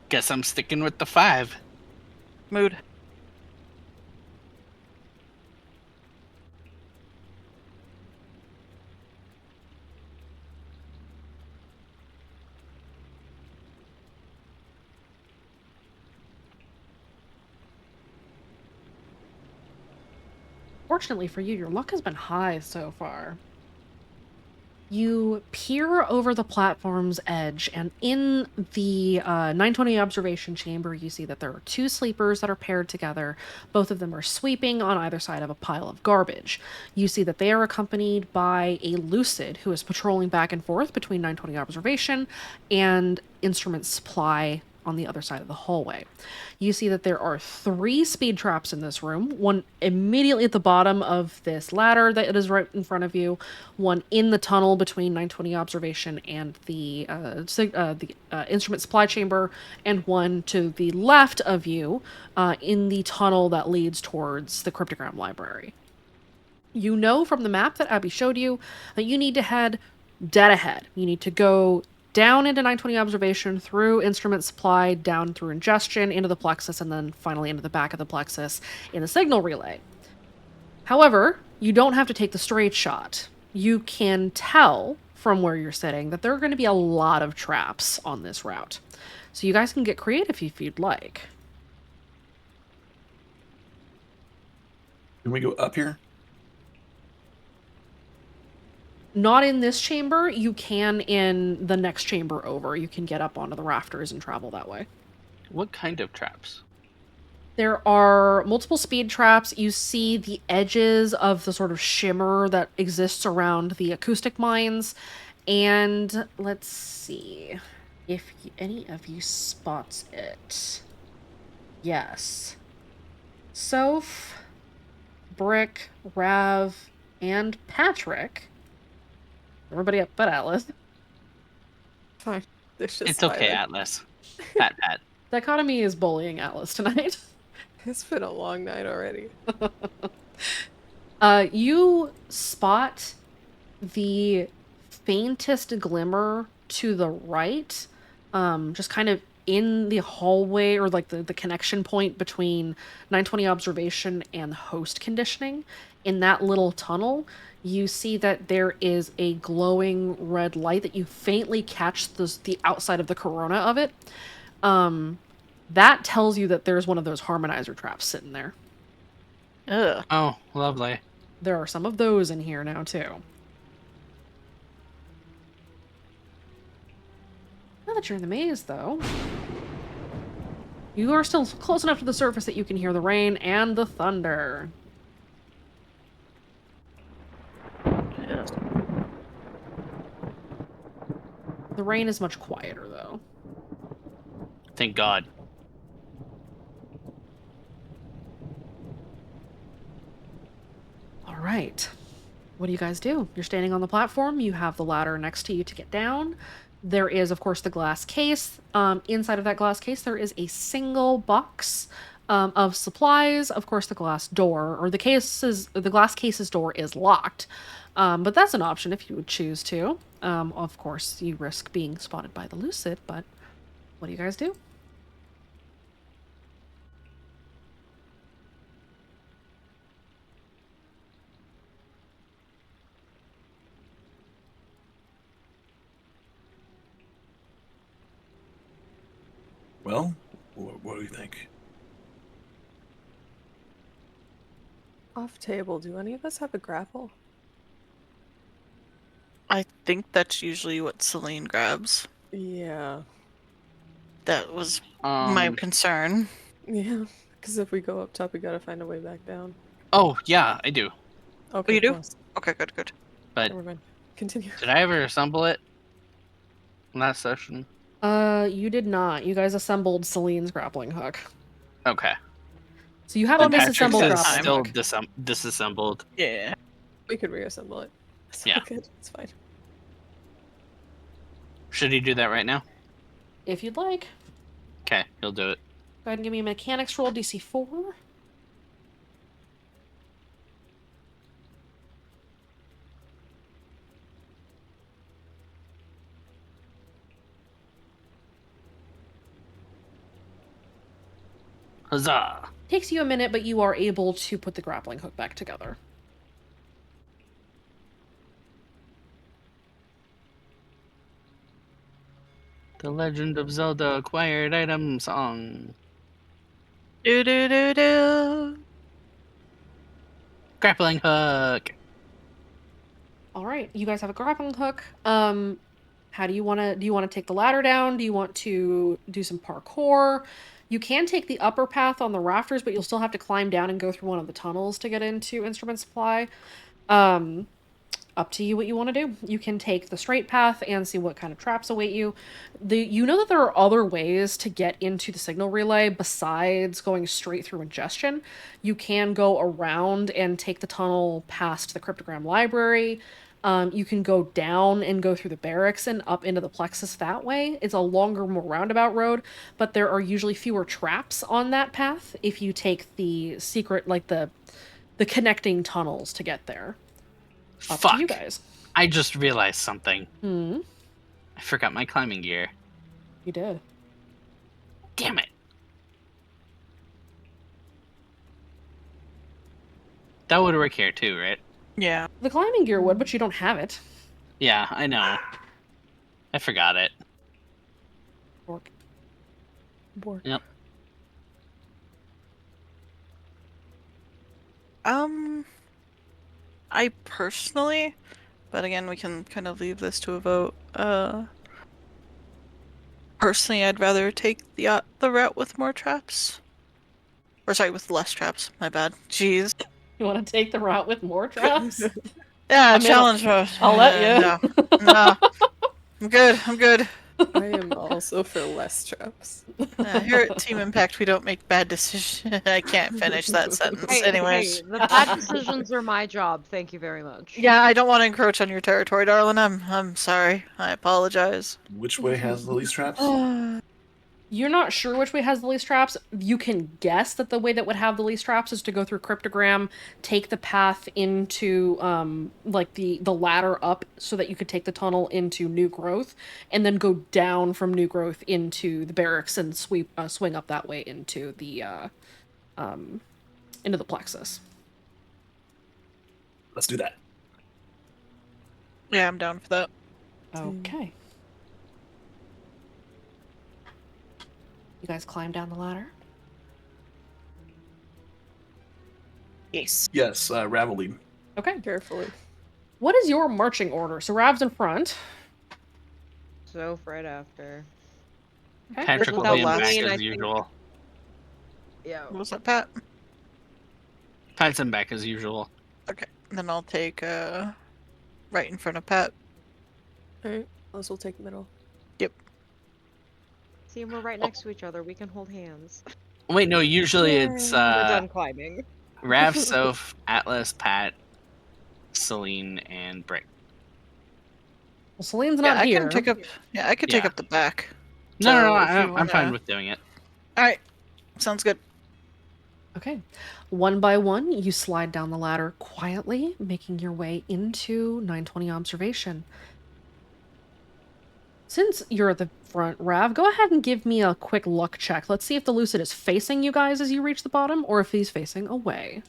Guess I'm sticking with the 5. Mood. Fortunately for you, your luck has been high so far. You peer over the platform's edge, and in the 920 observation chamber, you see that there are 2 sleepers that are paired together. Both of them are sweeping on either side of a pile of garbage. You see that they are accompanied by a lucid who is patrolling back and forth between 920 observation and instrument supply on the other side of the hallway. You see that there are 3 speed traps in this room, one immediately at the bottom of this ladder that is right in front of you, one in the tunnel between 920 observation and the instrument supply chamber, and one to the left of you in the tunnel that leads towards the cryptogram library. You know from the map that Abby showed you that you need to head dead ahead. You need to go down into 920 observation, through instrument supply, down through ingestion, into the plexus, and then finally into the back of the plexus in the signal relay. However, you don't have to take the straight shot. You can tell from where you're sitting that there are going to be a lot of traps on this route. So you guys can get creative if you'd like. Can we go up here? Not in this chamber. You can in the next chamber over. You can get up onto the rafters and travel that way. What kind of traps? There are multiple speed traps. You see the edges of the sort of shimmer that exists around the acoustic mines. And let's see if any of you spots it. Yes. Soph, Brick, Rav, and Patrick. Everybody up but Atlas. Fine. There's just It's okay, silence. Atlas. Pat. Dichotomy is bullying Atlas tonight. It's been a long night already. You spot the faintest glimmer to the right, just kind of in the hallway, or like the connection point between 920 observation and host conditioning, in that little tunnel, you see that there is a glowing red light that you faintly catch the outside of the corona of it. That tells you that there's one of those harmonizer traps sitting there. Ugh. Oh, lovely. There are some of those in here now, too. Now that you're in the maze, though, you are still close enough to the surface that you can hear the rain and the thunder. Yes. The rain is much quieter, though. Thank God. All right. What do you guys do? You're standing on the platform. You have the ladder next to you to get down. There is, of course, the glass case. Inside of that glass case, there is a single box of supplies. Of course, the glass door, or the glass case's door is locked. But that's an option if you would choose to. Of course, you risk being spotted by the Lucid, but what do you guys do? Well, what do you think? Off table, do any of us have a grapple? I think that's usually what Celine grabs. Yeah. That was my concern. Yeah, because if we go up top, we gotta find a way back down. Oh, yeah, I do. Okay, you do? nice. Okay, good. But Never mind. Continue. did I ever assemble it last session? You did not. You guys assembled Celine's grappling hook. Okay. So you have a But Patrick's disassembled is grappling still hook. disassembled. Yeah. We could reassemble it. It's Yeah. all good. It's fine. Should he do that right now? If you'd like. Okay, he'll do it. Go ahead and give me a mechanics roll, DC 4. Huzzah! Takes you a minute, but you are able to put the grappling hook back together. The Legend of Zelda acquired item song. Do. Grappling hook. All right, you guys have a grappling hook. How do you want to take the ladder down? Do you want to do some parkour? You can take the upper path on the rafters, but you'll still have to climb down and go through one of the tunnels to get into instrument supply. Up to you what you want to do. You can take the straight path and see what kind of traps await you. You know that there are other ways to get into the signal relay besides going straight through ingestion. You can go around and take the tunnel past the cryptogram library. You can go down and go through the barracks and up into the plexus that way. It's a longer, more roundabout road, but there are usually fewer traps on that path if you take the secret, like the connecting tunnels to get there. Up Fuck. to you guys. I just realized something. Hmm. I forgot my climbing gear. You did. Damn it. That would work here too, right? Yeah. The climbing gear would, but you don't have it. Yeah, I know. I forgot it. Bork. Yep. I personally, but again, we can kind of leave this to a vote. Personally, I'd rather take the route with more traps. Or sorry, with less traps. My bad. Jeez. You want to take the route with more traps? Yeah, I mean, challenge mode. I'll let you. No. I'm good. I am also for less traps. Here at Team Impact, we don't make bad decisions. I can't finish that sentence. Hey, Anyways. the bad decisions are my job. Thank you very much. Yeah, I don't want to encroach on your territory, darling. I'm sorry. I apologize. Which way has the least traps? You're not sure which way has the least traps. You can guess that the way that would have the least traps is to go through cryptogram, take the path into like the ladder up so that you could take the tunnel into new growth, and then go down from new growth into the barracks and swing up that way into the plexus. Let's do that. Yeah, I'm down for that. Okay. You guys climb down the ladder? Yes. Yes, Rav will lead. Okay. Carefully. What is your marching order? So Rav's in front. So right after. Okay. Patrick will Without be in back Celine, I as think- usual. Yeah. What was that, Pat? Pat's in back as usual. Okay, then I'll take right in front of Pat. Alright, Liz will take middle. Yep. See, we're right next to each other. We can hold hands. Wait, no. Usually it's We're done climbing. Rav, Soph, Atlas, Pat, Celine, and Brick. Well, Celine's Yeah, not I here. can take up. Yeah, I could take Yeah. up the back. No, So no, if you I'm fine wanna- with doing it. All right, sounds good. Okay. One by one, you slide down the ladder quietly, making your way into 920 observation. Since you're at the front, Rav, go ahead and give me a quick luck check. Let's see if the Lucid is facing you guys as you reach the bottom, or if he's facing away.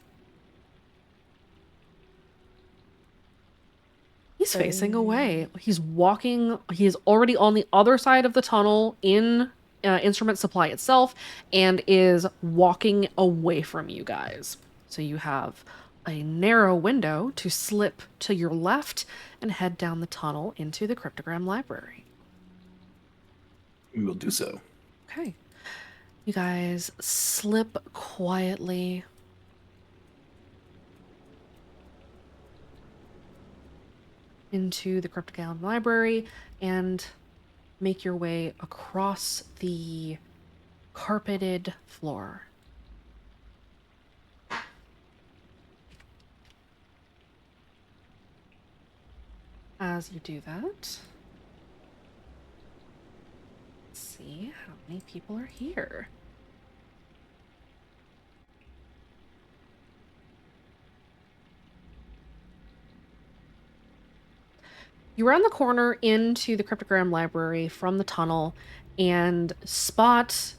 He's facing away. He's walking. He is already on the other side of the tunnel in instrument supply itself, and is walking away from you guys. So you have a narrow window to slip to your left and head down the tunnel into the cryptogram library. We will do so. Okay. You guys slip quietly into the cryptogram library and make your way across the carpeted floor. As you do that, let's see how many people are here. You round the corner into the cryptogram library from the tunnel and spot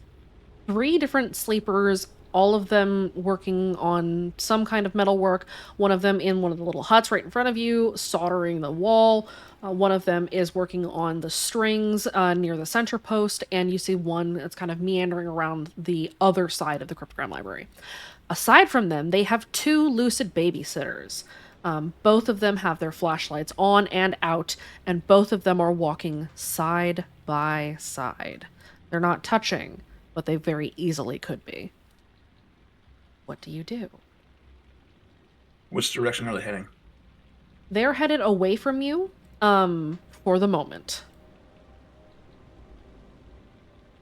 3 different sleepers, all of them working on some kind of metalwork. One of them in one of the little huts right in front of you, soldering the wall. One of them is working on the strings near the center post, and you see one that's kind of meandering around the other side of the cryptogram library. Aside from them, they have 2 lucid babysitters. Both of them have their flashlights on and out, and both of them are walking side by side. They're not touching, but they very easily could be. What do you do? Which direction are they heading? They're headed away from you, for the moment.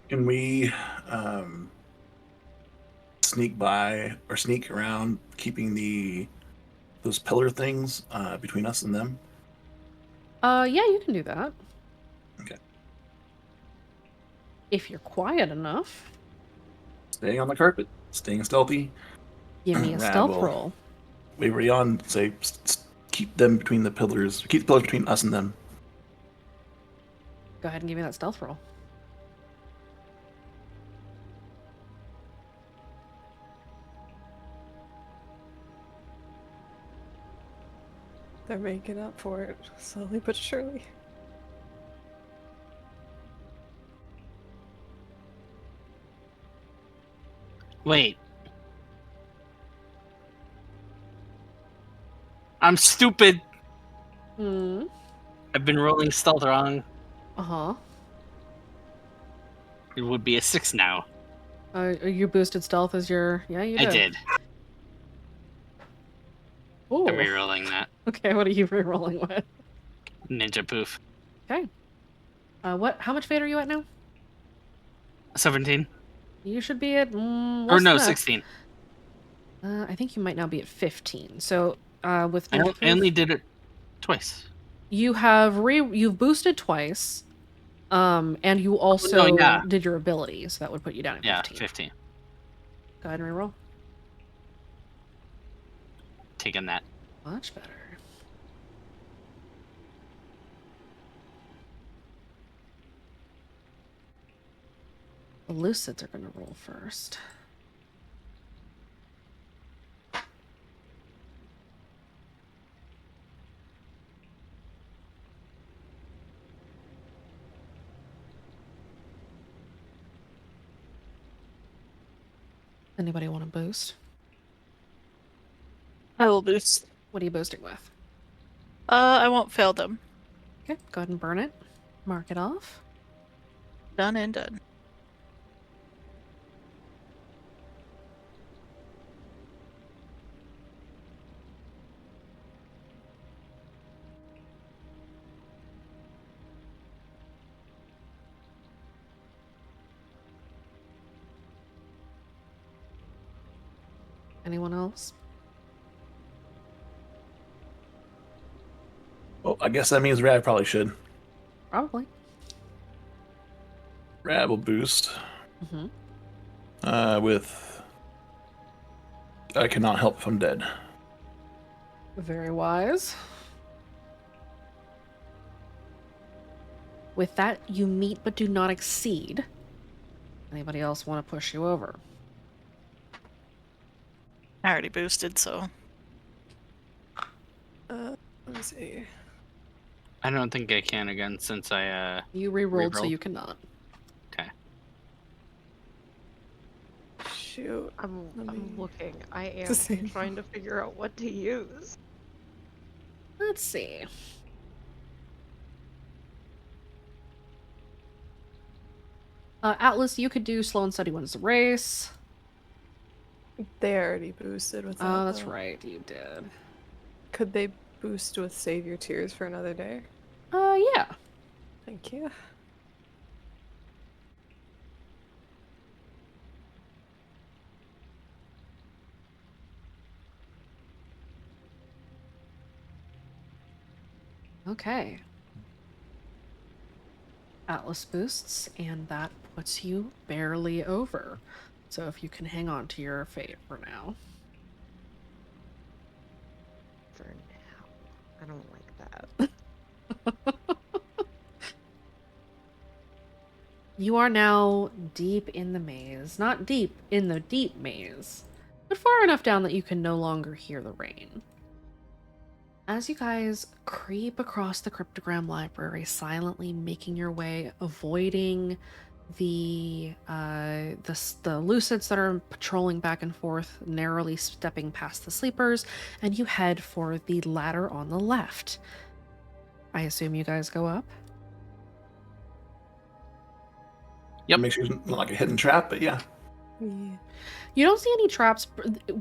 Can we sneak by or sneak around, keeping those pillar things between us and them? Yeah, you can do that. Okay. If you're quiet enough. Staying on the carpet, staying stealthy. Give me a Rab stealth will roll. wave on, say, keep them between the pillars. Keep the pillars between us and them. Go ahead and give me that stealth roll. They're making up for it, slowly but surely. Wait. I'm stupid. Hmm. I've been rolling stealth wrong. Uh-huh. It would be a 6 now. You boosted stealth as your... Yeah, you I did. did. Ooh. I'm re-rolling that. Okay, what are you re-rolling with? Ninja poof. Okay. How much fate are you at now? 17? You should be at... Or less no, than that. 16. I think you might now be at 15. So, with I Ninja only did it twice. you have you've boosted twice, And you also yeah. did your ability, so that would put you down at Yeah, 15. 15. Go ahead and reroll. Taking that. Much better. The Lucids are going to roll first. Anybody want to boost? I will boost. What are you boosting with? I won't fail them. Okay, go ahead and burn it. Mark it off. Done and done. Anyone else? Well, I guess that means Rad probably should. Probably. Rad will boost. With I cannot help if I'm dead. Very wise. With that, you meet but do not exceed. Anybody else want to push you over? I already boosted, so. Let me see. I don't think I can again since I You re-rolled, so Rerolled. you cannot. Okay. Shoot. I'm Let me- looking. I am the same. trying to figure out what to use. Let's see. Atlas, you could do slow and steady wins the race. They already boosted with that. Oh, that's though. right, you did. Could they boost with Save Your Tears for another day? Yeah. Thank you. Okay. Atlas boosts, and that puts you barely over. So if you can hang on to your fate for now. For now. I don't like that. You are now deep in the maze. Not deep in the deep maze, but far enough down that you can no longer hear the rain. As you guys creep across the cryptogram library, silently making your way, avoiding the lucids that are patrolling back and forth, narrowly stepping past the sleepers, and you head for the ladder on the left. I assume you guys go up. Yep. Make sure it's not like a hidden trap, but yeah. Yeah. You don't see any traps.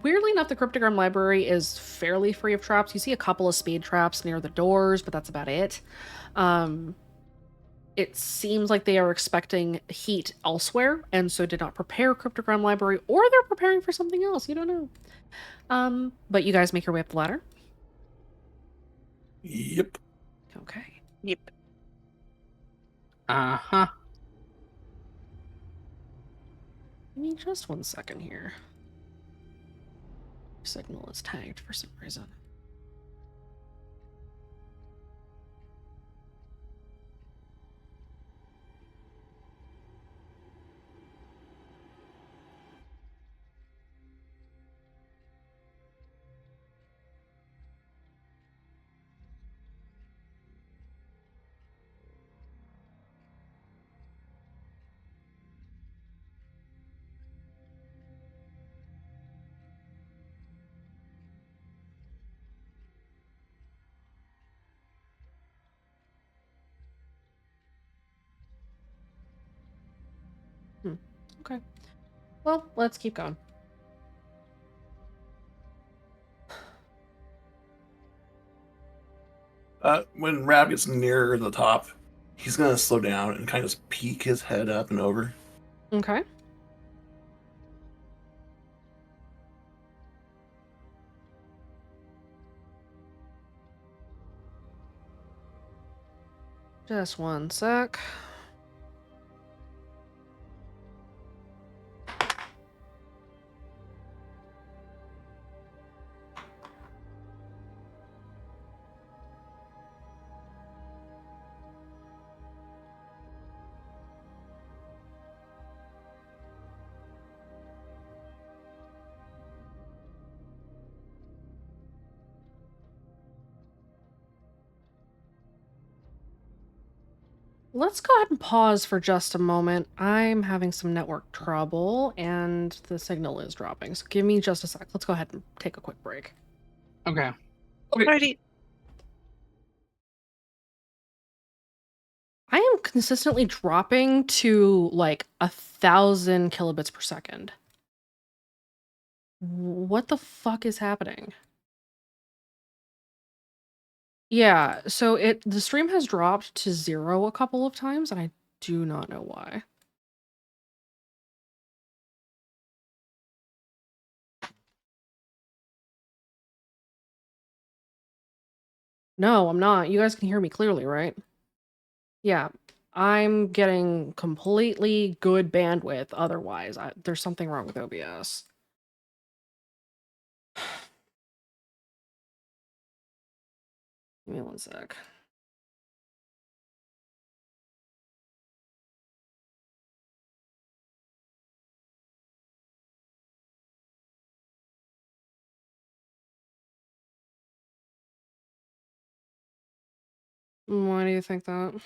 Weirdly enough, the cryptogram library is fairly free of traps. You see a couple of speed traps near the doors, but that's about it. It seems like they are expecting heat elsewhere, and so did not prepare cryptogram library, or they're preparing for something else. You don't know. But you guys make your way up the ladder. Yep. Okay. Yep. Uh-huh. Give me just 1 second here. Signal is tagged for some reason. Okay. Well, let's keep going. When Rab gets nearer the top, he's gonna slow down and kind of just peek his head up and over. Okay. Just 1 sec. let's go ahead and pause for just a moment. I'm having some network trouble and the signal is dropping. So give me just a sec. Let's go ahead and take a quick break. Okay. Alrighty. I am consistently dropping to like 1,000 kilobits per second. What the fuck is happening? Yeah, so the stream has dropped to 0 a couple of times, and I do not know why. No, I'm not. You guys can hear me clearly, right? Yeah, I'm getting completely good bandwidth otherwise. There's something wrong with OBS. Give me one sec. Why do you think that?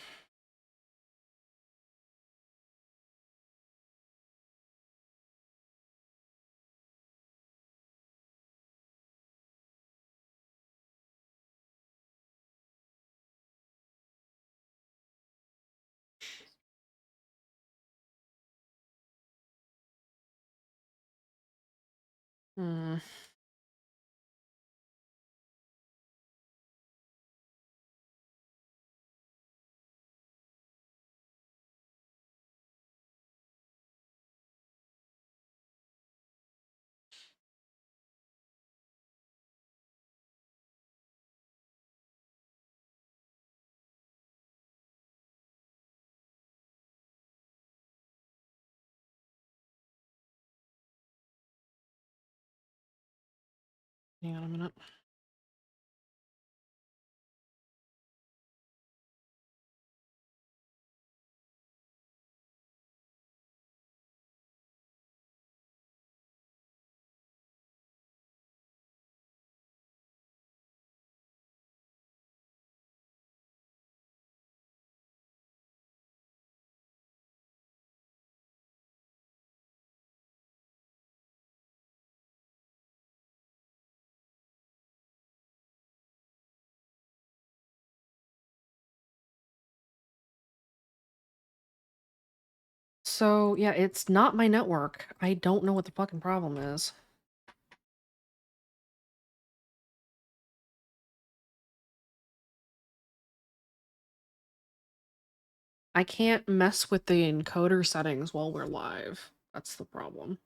Hmm. Hang on a minute. So, yeah, it's not my network. I don't know what the fucking problem is. I can't mess with the encoder settings while we're live. That's the problem.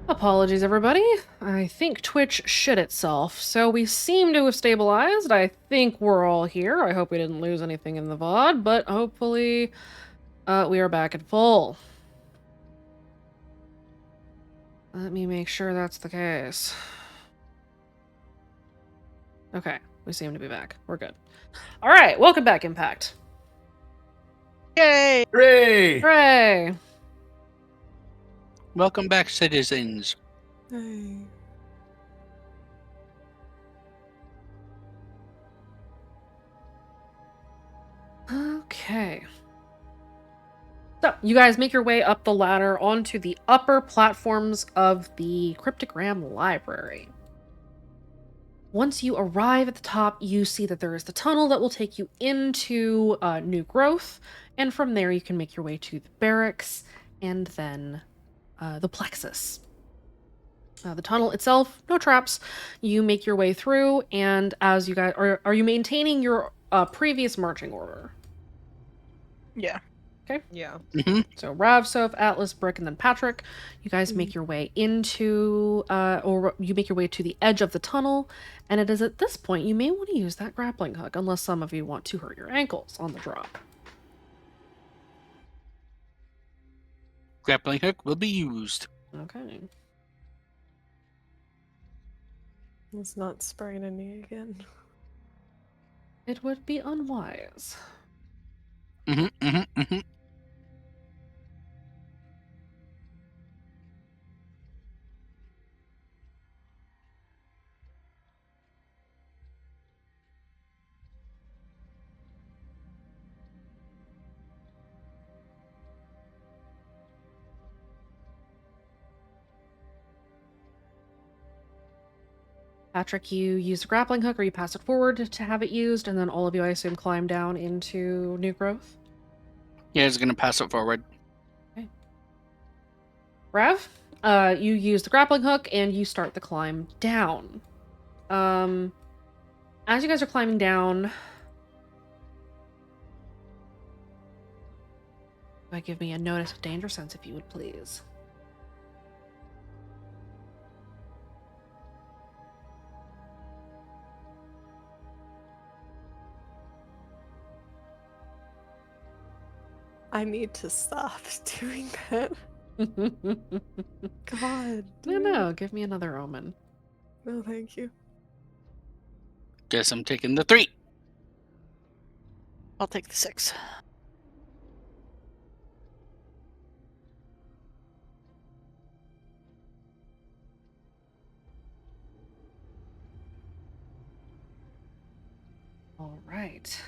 Apologies, everybody. I think Twitch shit itself, so we seem to have stabilized. I think we're all here. I hope we didn't lose anything in the VOD, but hopefully we are back at full. Let me make sure that's the case. Okay, we seem to be back. We're good. All right, welcome back, Impact. Yay! Hooray! Hooray! Welcome back, citizens. Hey. Okay. So, you guys make your way up the ladder onto the upper platforms of the cryptogram library. Once you arrive at the top, you see that there is the tunnel that will take you into New Growth, and from there you can make your way to the barracks and then the plexus. The tunnel itself, no traps. You make your way through, and as you guys are you maintaining your previous marching order? Yeah. Yeah. So Rav, Soph, Atlas, Brick, and then Patrick, you guys make your way into, or you make your way to the edge of the tunnel, and it is at this point you may want to use that grappling hook, unless some of you want to hurt your ankles on the drop. Grappling hook will be used. Okay. Let's not sprain a knee again. It would be unwise. Patrick, you use the grappling hook, or you pass it forward to have it used, and then all of you, I assume, climb down into New Growth? Yeah, he's gonna pass it forward. Okay. Rav, you use the grappling hook, and you start the climb down. As you guys are climbing down, give me a notice of danger sense, if you would please. I need to stop doing that. God. No, give me another omen. No, thank you. Guess I'm taking the 3. I'll take the 6. All right.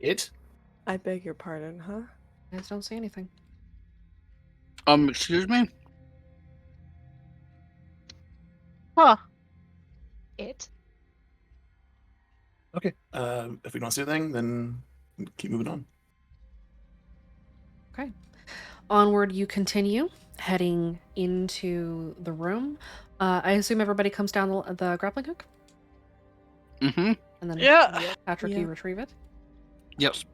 It? I beg your pardon, huh? I just don't say anything. Excuse me? Huh. It. Okay. If we don't see anything, then keep moving on. Okay. Onward you continue, heading into the room. I assume everybody comes down the grappling hook? Mm-hmm. And then Yeah. Patrick, Yeah. you retrieve it? Yes.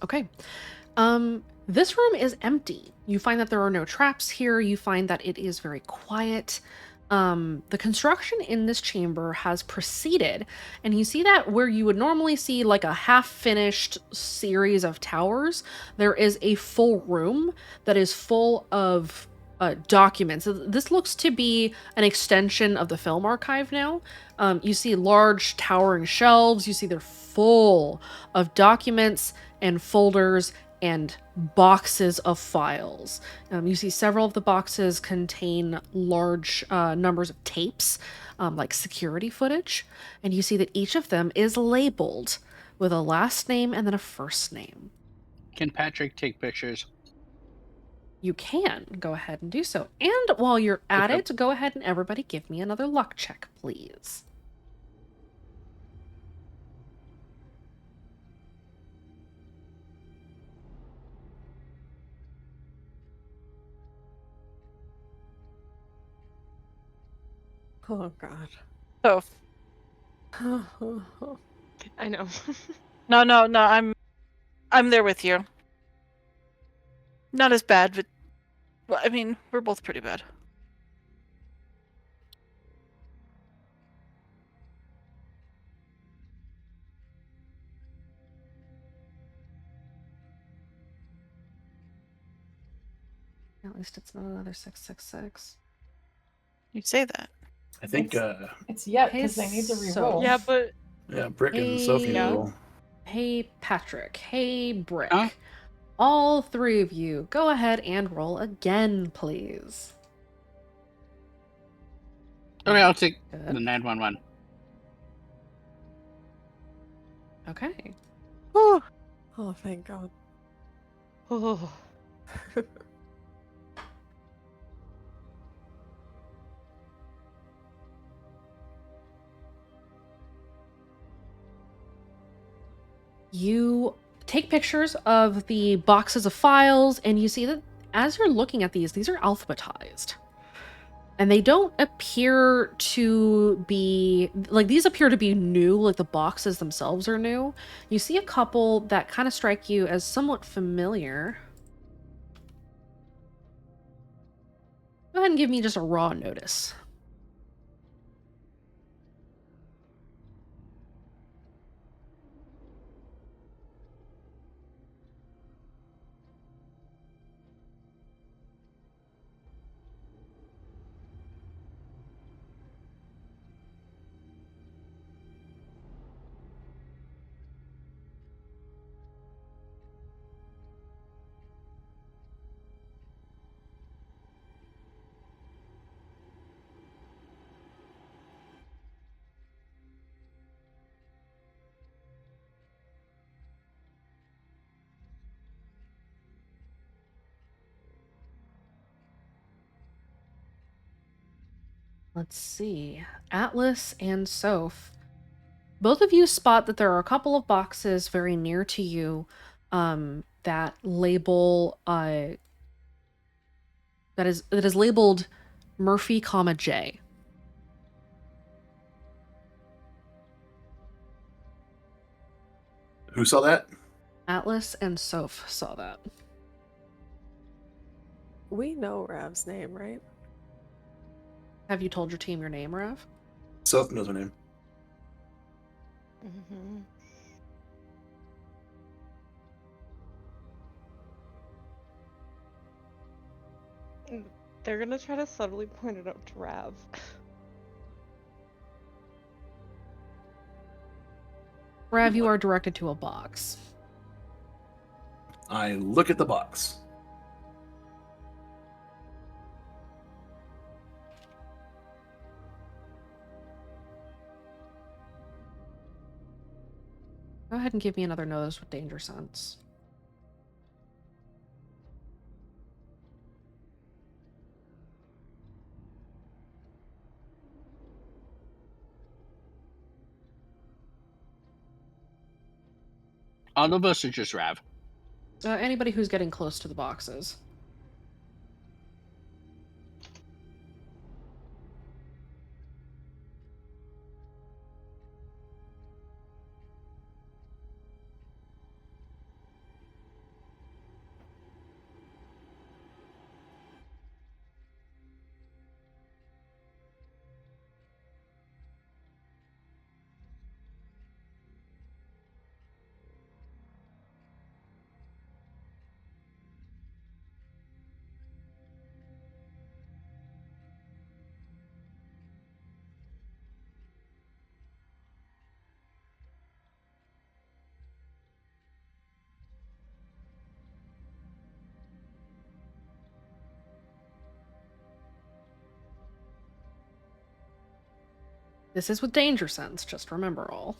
Okay. This room is empty. You find that there are no traps here. You find that it is very quiet. The construction in this chamber has proceeded, and you see that where you would normally see like a half-finished series of towers, there is a full room that is full of documents. This looks to be an extension of the film archive now. You see large towering shelves. You see they're full of documents and folders and boxes of files. You see several of the boxes contain large numbers of tapes, like security footage, and you see that each of them is labeled with a last name and then a first name. Can Patrick take pictures? You can go ahead and do so. And while you're at Okay. it, go ahead and everybody give me another luck check, please. Oh god. So I know. no, I'm there with you. Not as bad, but well, I mean, we're both pretty bad. At least it's not another 666. You say that. I think, It's yet Hey, because they need to so- re-roll. Yeah, but yeah, Brick and Sophie Hey, roll. hey, Patrick. Hey, Brick. Huh? All three of you, go ahead and roll again, please. Okay, I'll take Good. the 911. Okay. Whew. Oh, thank god. oh, You take pictures of the boxes of files, and you see that as you're looking at these are alphabetized. And they don't appear to be, like, these appear to be new, like the boxes themselves are new. You see a couple that kind of strike you as somewhat familiar. Go ahead and give me just a raw notice. Let's see. Atlas and Soph. Both of you spot that there are a couple of boxes very near to you that label that is labeled Murphy, J. Who saw that? Atlas and Soph saw that. We know Rav's name, right? Have you told your team your name, Rav? Soph knows her name. hmm They're gonna try to subtly point it out to Rav. Rav, you are directed to a box. I look at the box. Go ahead and give me another notice with danger sense. All of us are just Rav. Anybody who's getting close to the boxes. This is with danger sense, just remember all.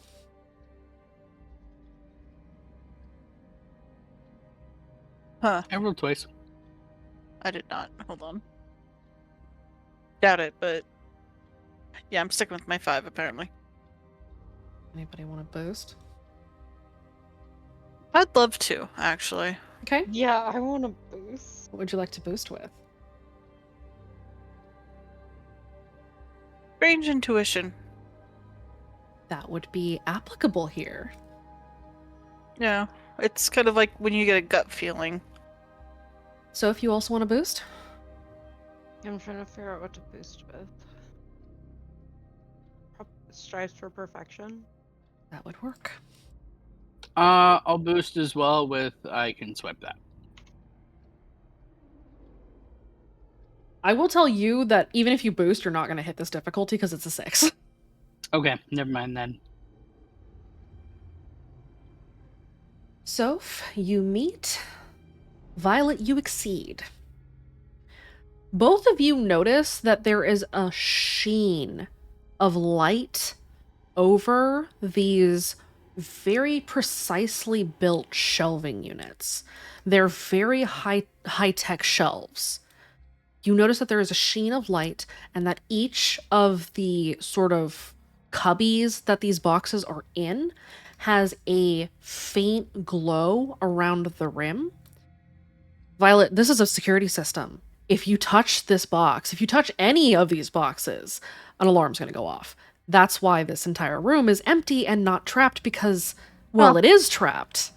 Huh. I rolled twice. I did not. Hold on. Doubt it, but yeah, I'm sticking with my 5 apparently. Anybody want to boost? I'd love to, actually. Okay. Yeah, I want to boost. What would you like to boost with? Strange intuition. That would be applicable here. Yeah, it's kind of like when you get a gut feeling. So if you also want to boost, I'm trying to figure out what to boost with. Strives for perfection. that would work. I'll boost as well with I can swipe that. I will tell you that even if you boost, you're not going to hit this difficulty because it's a 6. Okay, never mind then. Soph, you meet. Violet, you exceed. Both of you notice that there is a sheen of light over these very precisely built shelving units. They're very high-tech shelves. You notice that there is a sheen of light and that each of the sort of cubbies that these boxes are in has a faint glow around the rim. Violet, this is a security system. If you touch this box, if you touch any of these boxes, an alarm's going to go off. That's why this entire room is empty and not trapped because, well, Huh. it is trapped.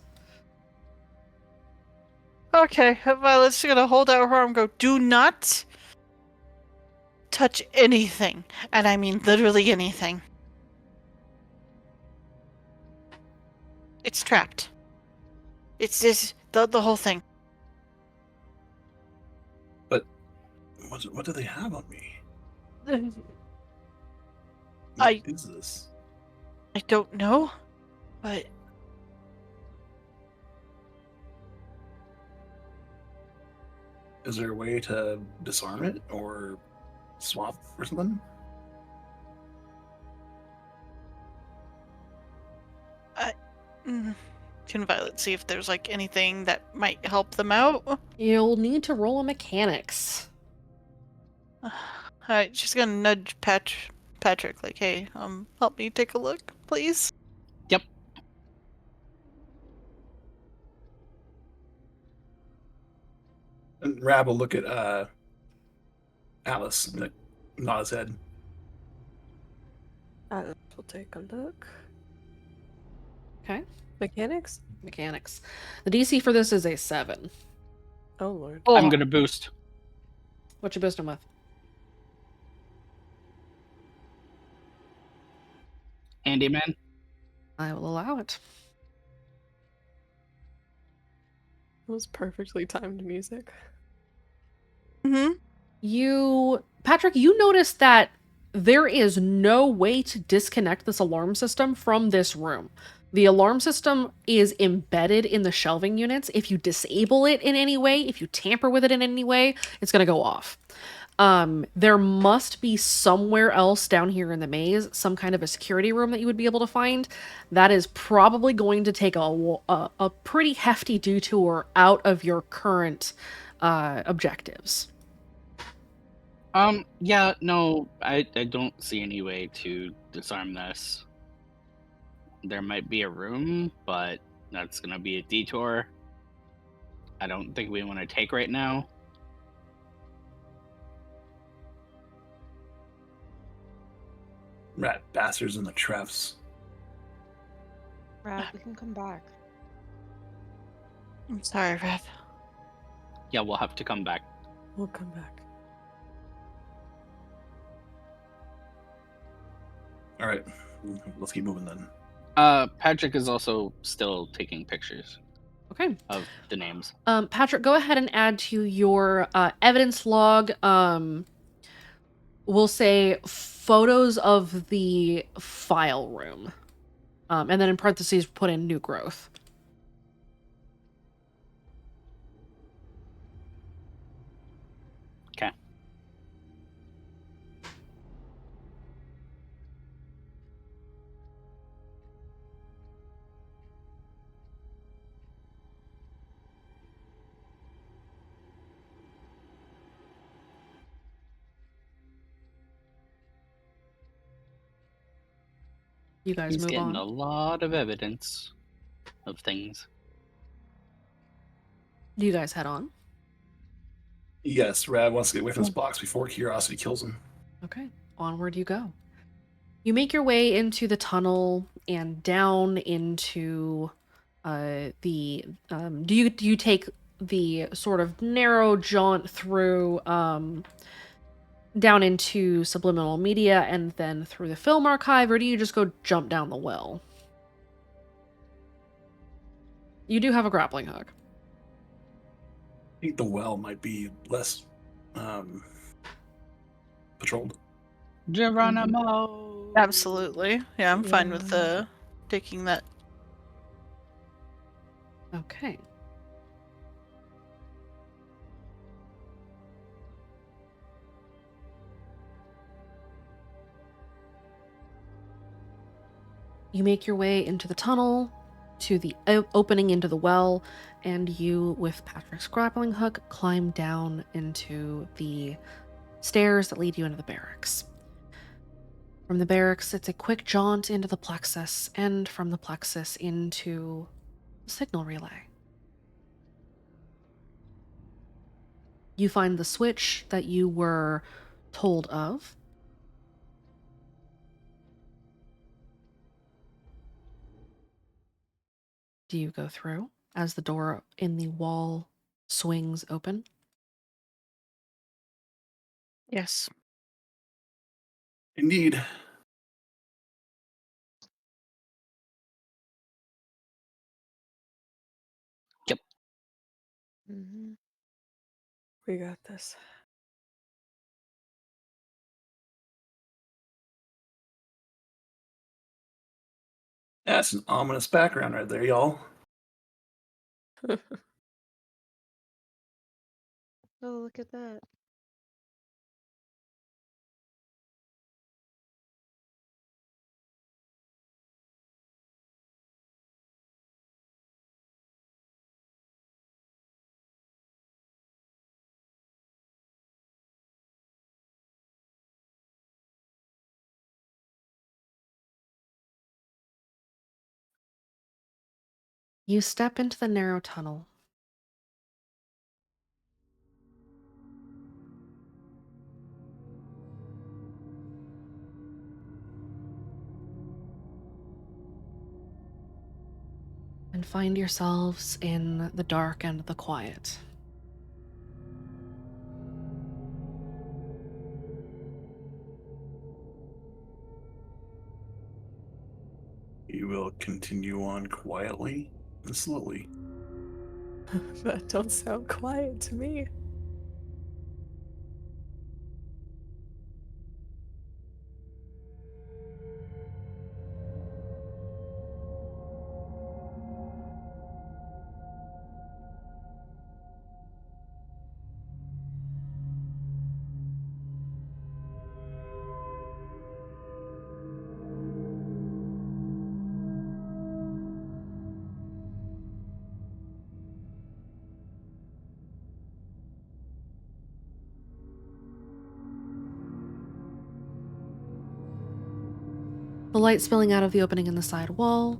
Okay, Violet's gonna hold out her arm and go, do not touch anything. And I mean literally anything. It's trapped. It's just the whole thing. But what do they have on me? I- What is this? I don't know, but Is there a way to disarm it or swap or something? can Violet see if there's like anything that might help them out? You'll need to roll a mechanics. Alright, she's gonna nudge Patrick like, hey, help me take a look, please. Yep. And Rab will look at Alice and nod his head. We'll take a look. Okay. Mechanics? Mechanics. The DC for this is a 7. Oh lord. Oh, I'm gonna boost. What you boosting with? Handyman. I will allow it. It was perfectly timed music. Patrick, you notice that there is no way to disconnect this alarm system from this room. The alarm system is embedded in the shelving units. If you disable it in any way, if you tamper with it in any way, it's going to go off. There must be somewhere else down here in the maze, some kind of a security room that you would be able to find. That is probably going to take a pretty hefty detour out of your current objectives. Yeah, no, I don't see any way to disarm this. There might be a room, but that's gonna be a detour I don't think we want to take right now. Rat bastards in the traps. Rad, we can come back. I'm sorry, Rev. Yeah, we'll have to come back. We'll come back. All right, let's keep moving then. Patrick is also still taking pictures Okay. of the names. Patrick, go ahead and add to your evidence log. We'll say photos of the file room. And then in parentheses, put in new growth. Okay. You guys He's move getting on. a lot of evidence of things. Do you guys head on? Yes, Rab wants to get away from this box before curiosity kills him. Okay. onward you go. You make your way into the tunnel and down into the. Do you take the sort of narrow jaunt through down into subliminal media and then through the film archive, or do you just go jump down the well? You do have a grappling hook. I think the well might be less patrolled. Geronimo. Absolutely. Yeah, I'm fine with Yeah. taking that. Okay. You make your way into the tunnel to the opening into the well, and you, with Patrick's grappling hook, climb down into the stairs that lead you into the barracks. From the barracks, it's a quick jaunt into the plexus, and from the plexus into the signal relay. You find the switch that you were told of. Do you go through as the door in the wall swings open? Yes. Indeed. Mm-hmm. We got this. That's an ominous background right there, y'all. Oh, look at that. You step into the narrow tunnel. And find yourselves in the dark and the quiet. You will continue on quietly and slowly. That don't sound quiet to me. The light spilling out of the opening in the side wall.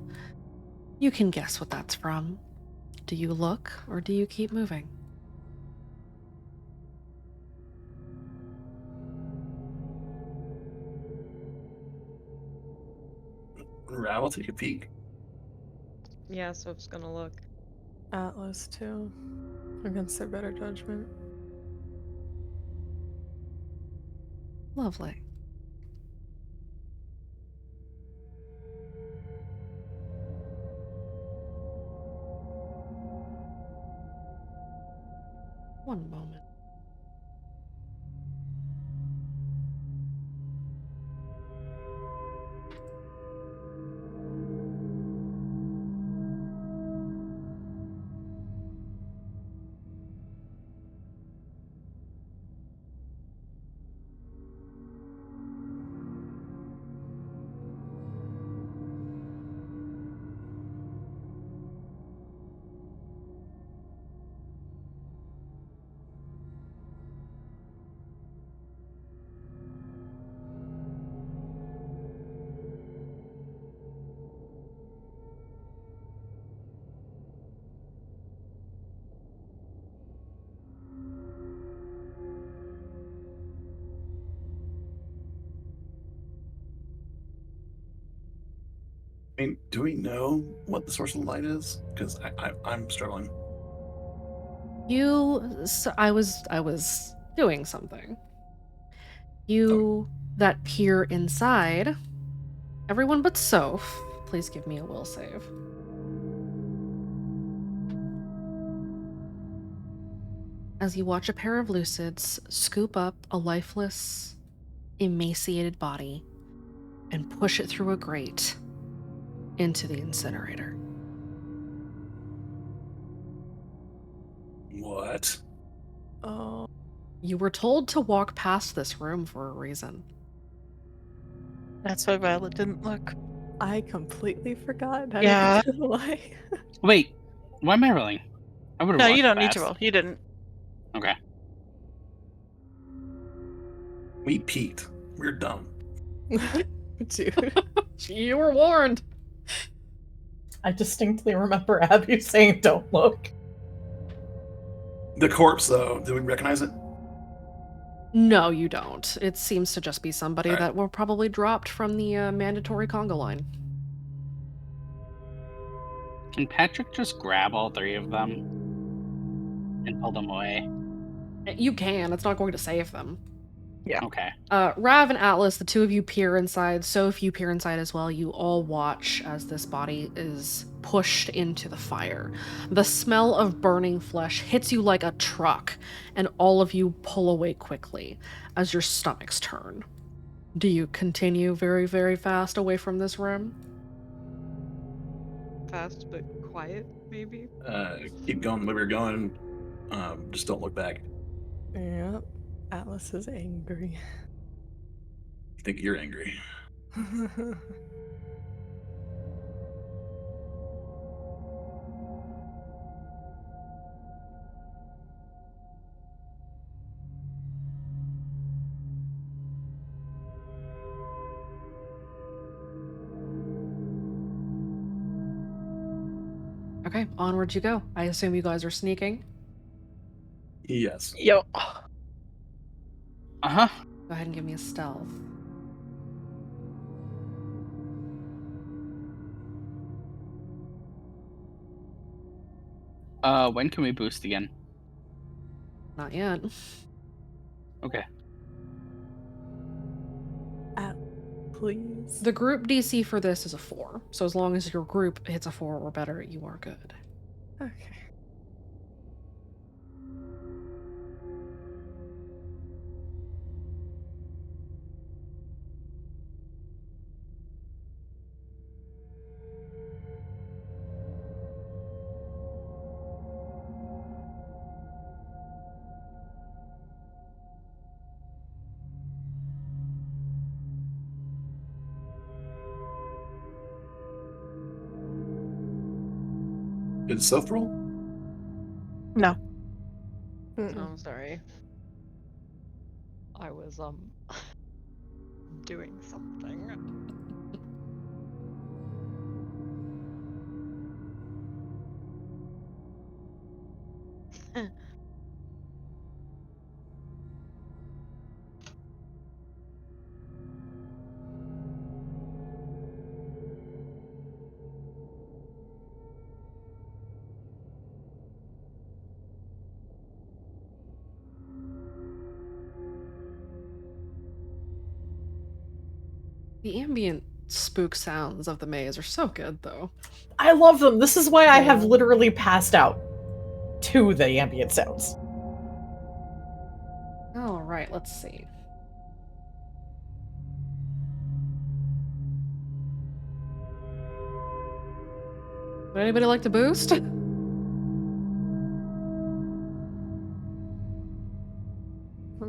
You can guess what that's from. Do you look or do you keep moving? Ravel, take a peek. Yeah, so it's gonna look. Atlas, too. Against their better judgment. Lovely. One moment. I mean, do we know what the source of the light is? Because I'm struggling. I was doing something. Oh, You that peer inside, everyone but Soph, please give me a will save. As you watch a pair of lucids scoop up a lifeless, emaciated body and push it through a grate into the incinerator. what? Oh, You were told to walk past this room for a reason. That's why Violet didn't look. I completely forgot. Not Yeah. even gonna lie. Wait, why am I rolling? I would have No, walked you don't need to fast. roll. You didn't. Okay. We peeked. We're dumb. Dude. You were warned. I distinctly remember Abby saying, "Don't look." The corpse, though, do we recognize it? No, you don't. It seems to just be somebody Alright. that were probably dropped from the mandatory conga line. Can Patrick just grab all three of them and pull them away? You can. It's not going to save them. Yeah. Okay. Rav and Atlas, the two of you peer inside. Soph, you peer inside as well. You all watch as this body is pushed into the fire. The smell of burning flesh hits you like a truck, and all of you pull away quickly as your stomachs turn. Do you continue very, very fast away from this room? Fast but quiet, maybe. Keep going the way we're going. Just don't look back. Yep. Atlas is angry. I think you're angry. Okay, onward you go. I assume you guys are sneaking. Yes. Yo. Uh-huh. Go ahead and give me a stealth. When can we boost again? Not yet. Okay. Please. The group DC for this is a 4. So as long as your group hits a 4 or better, you are good. Okay. Did Soph roll? No. Mm-mm. I'm sorry. I was doing something. The ambient spook sounds of the maze are so good, though. I love them. This is why I have Yeah. literally passed out to the ambient sounds. All right, let's see. Would anybody like to boost? Let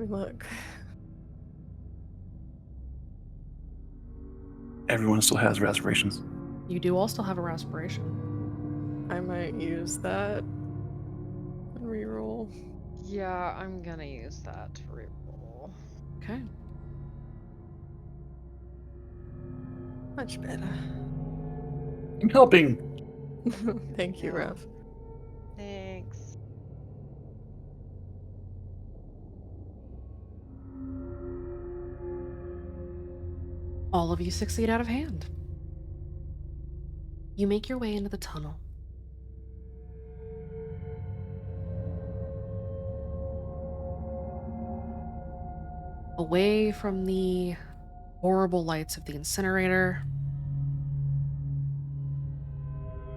me look. Everyone still has aspirations. You do all still have a respiration. I might use that and reroll. Yeah, I'm gonna use that to reroll. Okay. Much better. I'm helping. Thank you, Yeah. Rev. Thanks. All of you succeed out of hand. You make your way into the tunnel. Away from the horrible lights of the incinerator,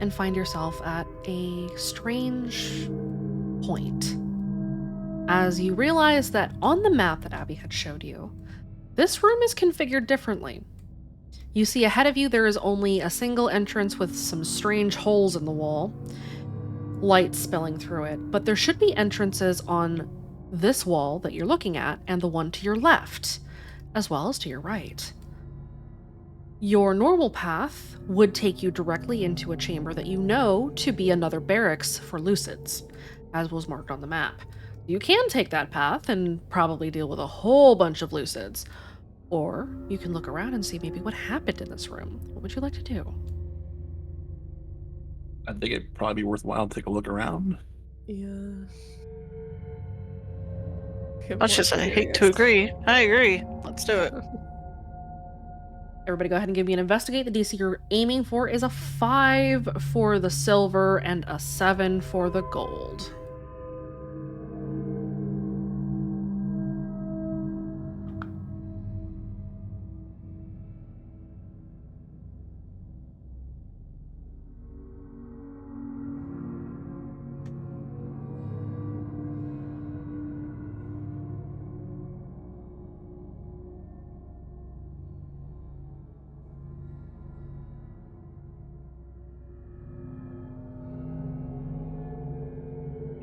and find yourself at a strange point. As you realize that on the map that Abby had showed you, this room is configured differently. You see ahead of you there is only a single entrance with some strange holes in the wall, light spilling through it, but there should be entrances on this wall that you're looking at and the one to your left, as well as to your right. Your normal path would take you directly into a chamber that you know to be another barracks for Lucids, as was marked on the map. You can take that path and probably deal with a whole bunch of Lucids, or you can look around and see maybe what happened in this room. What would you like to do? I think it'd probably be worthwhile to take a look around. Yeah. Get Much more as I hate to curious. agree, I agree. Let's do it. Everybody go ahead and give me an investigate. The DC you're aiming for is a 5 for the silver and a 7 for the gold.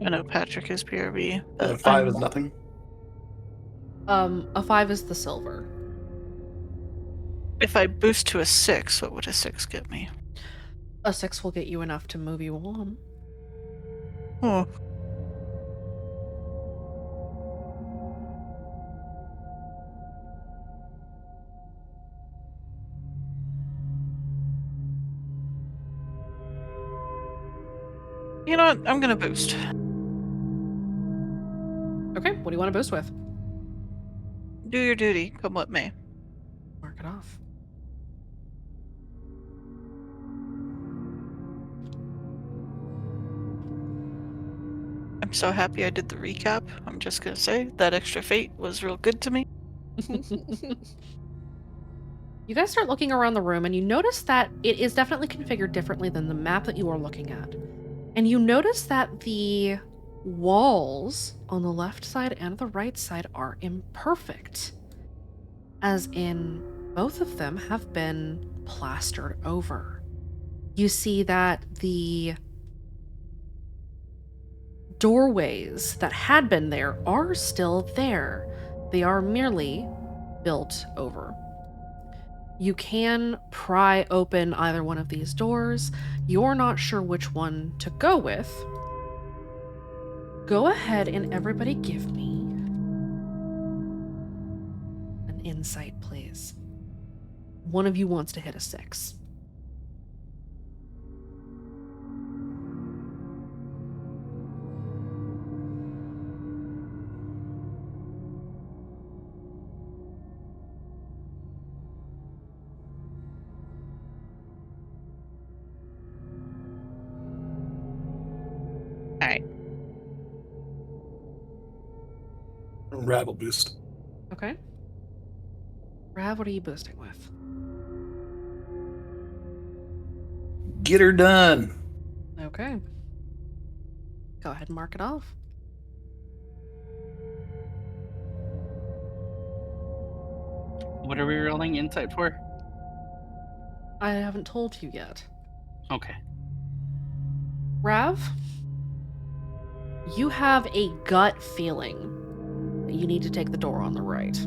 I know Patrick is BRB, but 5 is nothing. A 5 is the silver. if I boost to a 6, what would a 6 get me? A 6 will get you enough to move you on. Oh. You know what? I'm gonna boost. Okay, what do you want to boost with? Do your duty, come what may. Mark it off. I'm so happy I did the recap. I'm just gonna say that extra fate was real good to me. You guys start looking around the room and you notice that it is definitely configured differently than the map that you are looking at. And you notice that the walls on the left side and the right side are imperfect. As in, both of them have been plastered over. You see that the doorways that had been there are still there. They are merely built over. You can pry open either one of these doors. You're not sure which one to go with. Go ahead and everybody give me an insight, please. One of you wants to hit a 6. Alright. Rabble boost. Okay. Rav, what are you boosting with? Get her done. Okay. Go ahead and mark it off. What are we rolling insight for? I haven't told you yet. Okay. Rav, you have a gut feeling that you need to take the door on the right.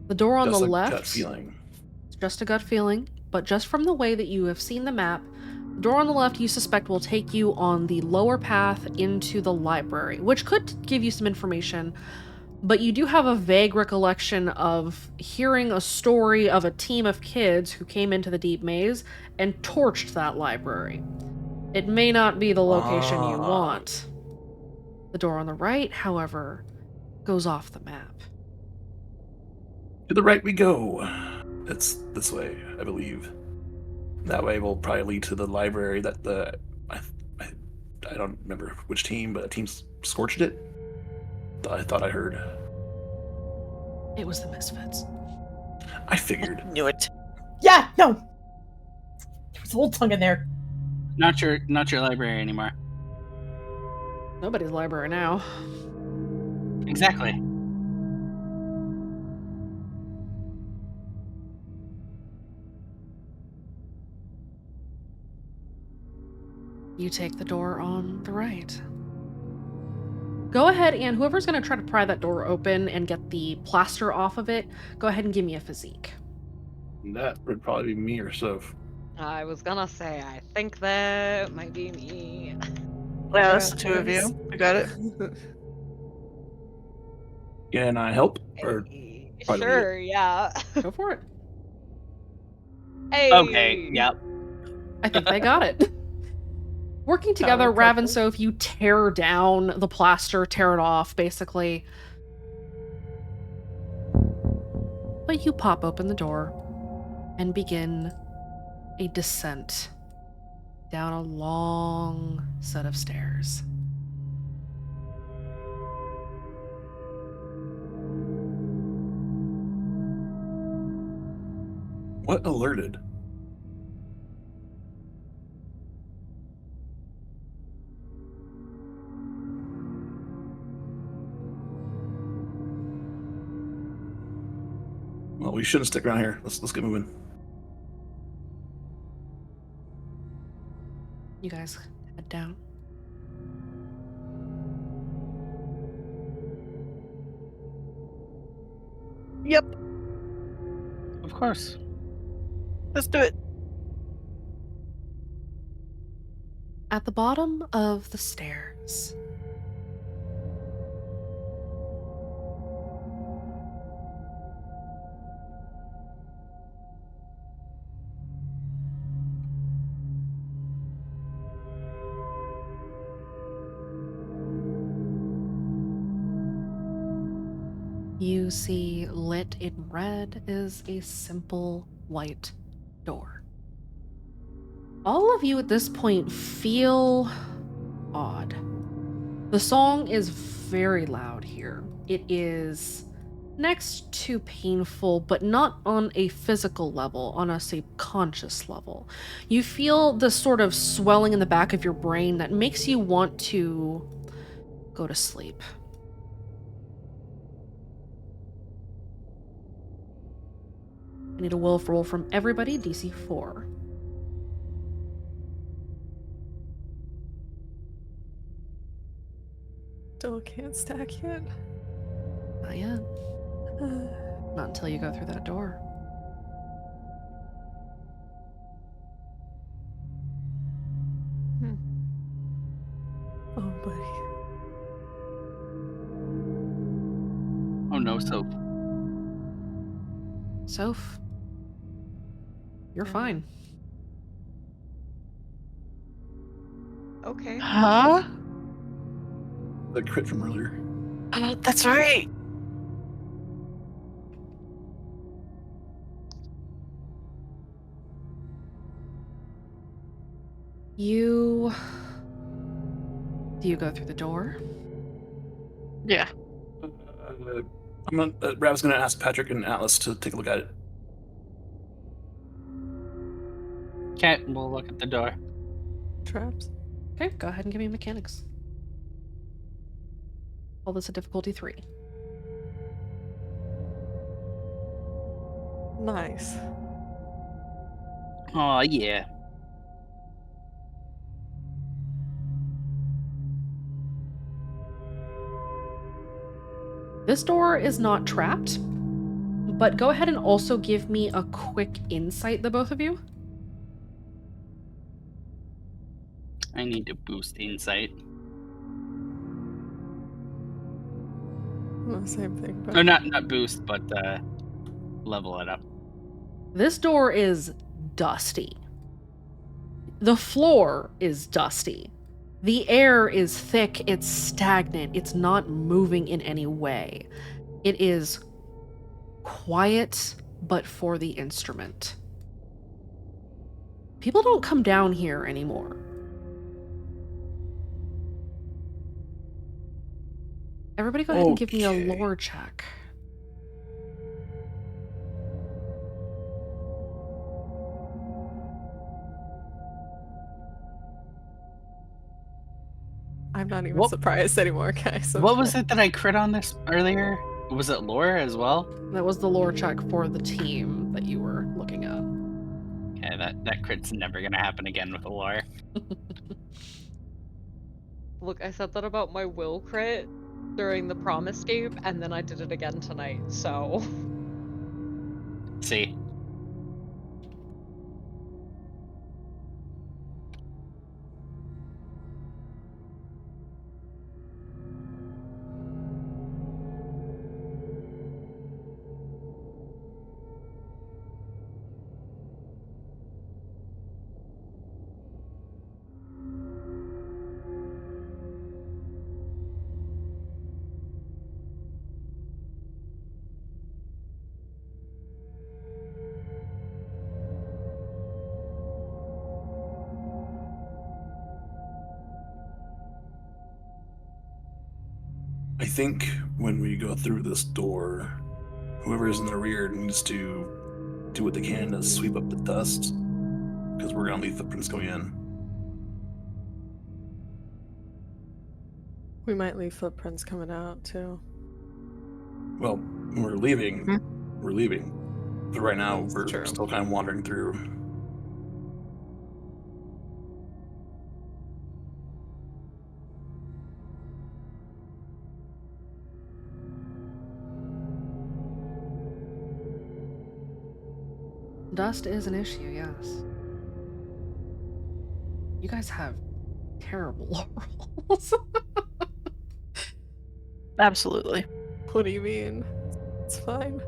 The door on Just the a left, gut feeling. it's just a gut feeling, but just from the way that you have seen the map, the door on the left you suspect will take you on the lower path into the library, which could give you some information, but you do have a vague recollection of hearing a story of a team of kids who came into the deep maze and torched that library. It may not be the location you want. The door on the right, however, goes off the map. To the right we go. It's this way, I believe. That way will probably lead to the library that I, I don't remember which team, but a team scorched it. I thought I heard. It was the Misfits. I figured. Knew it. Yeah, no. There was a little tongue in there. Not your library anymore. Nobody's library now. Exactly. You take the door on the right. Go ahead and whoever's going to try to pry that door open and get the plaster off of it, go ahead and give me a physique. That would probably be me or Soph. I was gonna say, I think that might be me. Yeah, that's the two of you. We got it. Can I help? Or probably leave it? Sure, yeah. Go for it. Hey. Okay. Yep. I think they got it. Working together, Power Rav and couple. Soph, you tear down the plaster, tear it off, basically. But you pop open the door and begin a descent down a long set of stairs. What alerted? Well, we shouldn't stick around here. Let's get moving. You guys head down. Yep, Of course. let's do it. At the bottom of the stairs, you see lit in red is a simple white door. All of you at this point feel odd. The song is very loud here. It is next to painful, but not on a physical level, on a subconscious level. You feel this sort of swelling in the back of your brain that makes you want to go to sleep. I need a will roll from everybody, DC 4. Still can't stack yet. Not yet. Not until you go through that door. Oh, buddy. Oh no, Soap. Soph, you're fine. Okay. Huh? The crit from earlier. That's right. Do you go through the door? Yeah. Rav's gonna ask Patrick and Atlas to take a look at it. Okay, we'll look at the door. Traps. Okay, go ahead and give me mechanics. Call this a difficulty 3. Nice. Oh yeah. This door is not trapped, but go ahead and also give me a quick insight, the both of you. I need to boost insight. Well, same thing, but Or not boost, but level it up. This door is dusty. The floor is dusty. The air is thick, it's stagnant, it's not moving in any way. It is quiet but for the instrument. People don't come down here anymore. Everybody go ahead and give me a Okay. lore check. I'm not even What- surprised anymore, guys. What was it that I crit on this earlier? Was it lore as well? That was the lore check for the team that you were looking at. Okay, that crit's never gonna happen again with a lore. Look, I said that about my will crit during the prom escape, and then I did it again tonight, so. See, I think when we go through this door, whoever is in the rear needs to do what they can to sweep up the dust, because we're gonna leave footprints going in. We might leave footprints coming out too. Well, when we're leaving, we're leaving. But right now, That's we're true. still kind of wandering through. Dust is an issue, yes. You guys have terrible lore rolls. Absolutely. What do you mean? It's fine.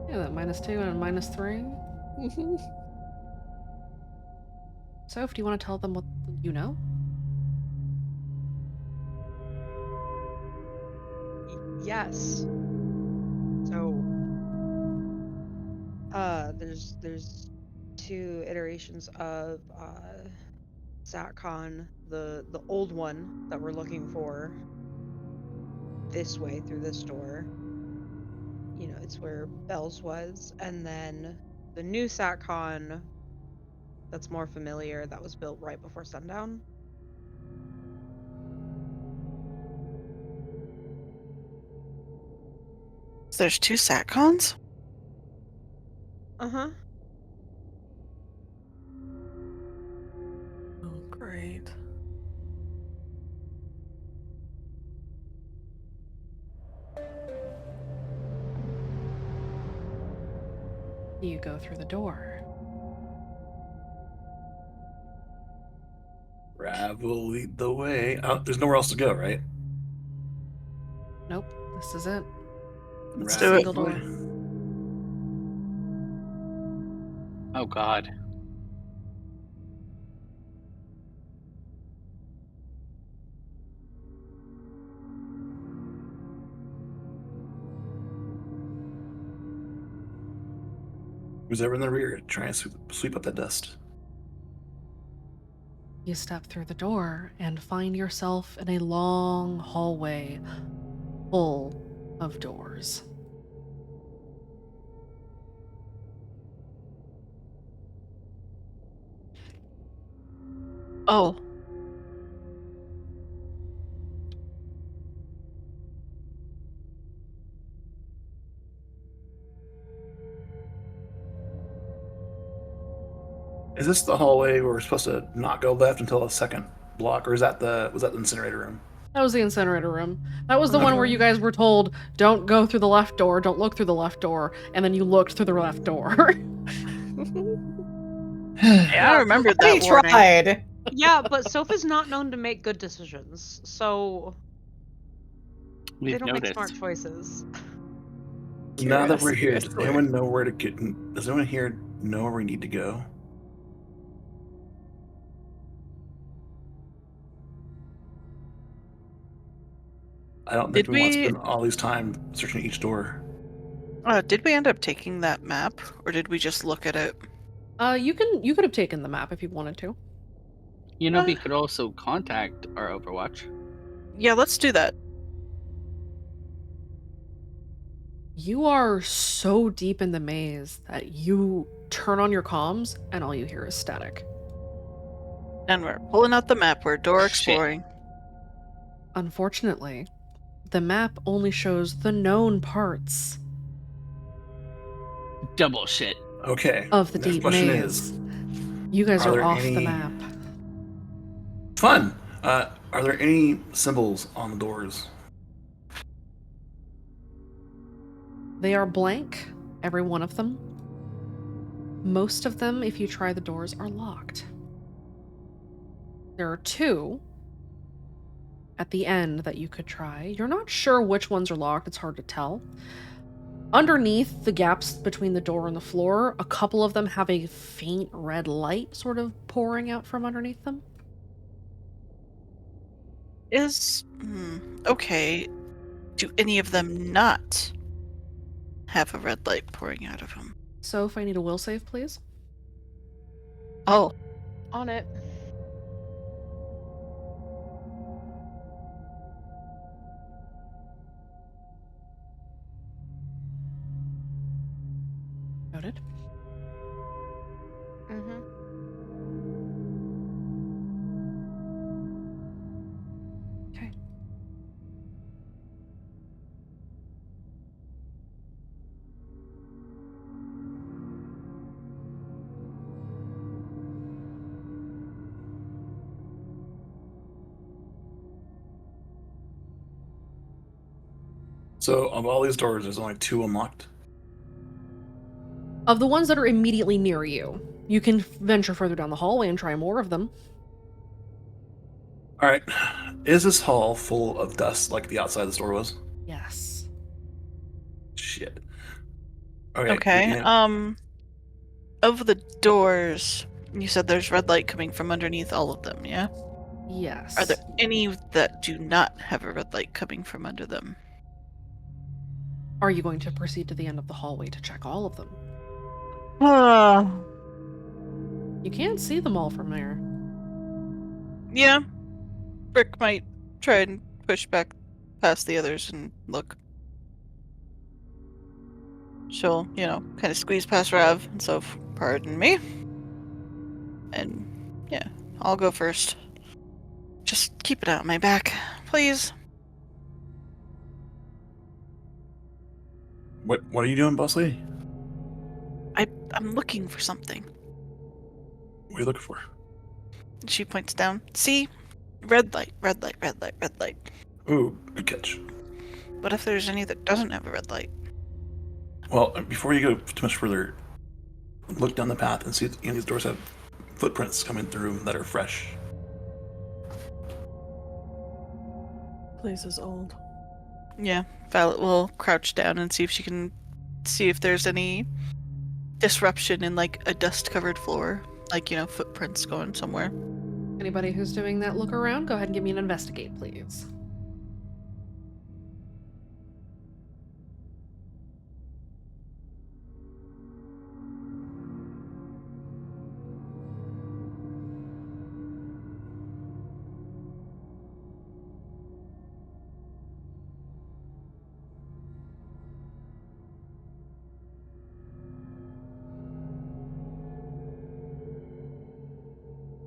Yeah, that -2 and a -3. Soph, do you want to tell them what you know? Yes. So, there's two iterations of Satcon, the old one that we're looking for this way through this door. You know, it's where Bell's was, and then the new Satcon that's more familiar that was built right before sundown. So there's two satcons? Uh-huh. Oh, great. You go through the door. Rav will lead the way. There's nowhere else to go, right? Nope, this is it. Let's It's a Rav do it. single lead the way. door. oh god. Who's ever in the rear trying to sweep up that dust? You step through the door and find yourself in a long hallway full of doors. Oh, Is this the hallway where we're supposed to not go left until the second block, or was that the incinerator room? That was the incinerator room. That was the one Okay. where you guys were told, don't go through the left door, don't look through the left door, and then you looked through the left door. yeah, I remembered They that warning. tried. Yeah, but Soph is not known to make good decisions, so they We've don't make smart noticed. choices. Now that we're Curiosity, here, I does swear. anyone know where to get? Does anyone here know where we need to go? I don't think Did we want to we? spend all these time searching each door. Did we end up taking that map, or did we just look at it? You could have taken the map if you wanted to. You know, we could also contact our Overwatch. Yeah, let's do that. You are so deep in the maze that you turn on your comms and all you hear is static. And we're pulling out the map. We're door Shit. exploring. Unfortunately, the map only shows the known parts Double shit. Okay. of the Next deep question maze. You guys are are there off the any- map. Fun. Are there any symbols on the doors? They are blank, every one of them. Most of them, if you try the doors, are locked. There are 2 at the end that you could try. You're not sure which ones are locked, it's hard to tell. Underneath the gaps between the door and the floor, a couple of them have a faint red light sort of pouring out from underneath them. Okay. Do any of them not have a red light pouring out of them? So if I need a will save, please. Oh, On it. Noted. Mm-hmm. Okay. So, of all these doors, there's only 2 unlocked. Of the ones that are immediately near you, you can venture further down the hallway and try more of them. All right. Is this hall full of dust like the outside of the store was? Yes. Shit. Okay. okay. yeah. Of the doors, you said there's red light coming from underneath all of them, yeah? Yes. Are there any that do not have a red light coming from under them? Are you going to proceed to the end of the hallway to check all of them? You can't see them all from there. Yeah. Brick might try and push back past the others and look. She'll, kind of squeeze past Rav and so, pardon me. And, yeah, I'll go first. Just keep it out of my back, please. What are you doing, boss lady? I'm looking for something. What are you looking for? She points down. See? Red light, red light, red light, red light. Ooh, good catch. What if there's any that doesn't have a red light? Well, before you go too much further, look down the path and see if any of these doors have footprints coming through that are fresh. Place is old. Yeah, Violet will crouch down and see if she can see if there's any disruption in like a dust-covered floor, like footprints going somewhere. Anybody who's doing that look around, go ahead and give me an investigate, please.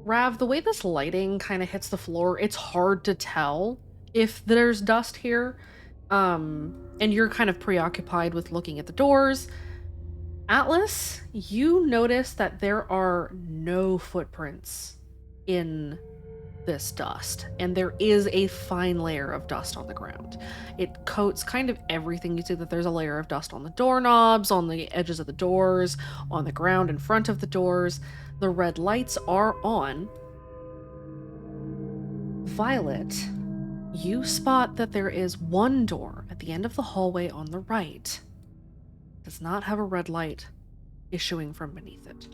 Rav, the way this lighting kind of hits the floor, it's hard to tell if there's dust here. And you're kind of preoccupied with looking at the doors. Atlas, you notice that there are no footprints in this dust, and there is a fine layer of dust on the ground. It coats kind of everything. You see that there's a layer of dust on the doorknobs, on the edges of the doors, on the ground in front of the doors. The red lights are on. Violet, you spot that there is one door at the end of the hallway on the right. It does not have a red light issuing from beneath it.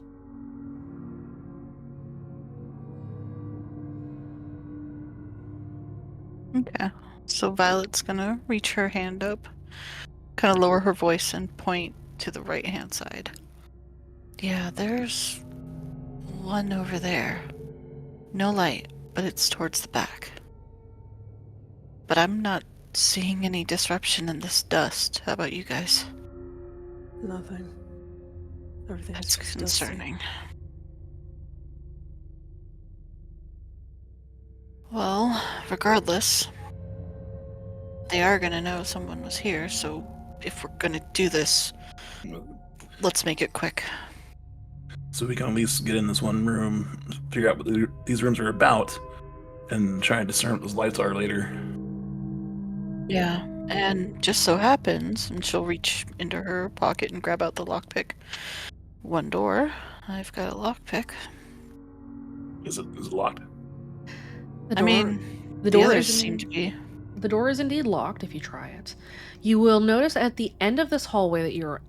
Okay. So Violet's gonna reach her hand up kind of lower her voice and point to the right-hand side. Yeah, there's one over there. No light, but it's towards the back. But I'm not seeing any disruption in this dust. How about you guys? Nothing. Everything's That's just dusty. concerning. Well, regardless, they are gonna know someone was here, so if we're gonna do this, let's make it quick. So we can at least get in this one room, figure out what these rooms are about, and try and discern what those lights are later. Yeah, and just so happens, and she'll reach into her pocket and grab out the lockpick. One door. I've got a lockpick. Is it locked? The I door, mean, the the door others is seem to be. the door is indeed locked if you try it. You will notice at the end of this hallway that you're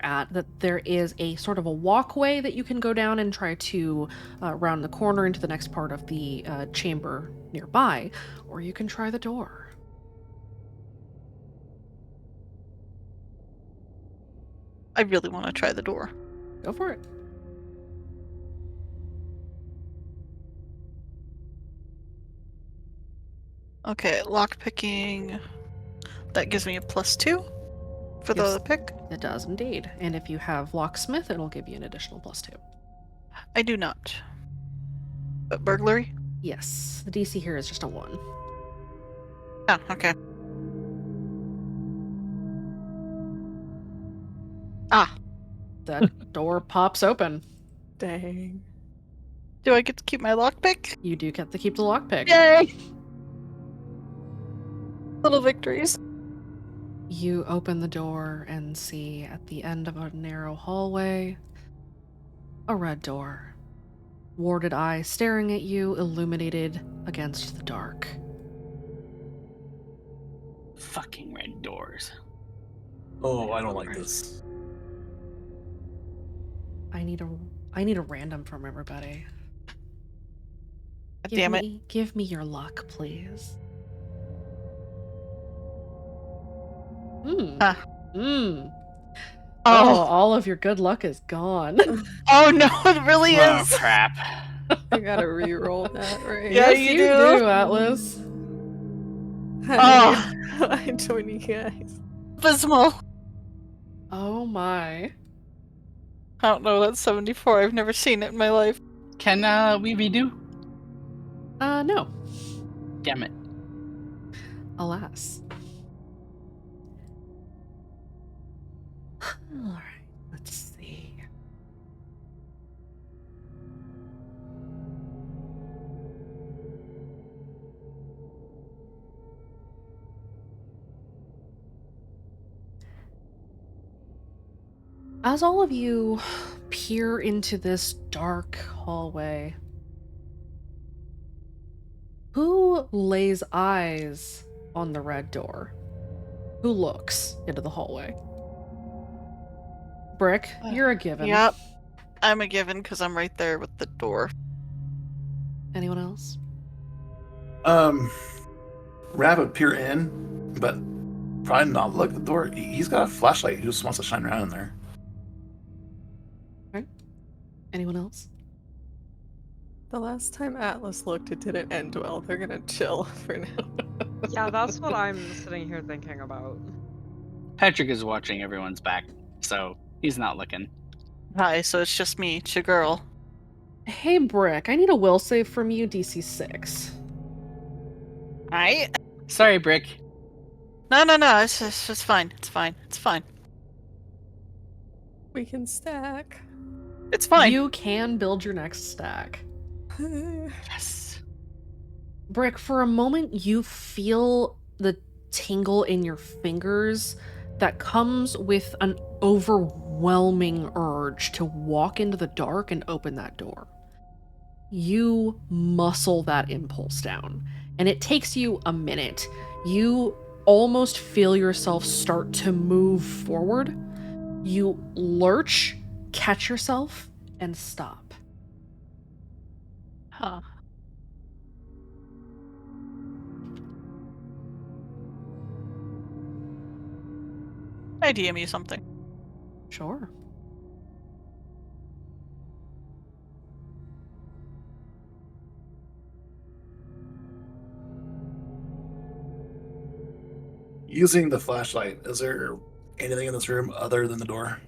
at that there is a sort of a walkway that you can go down and try to round the corner into the next part of the chamber nearby, or you can try the door. I really want to try the door. Go for it. Okay, lockpicking. That gives me a +2 for Yes, the pick. it does indeed. And if you have locksmith, it'll give you an additional +2. I do not. But burglary? Yes, the DC here is just a 1. Oh, okay. Ah, That door pops open. Dang. do I get to keep my lockpick? You do get to keep the lockpick. Yay! Little victories. You open the door and see at the end of a narrow hallway a red door. Warded eye staring at you, illuminated against the dark. Fucking red doors. Oh, I don't like this. I need a random from everybody. Damn it. Give me your luck, please. Hmm. Huh. Hmm. Oh. All of your good luck is gone. Oh no, it really Oh is. crap. I gotta re-roll that, right? Yeah, Yes, you you do. do, Atlas. Hi. I join you guys. Abysmal. Oh my. I don't know, that's 74. I've never seen it in my life. Can we redo? No. Damn it. Alas. Alright, let's see. As all of you peer into this dark hallway, who lays eyes on the red door? Who looks into the hallway? Brick, you're a given. Yep. I'm a given because I'm right there with the door. Anyone else? Rav would peer in, but probably not look at the door. He's got a flashlight. He just wants to shine around in there. Right. Anyone else? The last time Atlas looked, it didn't end well. They're gonna chill for now. Yeah, that's what I'm sitting here thinking about. Patrick is watching everyone's back, so he's not looking. Hi, so it's just me, it's your girl. Hey, Brick, I need a will save from you, DC 6. Alright. Sorry, Brick. No, it's fine. It's fine. It's fine. We can stack. It's fine. You can build your next stack. Yes. Brick, for a moment, you feel the tingle in your fingers that comes with an overwhelming urge to walk into the dark and open that door. You muscle that impulse down, and it takes you a minute. You almost feel yourself start to move forward. You lurch, catch yourself, and stop. Huh. I DM you something. Sure. Using the flashlight, is there anything in this room other than the door?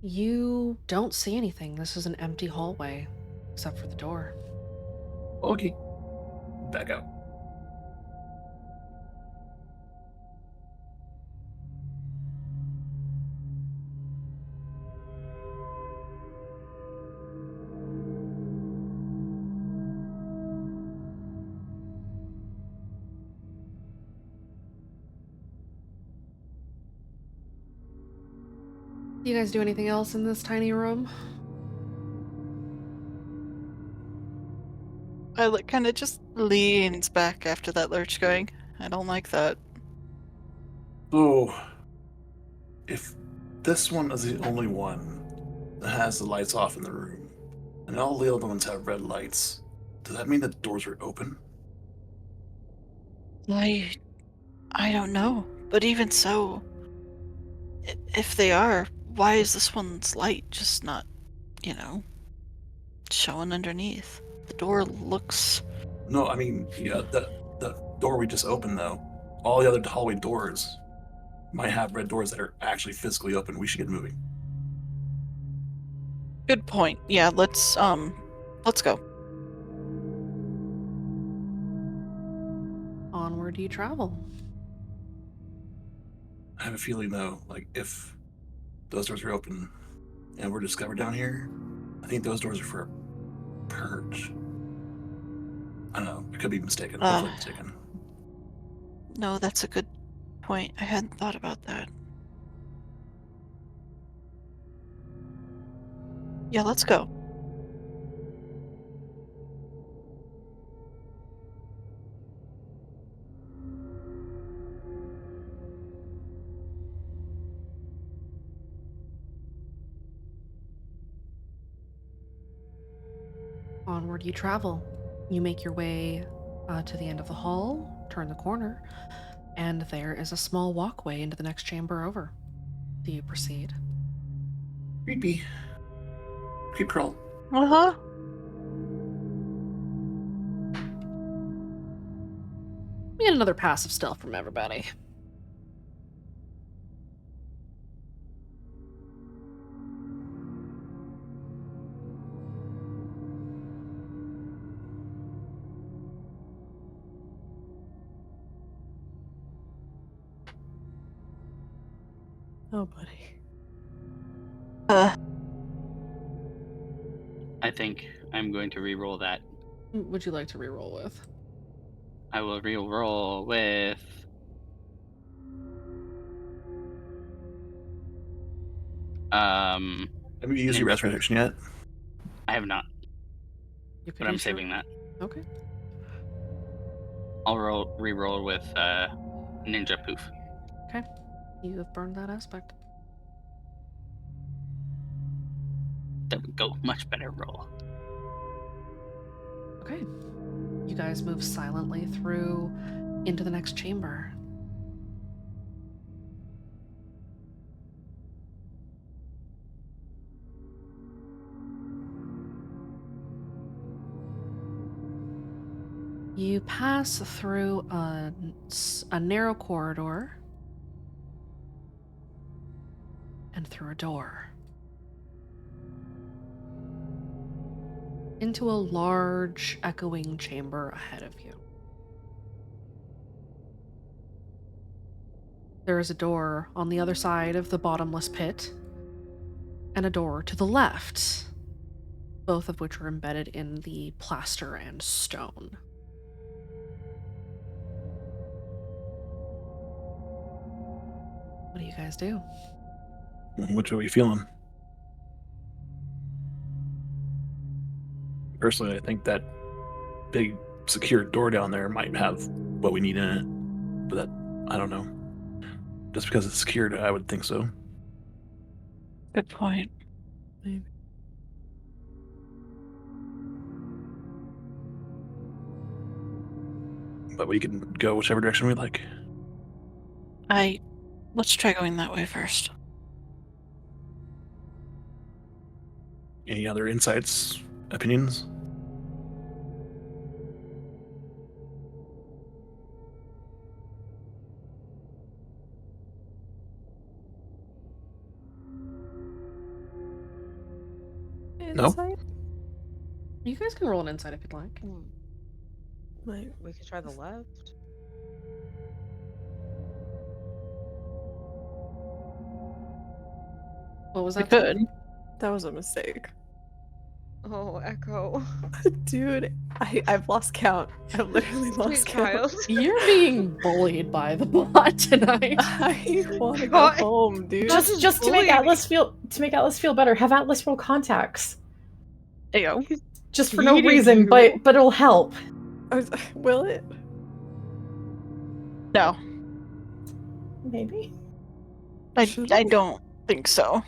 You don't see anything. This is an empty hallway, except for the door. Okay. Back out. You guys do anything else in this tiny room? I kind of just leans back after that lurch going. I don't like that. So, if this one is the only one that has the lights off in the room, and all the other ones have red lights, does that mean the doors are open? I don't know. But even so, if they are, why is this one's light just not, showing underneath? The door looks. No, I mean, yeah, the door we just opened, though, all the other hallway doors might have red doors that are actually physically open. We should get moving. Good point. Yeah, let's go. Onward you travel. I have a feeling, though, like if those doors are open and we're discovered down here, I think those doors are for a purge. I don't know. I could be mistaken. Hopefully mistaken. No, that's a good point. I hadn't thought about that. Yeah, let's go. Onward you travel. You make your way to the end of the hall, turn the corner, and there is a small walkway into the next chamber over. Do you proceed? Creepy. Creep crawl. Uh-huh. We get another passive stealth from everybody. Oh, buddy. I think I'm going to re-roll that. What would you like to reroll with? I will re-roll with Have you used your restoration yet? I have not, You could but I'm use your- saving that. Okay. I'll re-roll with Ninja Poof. Okay. You have burned that aspect. There we go. Much better roll. Okay. You guys move silently through into the next chamber. You pass through a narrow corridor and through a door into a large, echoing chamber ahead of you. There is a door on the other side of the bottomless pit, and a door to the left, both of which are embedded in the plaster and stone. What do you guys do? Which are we feeling? Personally, I think that big secured door down there might have what we need in it, but that I don't know. Just because it's secured, I would think so. Good point. Maybe. but we can go whichever direction we like. Let's try going that way first. Any other insights, opinions? No? Insight? You guys can roll an insight if you'd like. Like, We could try the left. What was We that? could. that was a mistake. Oh, Echo. Dude, I've lost count. I've literally Sweet lost count. child. You're being bullied by the bot tonight. I want to go God. home, dude. Just to make bullying. Atlas feel better, have Atlas roll contacts. Ayo. Just for no Beating reason, you. but it'll help. Will it? No, Maybe. I don't think so.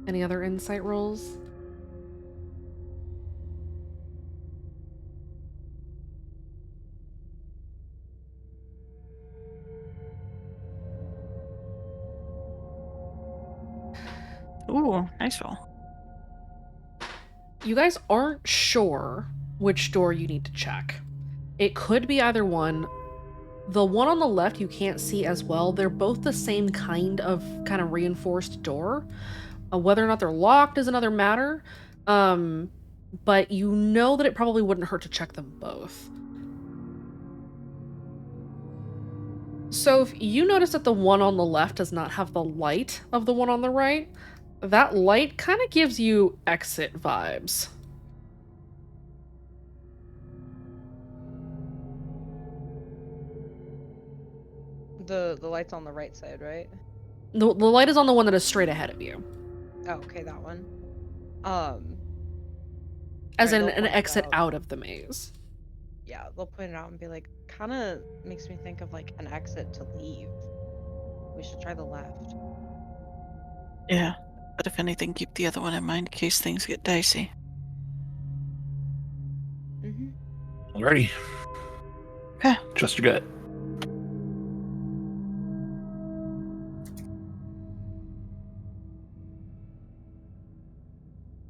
Any other insight rolls? Ooh, nice roll. You guys aren't sure which door you need to check. It could be either one. The one on the left you can't see as well. They're both the same kind of reinforced door. Whether or not they're locked is another matter. But you know that it probably wouldn't hurt to check them both. So if you notice that the one on the left does not have the light of the one on the right, that light kind of gives you exit vibes. The light's on the right side, right? The light is on the one that is straight ahead of you. Oh, okay, that one. As Right, in they'll an point it exit out. out of the maze. Yeah, they'll point it out and be like, kind of makes me think of like an exit to leave. We should try the left. Yeah, but if anything, keep the other one in mind in case things get dicey. Mm-hmm. Alrighty. Okay. Trust your gut.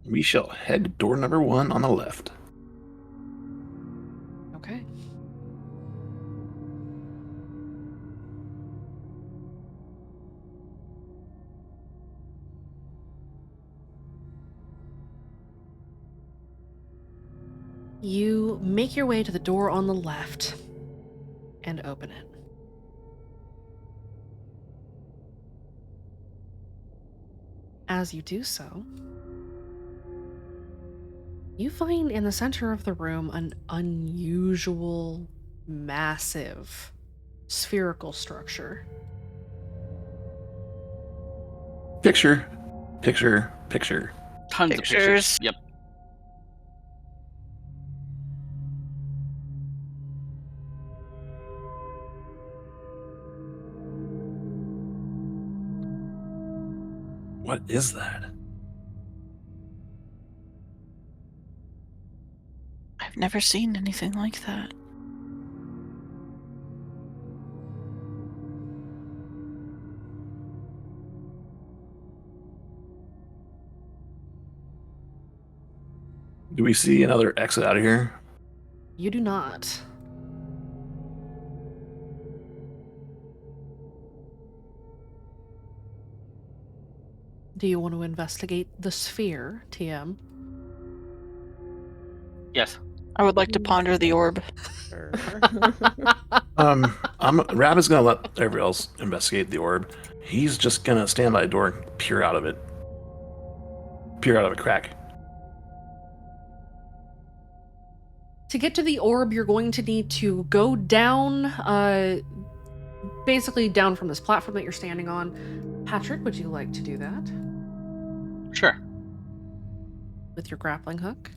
We shall head to door number 1 on the left. Okay. You make your way to the door on the left and open it. As you do so, you find in the center of the room an unusual, massive, spherical structure. Picture. Tons of pictures. Pictures. Yep. What is that? I've never seen anything like that. Do we see another exit out of here? You do not. Do you want to investigate the sphere, TM? Yes. I would like to ponder the orb. Sure. Rab is gonna let everybody else investigate the orb. He's just gonna stand by the door and peer out of it. Peer out of a crack. To get to the orb, you're going to need to go down, basically down from this platform that you're standing on. Patrick, would you like to do that? Sure. With your grappling hook?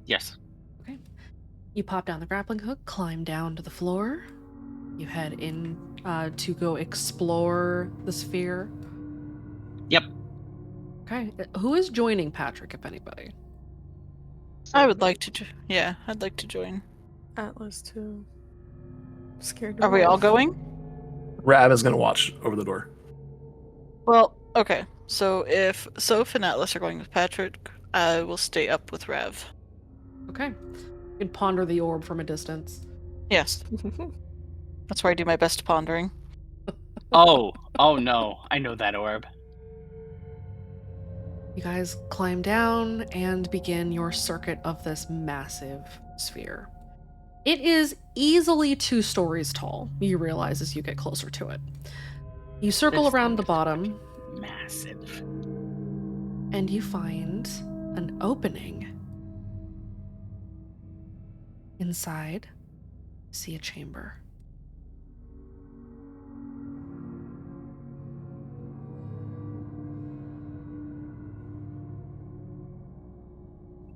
Yes. Okay. You pop down the grappling hook, climb down to the floor. You head in to go explore the sphere. Yep. Okay. Who is joining Patrick, if anybody? I would like to. Yeah, I'd like to join. Atlas too. Scared to Are we all roll. going? Rav is going to watch over the door. Well, okay. So if Soph and Atlas are going with Patrick, I will stay up with Rav. Okay. You can ponder the orb from a distance. Yes, that's where I do my best pondering. Oh no, I know that orb. You guys climb down and begin your circuit of this massive sphere. It is easily 2 stories tall, you realize as you get closer to it. You circle This around thing the is bottom, massive. and you find an opening. Inside, you see a chamber.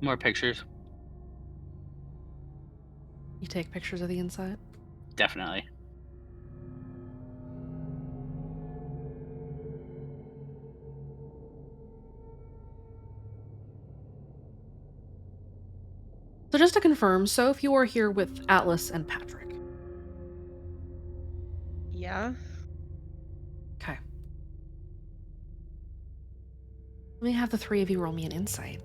More pictures, You take pictures of the inside. definitely. So just to confirm, Soph, you are here with Atlas and Patrick. Yeah. Okay. Let me have the 3 of you roll me an insight.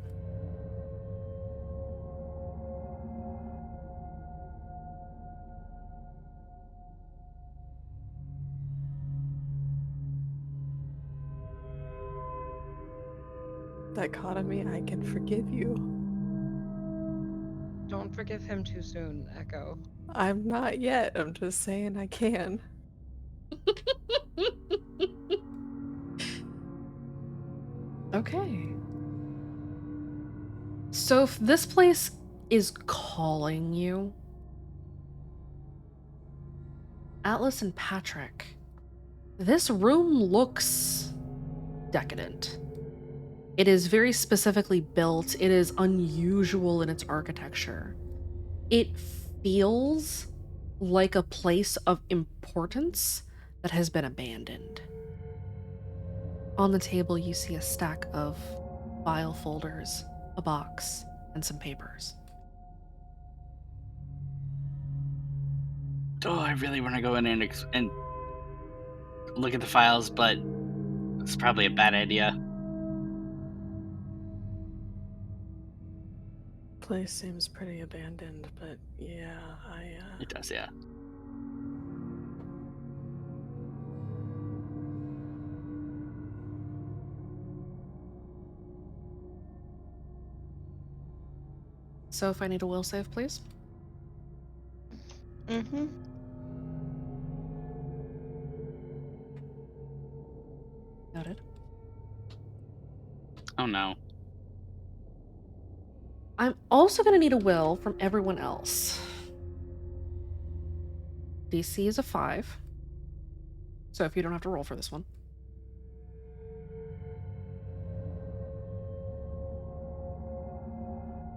Dichotomy, I can forgive you. Don't forgive him too soon, Echo. I'm not yet. I'm just saying I can. Okay. So if this place is calling you, Atlas and Patrick, this room looks decadent. It is very specifically built. It is unusual in its architecture. It feels like a place of importance that has been abandoned. On the table, you see a stack of file folders, a box, and some papers. Oh, I really want to go in and look at the files, but it's probably a bad idea. Place seems pretty abandoned, but yeah, It does, yeah. So if I need a will save, please. Mm-hmm. Noted. Oh no. I'm also going to need a will from everyone else. DC is a 5. So if you don't have to roll for this one.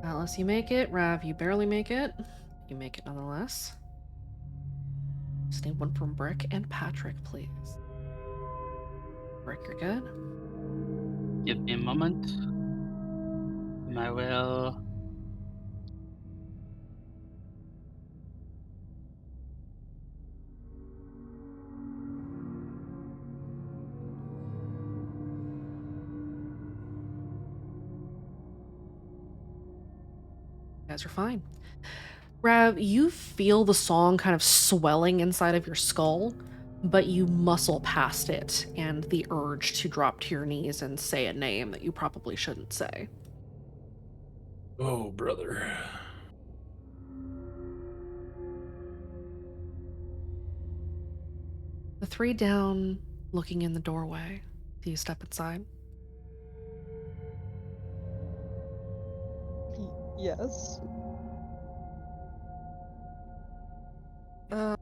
Alice, you make it. Rav, you barely make it. You make it nonetheless. Just need one from Brick and Patrick, please. Brick, you're good. Give me a moment. I will. You guys are fine. Rav, you feel the song kind of swelling inside of your skull, but you muscle past it and the urge to drop to your knees and say a name that you probably shouldn't say. Oh, brother. The 3 down, looking in the doorway. Do you step inside? Yes. yeah.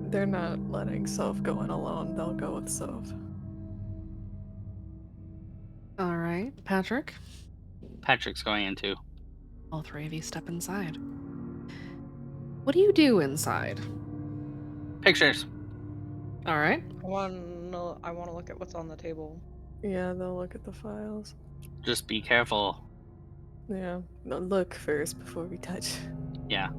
They're not letting Soph go in alone. They'll go with Soph. right, Patrick. Patrick's going into. All three of you step inside. What do you do inside? Pictures. All right. I want to look at what's on the table. Yeah, they'll look at the files. Just be careful. Yeah, they'll look first before we touch. Yeah.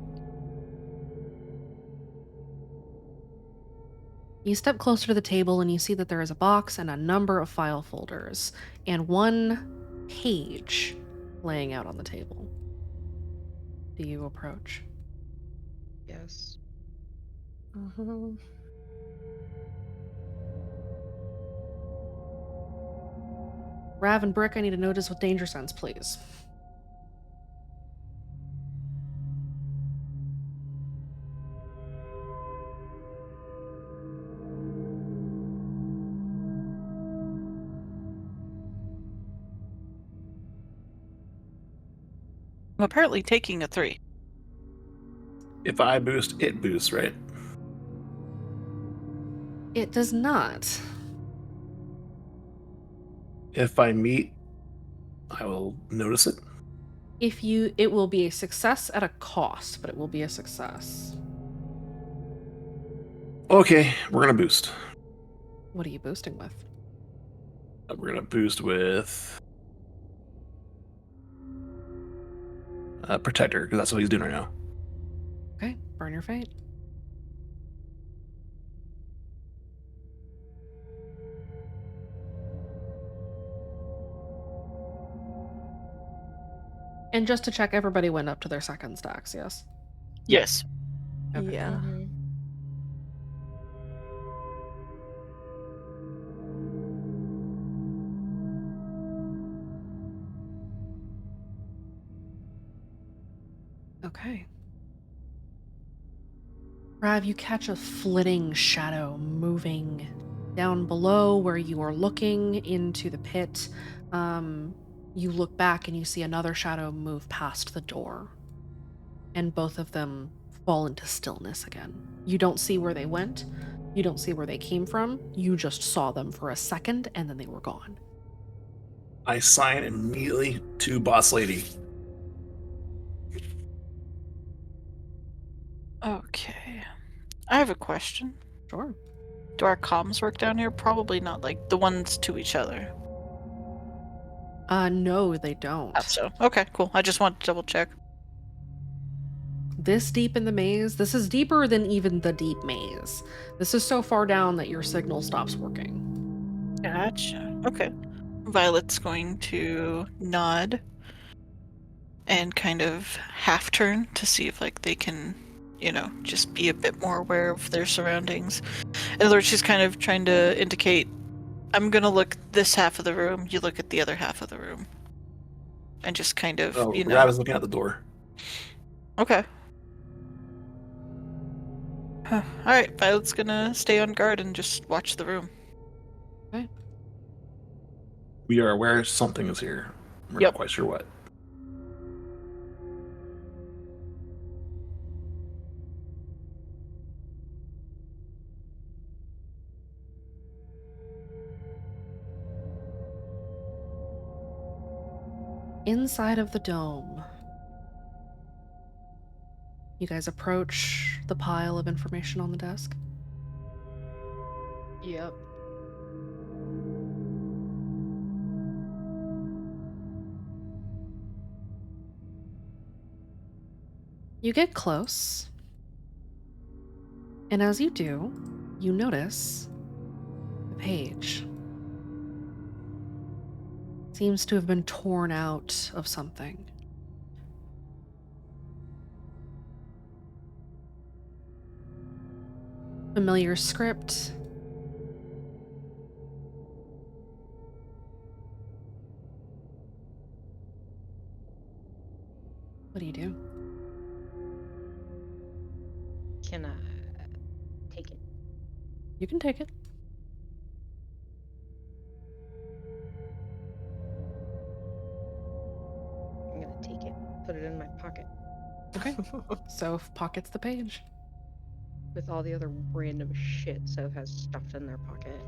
You step closer to the table and you see that there is a box and a number of file folders and one page laying out on the table. Do you approach? Yes. Uh-huh. Rav and Brick, I need a notice with danger sense, please. I'm apparently taking a 3. If I boost, it boosts, right? It does not. If I meet, I will notice it. It will be a success at a cost, but it will be a success. Okay, we're gonna boost. What are you boosting with? We're gonna boost with Protector, because that's what he's doing right now. Okay, burn your fate. And just to check, everybody went up to their second stacks, yes? Yes. Okay. Yeah. Mm-hmm. Okay. Rav, you catch a flitting shadow moving down below where you are looking into the pit. You look back and you see another shadow move past the door. And both of them fall into stillness again. You don't see where they went. You don't see where they came from. You just saw them for a second and then they were gone. I sign immediately to Boss Lady. Okay. I have a question. Sure. Do our comms work down here? Probably not, like, the ones to each other. No, they don't. Thought so. Okay, cool. I just wanted to double check. This deep in the maze, this is deeper than even the deep maze. This is so far down that your signal stops working. Gotcha. Okay. Violet's going to nod and kind of half turn to see if, like, they can, just be a bit more aware of their surroundings. In other words, she's kind of trying to indicate, I'm gonna look this half of the room, you look at the other half of the room. And just kind of, Oh, Rav is looking at the door. Okay. Alright, Violet's gonna stay on guard and just watch the room. Okay. We are aware something is here. We're Yep. not quite sure what. Inside of the dome, you guys approach the pile of information on the desk. Yep. You get close, and as you do, you notice the page seems to have been torn out of something. Familiar script. What do you do? Can I take it? You can take it. I'm gonna take it. Put it in my pocket Okay. So pockets the page. with all the other random shit Soph has stuffed in their pocket.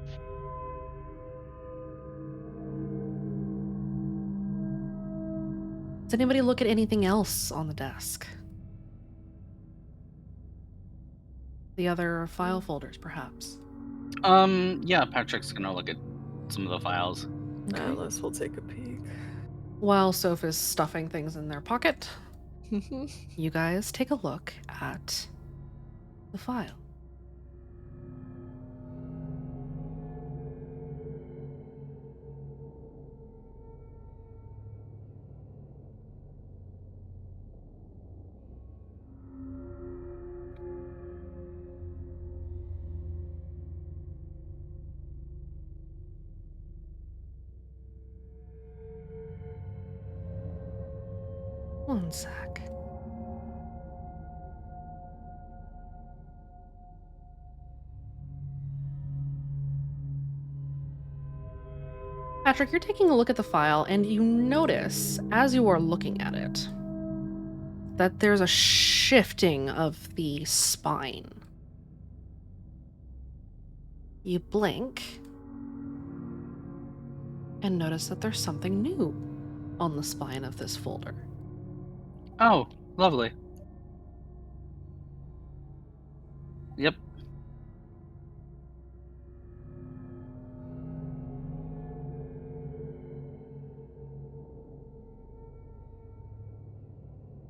Does anybody look at anything else on the desk? The other file folders, perhaps? Yeah, Patrick's gonna look at some of the files. Okay. Alice will take a peek. While Soph is stuffing things in their pocket, you guys take a look at the file. One sec. Patrick, you're taking a look at the file, and you notice, as you are looking at it, that there's a shifting of the spine. You blink and notice that there's something new on the spine of this folder. Oh, lovely. Yep.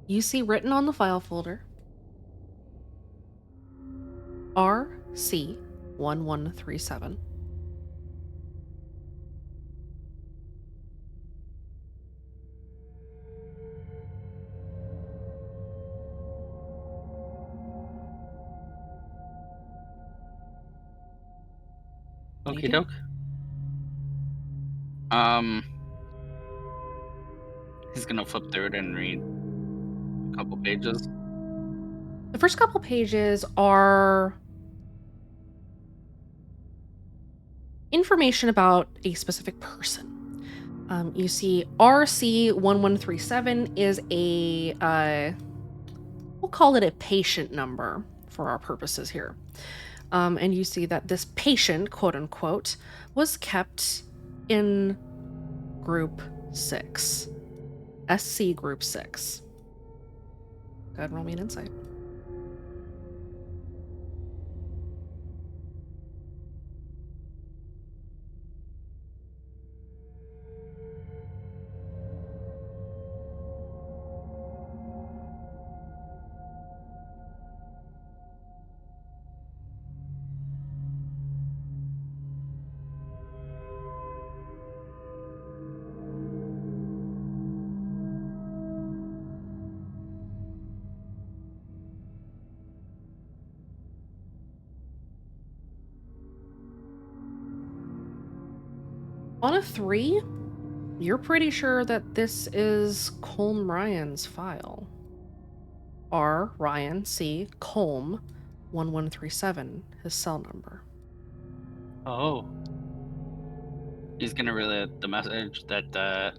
You see written on the file folder RC1137. What do you Okie do? doke. Um, he's gonna flip through it and read a couple pages. The first couple pages are information about a specific person. You see RC1137 is we'll call it a patient number for our purposes here. And you see that this patient, quote unquote, was kept in group 6. SC group 6. Go ahead and roll me an insight. On a 3, you're pretty sure that this is Colm Ryan's file. R. Ryan C. Colm 1137, his cell number. Oh. He's gonna relay the message that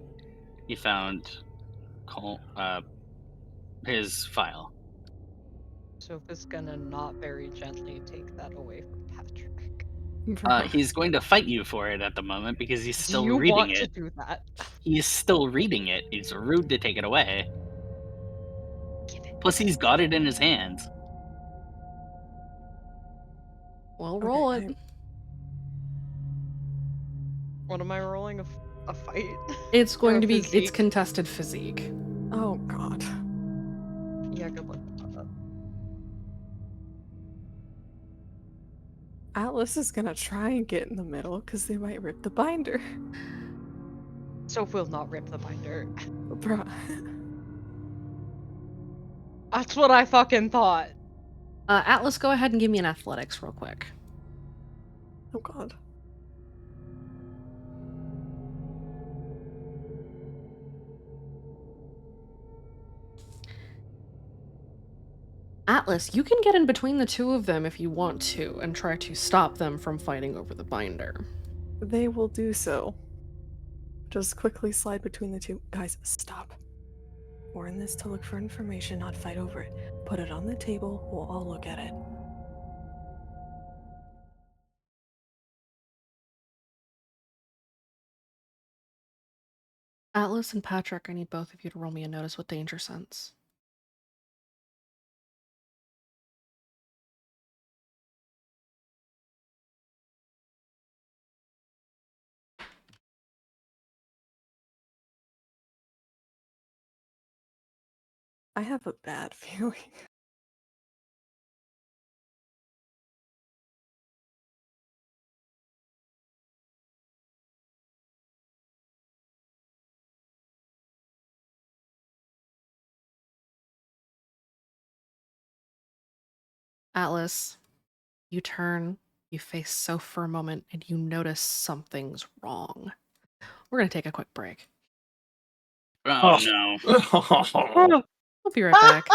he found his file. Sophia's gonna not very gently take that away from Patrick. He's going to fight you for it at the moment because he's Do still you reading want to it. do that? He's still reading it. It's rude to take it away. Give it. Plus, he's got it in his hands. Well, roll Okay, it. What am I rolling? A fight? It's Or going a to be, it's physique? contested physique. Oh god. Yeah, good luck with that. Atlas is gonna try and get in the middle because they might rip the binder. Soph will not rip the binder. Bruh. That's what I fucking thought. Atlas, go ahead and give me an athletics real quick. Oh god. Atlas, you can get in between the two of them if you want to and try to stop them from fighting over the binder. They will do so. Just quickly slide between the two. Guys, stop. We're in this to look for information, not fight over it. Put it on the table, we'll all look at it. Atlas and Patrick, I need both of you to roll me a notice with danger sense. I have a bad feeling. Atlas, you turn, you face Soph for a moment, and you notice something's wrong. We're gonna take a quick break. Oh no. We'll be right back.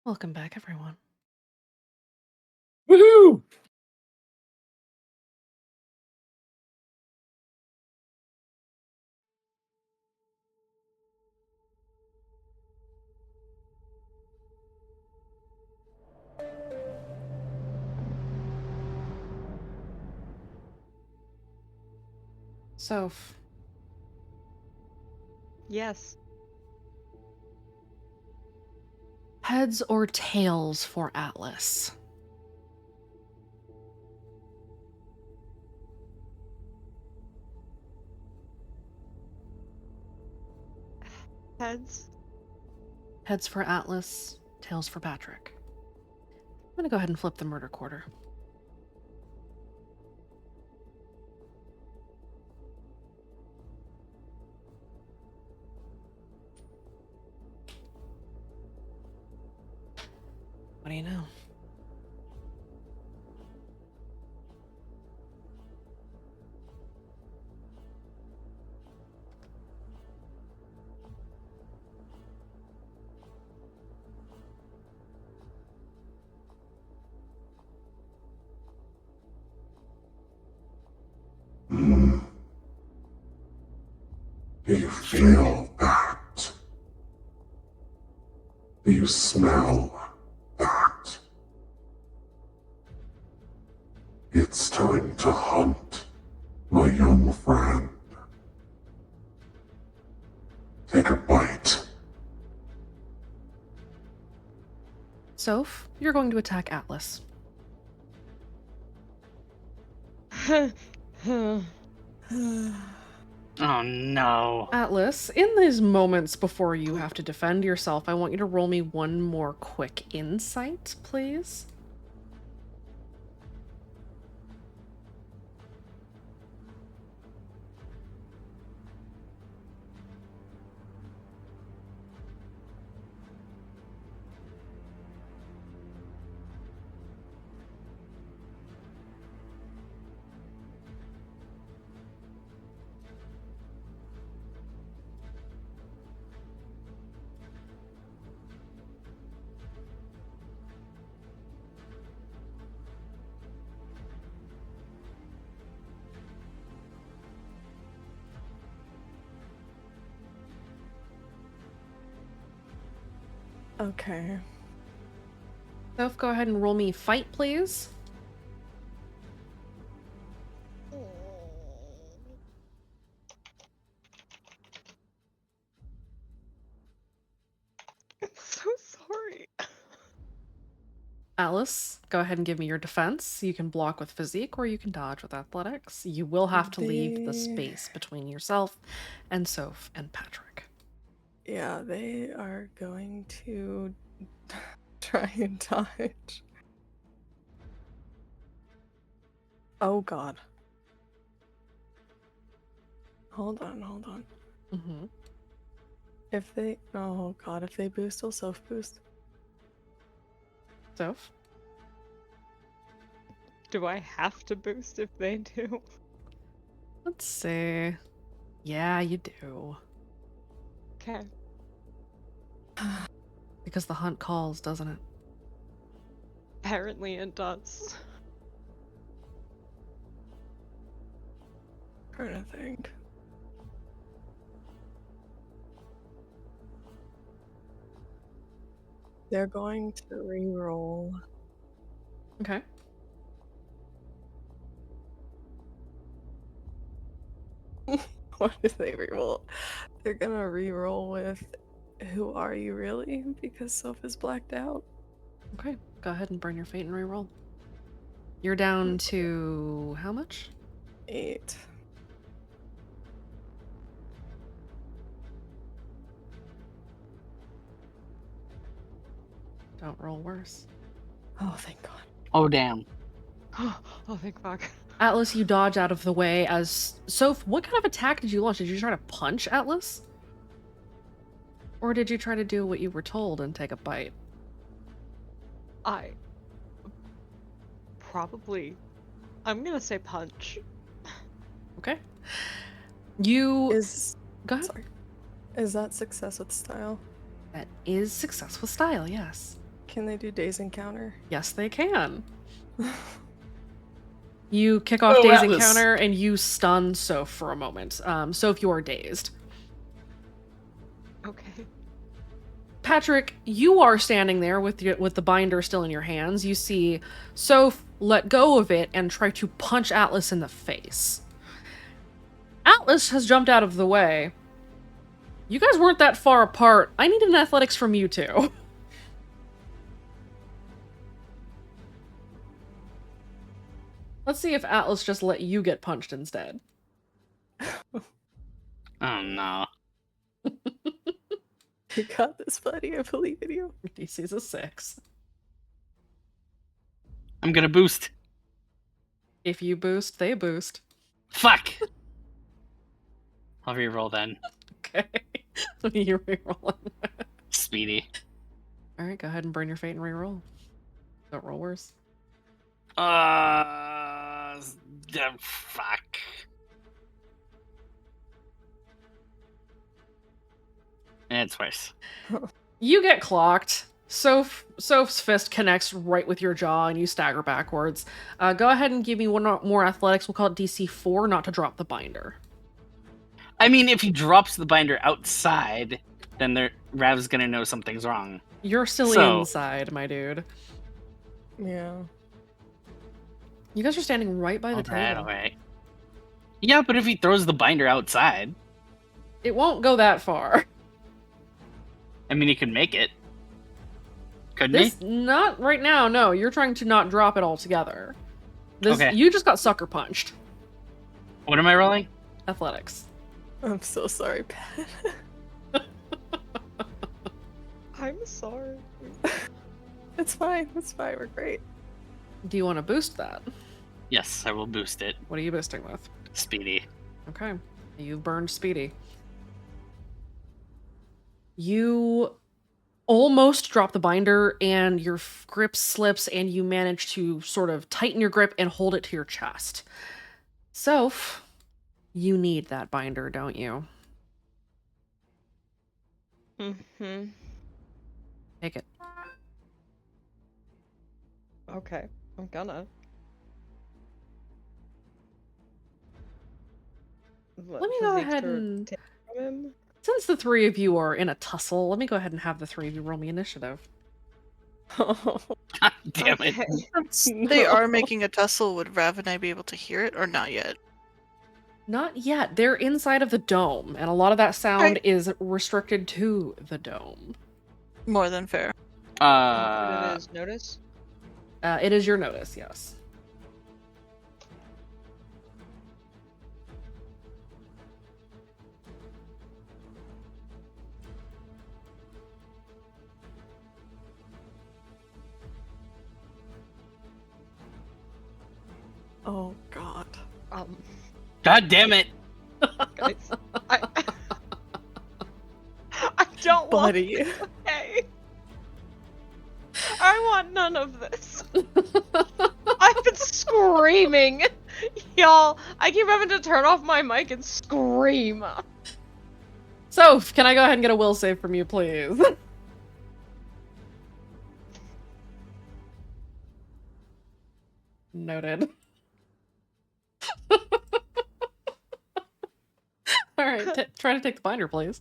Welcome back, everyone. Woohoo! Soph, Yes. heads or tails for Atlas? Heads. Heads for Atlas, tails for Patrick. I'm gonna go ahead and flip the murder quarter. What do you know? Do you feel that? Do you smell that? It's time to hunt, my young friend. Take a bite. Soph, you're going to attack Atlas. Oh no. Atlas, in these moments before you have to defend yourself, I want you to roll me one more quick insight, please. Okay. Soph, go ahead and roll me fight, please. I'm so sorry. Atlas, go ahead and give me your defense. You can block with physique or you can dodge with athletics. You will have to leave the space between yourself and Soph and Patrick. Yeah, they are going to try and dodge. Oh god. Hold on. Mm-hmm. If they... Oh god, if they boost, will Soph boost? Soph? Do I have to boost if they do? Let's see. Yeah, you do. Okay. Because the hunt calls, doesn't it? Apparently it does. Trying to think. They're going to re-roll. Okay. What did they re-roll? They're gonna re-roll with Who Are You Really? Because Soph is blacked out. Okay. Go ahead and burn your fate and reroll. You're down to how much? 8. Don't roll worse. Oh, thank god. Oh damn. Oh, thank fuck. Atlas, you dodge out of the way as... Soph, what kind of attack did you launch? Did you try to punch Atlas? Or did you try to do what you were told and take a bite? I... Probably... I'm gonna say punch. Okay. You... Is... Go ahead. Sorry. Is that success with style? That is success with style, yes. Can they do Days Encounter? Yes, they can. You kick off Oh, Days Atlas. Encounter and you stun Soph for a moment. Soph, you are dazed. Okay. Patrick, you are standing there with the binder still in your hands. You see Soph let go of it and try to punch Atlas in the face. Atlas has jumped out of the way. You guys weren't that far apart. I need an athletics from you two. Let's see if Atlas just let you get punched instead. Oh no. You got this, buddy. I believe in you. DC's a 6. I'm gonna boost. If you boost, they boost. Fuck! I'll reroll then. Okay. You're rerolling. Speedy. Alright, go ahead and burn your fate and reroll. Don't roll worse. Fuck. And it's worse. You get clocked. Soph's fist connects right with your jaw and you stagger backwards. Go ahead and give me one more athletics. We'll call it DC 4, not to drop the binder. I mean, if he drops the binder outside, then Rav's gonna know something's wrong. You're still So- inside, my dude. Yeah. You guys are standing right by the Alright, table. alright. Yeah, but if he throws the binder outside, It won't go that far. I mean, he could make it. Couldn't This not right now. No, you're trying to not drop it altogether. This Okay. You just got sucker punched. he? What am I rolling? Athletics. I'm so sorry, Pat. I'm sorry. It's fine. It's fine. We're great. Do you want to boost that? Yes, I will boost it. What are you boosting with? Speedy. Okay. You've burned Speedy. You almost drop the binder and your grip slips and you manage to sort of tighten your grip and hold it to your chest. Soph, you need that binder, don't you? Mm-hmm. Take it. Okay. I'm gonna. Let me go ahead and... Take from him? Since the three of you are in a tussle, let me go ahead and have the three of you roll me initiative. Oh, God damn it. Okay. Since they are making a tussle, would Rav and I be able to hear it or not yet? Not yet. They're inside of the dome, and a lot of that sound Right. is restricted to the dome. More than fair. What it is, notice? It is your notice, yes. oh God. God damn it. Guys, I don't want Buddy. this, okay? I want none of this. I've been screaming. Y'all, I keep having to turn off my mic and scream. So, can I go ahead and get a will save from you, please? Noted. Alright, try to take the binder, please.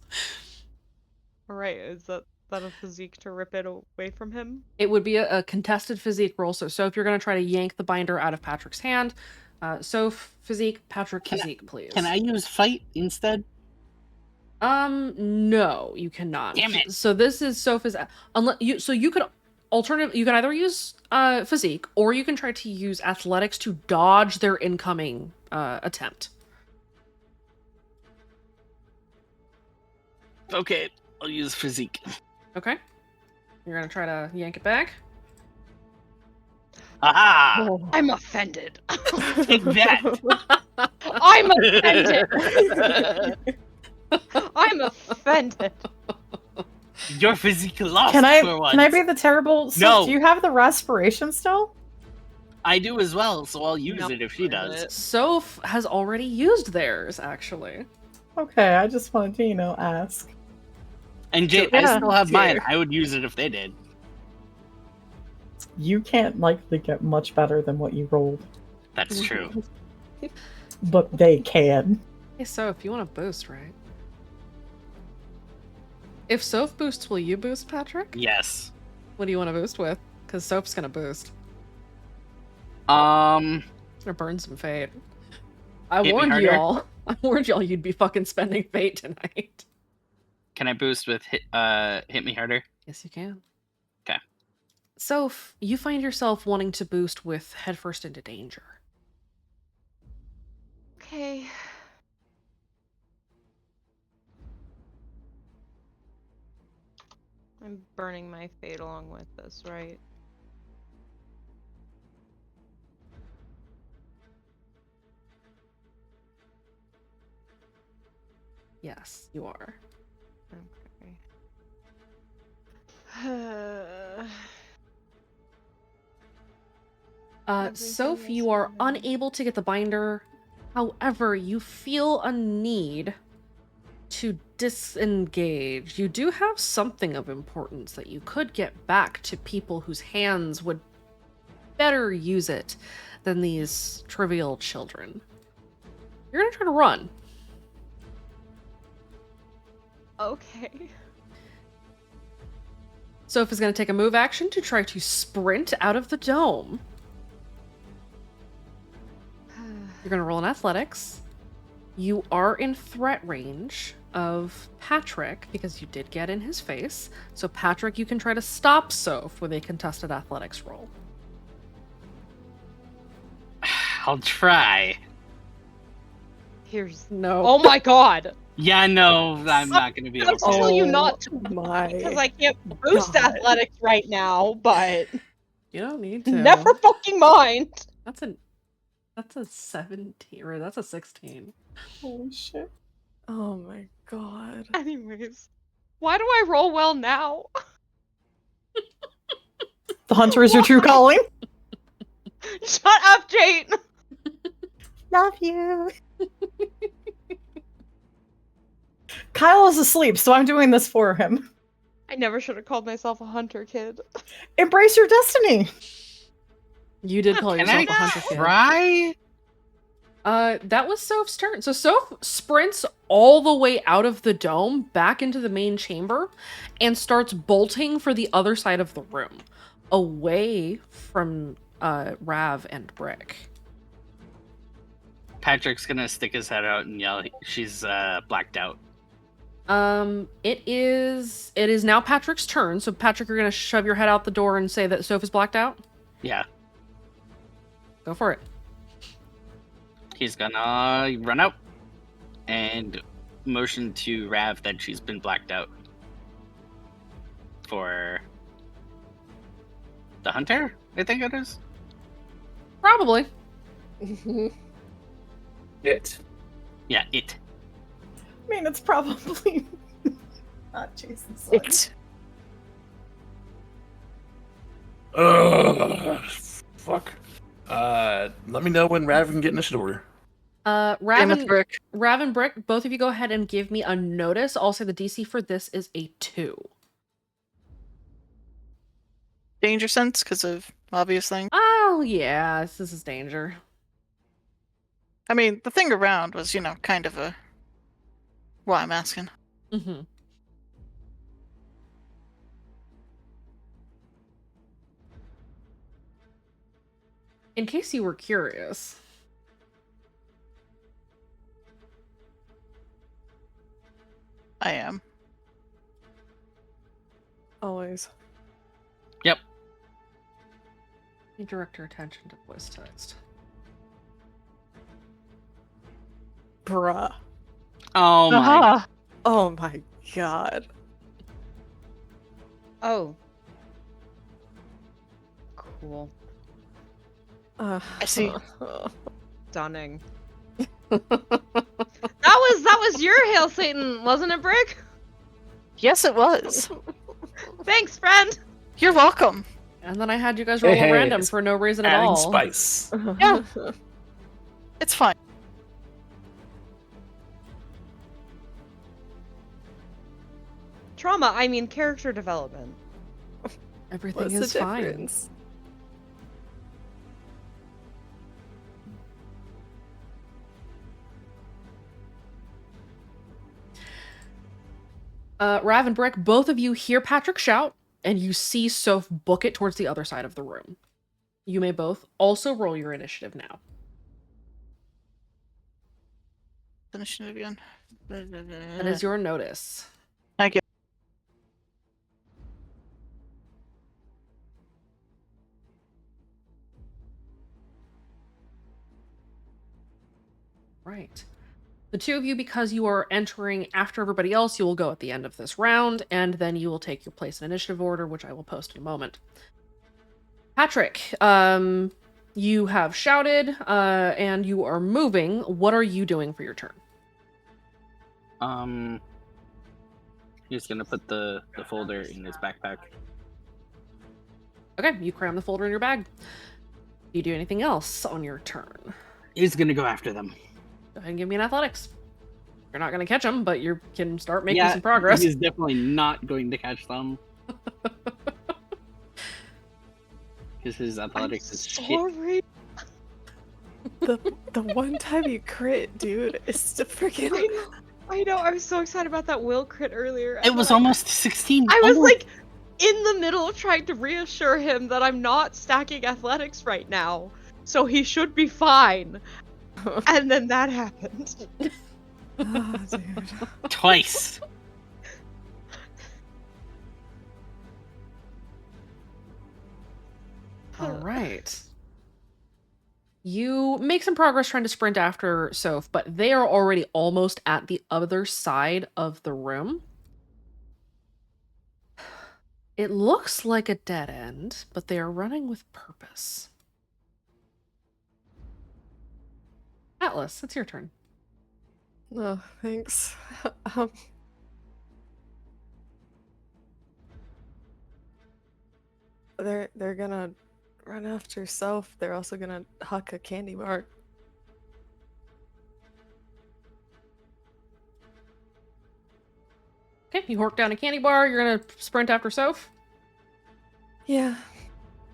Alright, is that a physique to rip it away from him? It would be a contested physique roll, so if you're going to try to yank the binder out of Patrick's hand, Soph, physique, Patrick, physique, please. Can I use fight instead? No, you cannot. Damn it. So this is Soph's, unless you, so you could you can either use physique, or you can try to use athletics to dodge their incoming attempt. Okay, I'll use physique. Okay. You're gonna try to yank it back. Aha! Oh. I'm offended. Take that! I'm offended. I'm offended. Your physique lost Can I for once. can I be the terrible? No. Do you have the respiration still? I do as well, so I'll use it if she does. Soph has already used theirs, actually. Okay, I just wanted to, ask. And Jade, I Yeah, still have mine. here. I would use it if they did. You can't likely get much better than what you rolled, That's true. but they can. Hey, Soph, you want to boost, right? If Soph boosts, will you boost, Patrick? Yes. What do you want to boost with? Because Soph's gonna boost. Um, It's gonna burn some fate. I Hit me warned harder. y'all. I warned y'all you'd be fucking spending fate tonight. can I boost with hit me harder? Yes, you can. 'Kay. Soph, you find yourself wanting to boost with headfirst into danger. Okay. I'm burning my fate along with this, right? Yes, you are. Okay. Soph, Everything you is are fine. unable to get the binder. However, you feel a need to disengage. You do have something of importance that you could get back to people whose hands would better use it than these trivial children. You're gonna try to run. Okay. Soph is gonna take a move action to try to sprint out of the dome. You're gonna roll an athletics. You are in threat range of Patrick because you did get in his face. So Patrick, you can try to stop Soph with a contested athletics roll. I'll try. Here's. No. Oh my god! Yeah, no, I'm not gonna be I'm able gonna to. tell you Oh not to my because I can't boost God. athletics right now, but You don't need to. never fucking mind. That's a 17 or that's a 16. Holy shit. Oh my god. Anyways, why do I roll well now? The hunter is your true calling. Shut up, Jane! Love you. Kyle is asleep, so I'm doing this for him. I never should have called myself a hunter kid. Embrace your destiny. You did call Can yourself I a hunter kid. try? That was Soph's turn. So Soph sprints all the way out of the dome back into the main chamber and starts bolting for the other side of the room, away from Rav and Brick. Patrick's gonna stick his head out and yell, she's blacked out. It is now Patrick's turn. So Patrick, you're gonna shove your head out the door and say that Soph is blacked out? Yeah. Go for it. He's gonna run out and motion to Rav that she's been blacked out. For the hunter, I think it is. Probably. It. Yeah, it. I mean, it's probably not Jason's. It. Ugh. Fuck. Let me know when Rav can get initiative order. Rav and Brick. Brick, both of you go ahead and give me a notice. I'll say the DC for this is a 2. Danger sense because of obvious thing. Oh, yeah, this is danger. I mean, the thing around was, kind of a. Why I'm asking. Mm-hmm. In case you were curious. I am. Always. Yep. You direct your attention to voice text. Bruh. Oh my. Uh-huh. Oh my god. Oh. Cool. I see. Stunning. That was your Hail Satan, wasn't it, Brick? Yes, it was. Thanks, friend. You're welcome. And then I had you guys roll Hey, a random it's for no reason at Adding all. spice. Yeah. It's fine. Trauma, I mean character development. Everything What's is the fine. difference? Rav and Brick, both of you hear Patrick shout, and you see Soph book it towards the other side of the room. You may both also roll your initiative now. Initiative again. That is your notice. Thank you. Right. The two of you, because you are entering after everybody else, you will go at the end of this round, and then you will take your place in initiative order, which I will post in a moment. Patrick, you have shouted, and you are moving. What are you doing for your turn? He's gonna put the folder in his backpack. Okay, you cram the folder in your bag. Do you do anything else on your turn? He's gonna go after them. Go ahead and give me an athletics. You're not going to catch them, but you can start making some progress. He's definitely not going to catch them. Because his athletics is shit. Sorry. The one time you crit, dude, is to freaking. I know. I was so excited about that will crit earlier. It was almost 16. I was almost. like in the middle of trying to reassure him that I'm not stacking athletics right now, so he should be fine. And then that happened. Oh, dude. Twice. All right. You make some progress trying to sprint after Soph, but they are already almost at the other side of the room. It looks like a dead end, but they are running with purpose. Atlas, it's your turn. No, thanks. They're gonna run after Soph. They're also gonna huck a candy bar. Okay, you hork down a candy bar. You're gonna sprint after Soph. Yeah.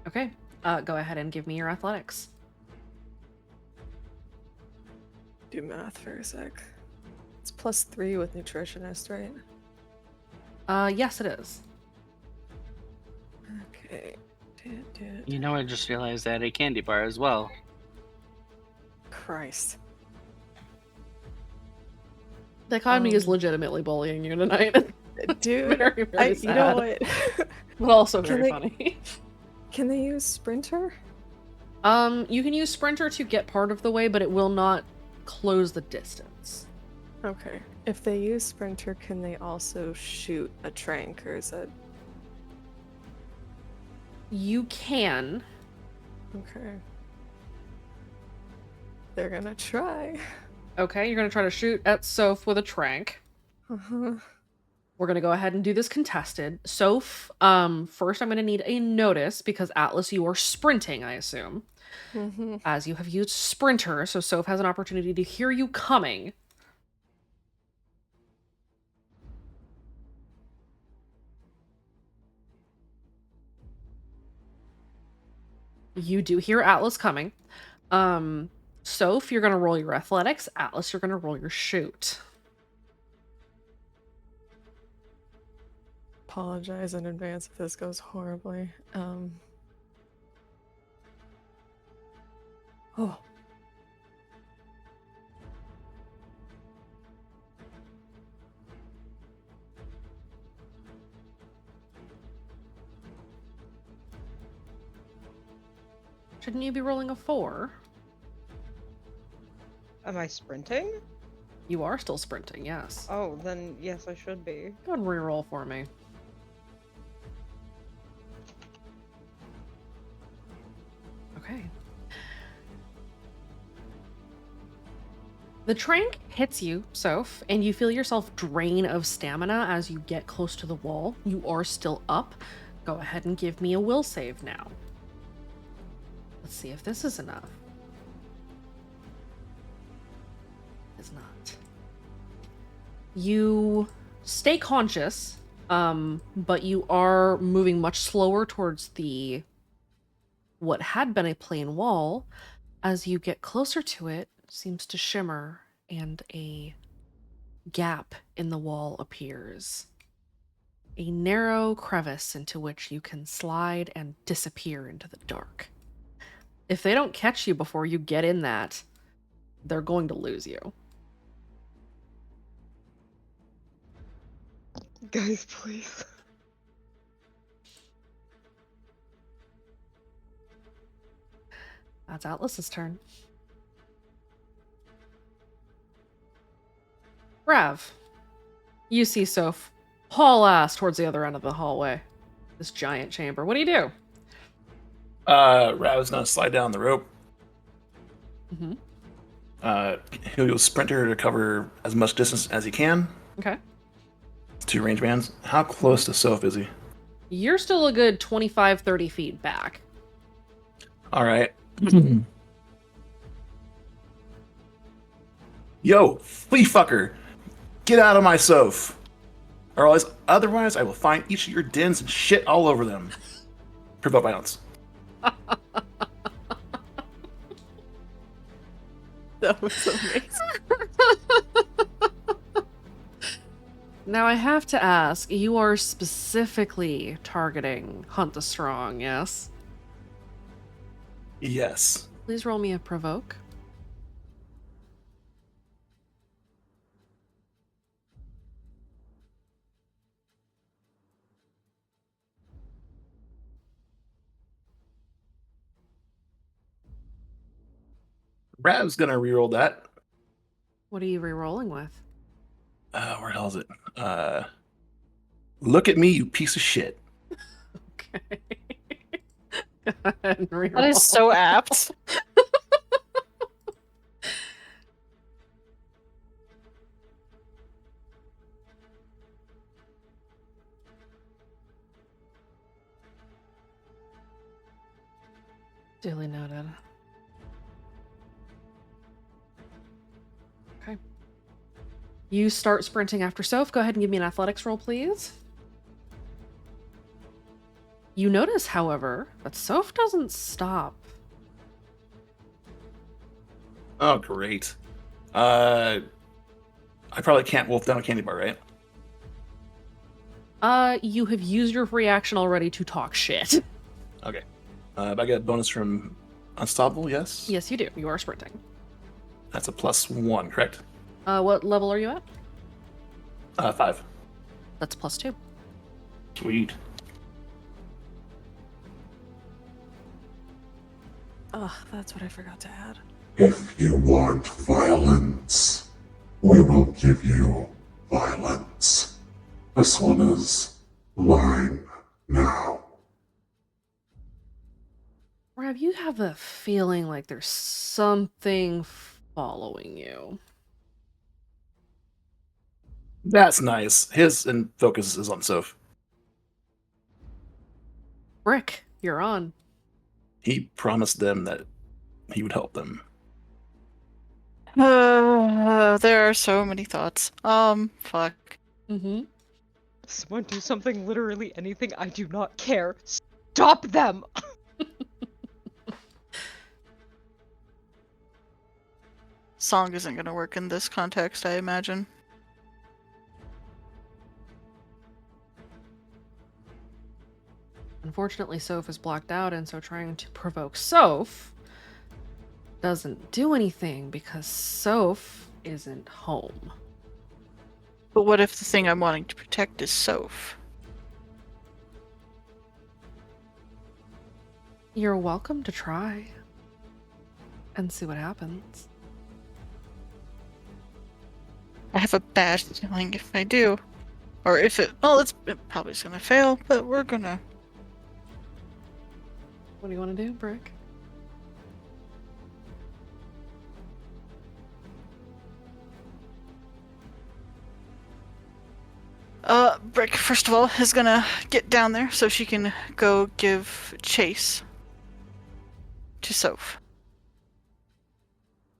Okay, go ahead and give me your athletics. Do math for a sec. It's +3 with nutritionist, right? Yes, it is. Okay. You know, I just realized I had a candy bar as well. Christ. Dichotomy is legitimately bullying you tonight. Dude, very, very you know sad. what? But also Can very they- funny. Can they use Sprinter? You can use Sprinter to get part of the way, but it will not close the distance. Okay. If they use Sprinter, can they also shoot a trank, or is that... You can. Okay. They're gonna try. Okay, you're gonna try to shoot at Soph with a trank. Uh-huh. We're gonna go ahead and do this contested. Soph, first I'm gonna need a notice because Atlas, you are sprinting, I assume. Mm-hmm. As you have used Sprinter, so Soph has an opportunity to hear you coming. You do hear Atlas coming. Soph, you're gonna roll your athletics. Atlas, you're gonna roll your shoot. Apologize in advance if this goes horribly. Oh. Shouldn't you be rolling a 4? Am I sprinting? You are still sprinting, yes. Oh, then yes, I should be. Go ahead and reroll for me. Okay. The trank hits you, Soph, and you feel yourself drain of stamina as you get close to the wall. You are still up. Go ahead and give me a will save now. Let's see if this is enough. It's not. You stay conscious, but you are moving much slower towards the what had been a plain wall. As you get closer to it, seems to shimmer, and a gap in the wall appears. a narrow crevice into which you can slide and disappear into the dark. If they don't catch you before you get in that, they're going to lose you. Guys, please. That's Atlas's turn. Rav, you see Soph haul ass towards the other end of the hallway. This giant chamber. What do you do? Rav's gonna slide down the rope. Mm-hmm. He'll use Sprinter to cover as much distance as he can. Okay. 2 range bands. How close to Soph is he? You're still a good 25, 30 feet back. All right. Yo, flea fucker, get out of my Soph, or otherwise I will find each of your dens and shit all over them. Provoke violence. That was amazing. Now I have to ask, you are specifically targeting Hunt the Strong, yes? Yes. Please roll me a provoke. Rav's gonna reroll that. What are you re-rolling with? Where the hell is it? Look at me, you piece of shit. Okay. Go ahead and That re-roll. is so apt. Duly noted. Okay. You start sprinting after Soph. Go ahead and give me an athletics roll, please. You notice, however, that Soph doesn't stop. Oh, great. I probably can't wolf down a candy bar, right? You have used your free action already to talk shit. Okay. But I get a bonus from Unstoppable, yes? Yes, you do. You are sprinting. That's a +1, correct? What level are you at? 5. That's +2. Sweet. Oh, that's what I forgot to add. If you want violence, we will give you violence. This one is mine now. Rav, you have a feeling like there's something following you. That's nice. His focus is on Soph. Brick, you're on. He promised them that he would help them. There are so many thoughts. Fuck. Mm-hmm. Someone do something, literally anything, I do not care. Stop them! Song isn't gonna work in this context, I imagine. Unfortunately, Soph is blocked out, and so trying to provoke Soph doesn't do anything because Soph isn't home. But what if the thing I'm wanting to protect is Soph? You're welcome to try and see what happens. I have a bad feeling if I do. Or if it... Well, it probably is gonna fail, but we're gonna... What do you want to do, Brick? Brick, first of all, is gonna get down there so she can go give chase to Soph.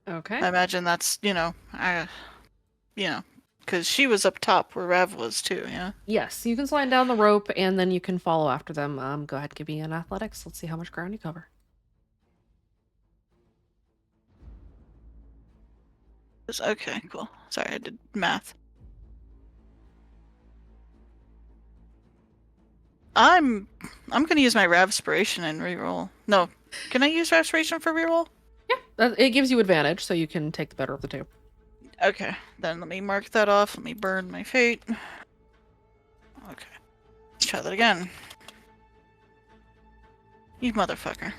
Okay. I imagine that's, because she was up top where Rav was too, yeah? Yes, you can slide down the rope and then you can follow after them. Go ahead, give me an athletics. Let's see how much ground you cover. Okay, cool. Sorry, I did math. I'm gonna use my Ravspiration and reroll. No, can I use Ravspiration for reroll? Yeah, it gives you advantage, so you can take the better of the two. Okay, then let me mark that off. Let me burn my fate. Okay, let's try that again. You motherfucker.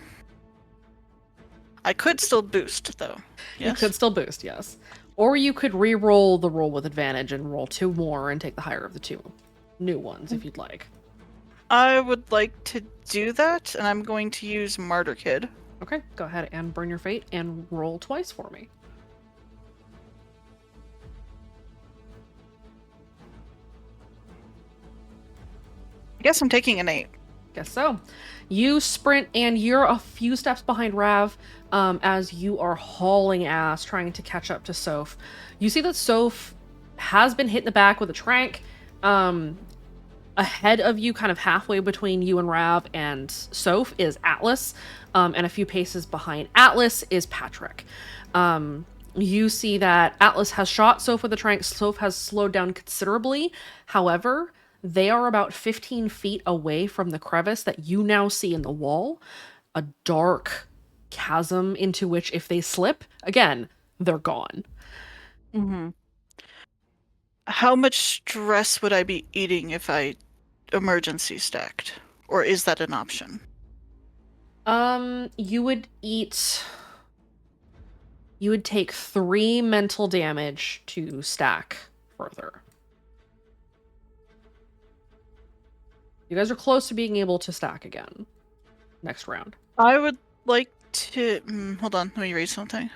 I could still boost though. Yes. You could still boost, yes. Or you could re-roll the roll with advantage and roll 2 more and take the higher of the 2 new ones if you'd like. I would like to do that, and I'm going to use Martyr Kid. Okay, go ahead and burn your fate and roll twice for me. I guess I'm taking an 8. Guess so. You sprint and you're a few steps behind Rav as you are hauling ass trying to catch up to Soph. You see that Soph has been hit in the back with a trank. Ahead of you, kind of halfway between you and Rav and Soph, is Atlas. And a few paces behind Atlas is Patrick. You see that Atlas has shot Soph with a trank. Soph has slowed down considerably. However, they are about 15 feet away from the crevice that you now see in the wall. A dark chasm into which, if they slip, again, they're gone. Mm-hmm. How much stress would I be eating if I emergency stacked? Or is that an option? You would eat... You would take 3 mental damage to stack further. You guys are close to being able to stack again. Next round. I would like to... hold on, let me read something.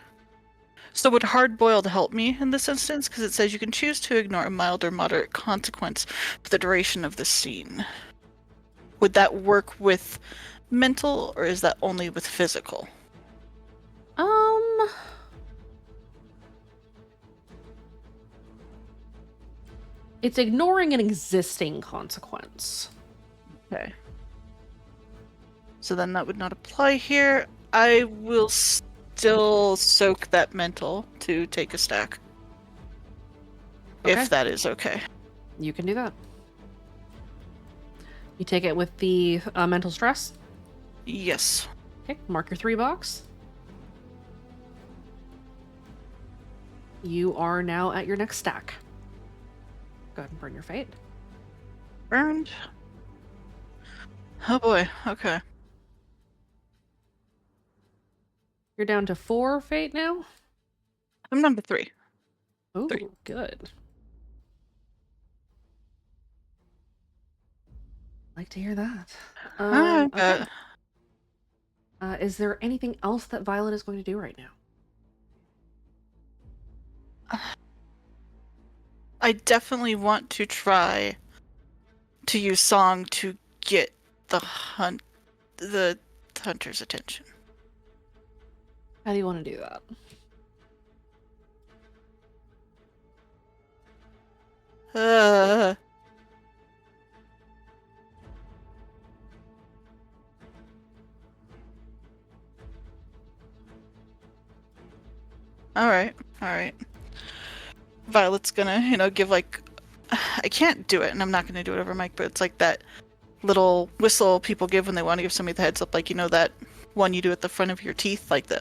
So would hard boiled help me in this instance? Because it says you can choose to ignore a mild or moderate consequence for the duration of the scene. Would that work with mental, or is that only with physical? It's ignoring an existing consequence. Okay. So then that would not apply here. I will still soak that mental to take a stack. Okay. If that is okay. You can do that. You take it with the mental stress. Yes. Okay, mark your 3 box. You are now at your next stack. Go ahead and burn your fate. Burned. Oh boy, okay. You're down to 4 fate now? I'm number 3. Ooh, 3. good. Like to hear that. Okay. Is there anything else that Violet is going to do right now? I definitely want to try to use song to get the hunter's attention. How do you want to do that? Alright. Violet's gonna, give like... I can't do it, and I'm not gonna do it over mic, but it's like that little whistle people give when they want to give somebody the heads up, like, that one you do at the front of your teeth, like the...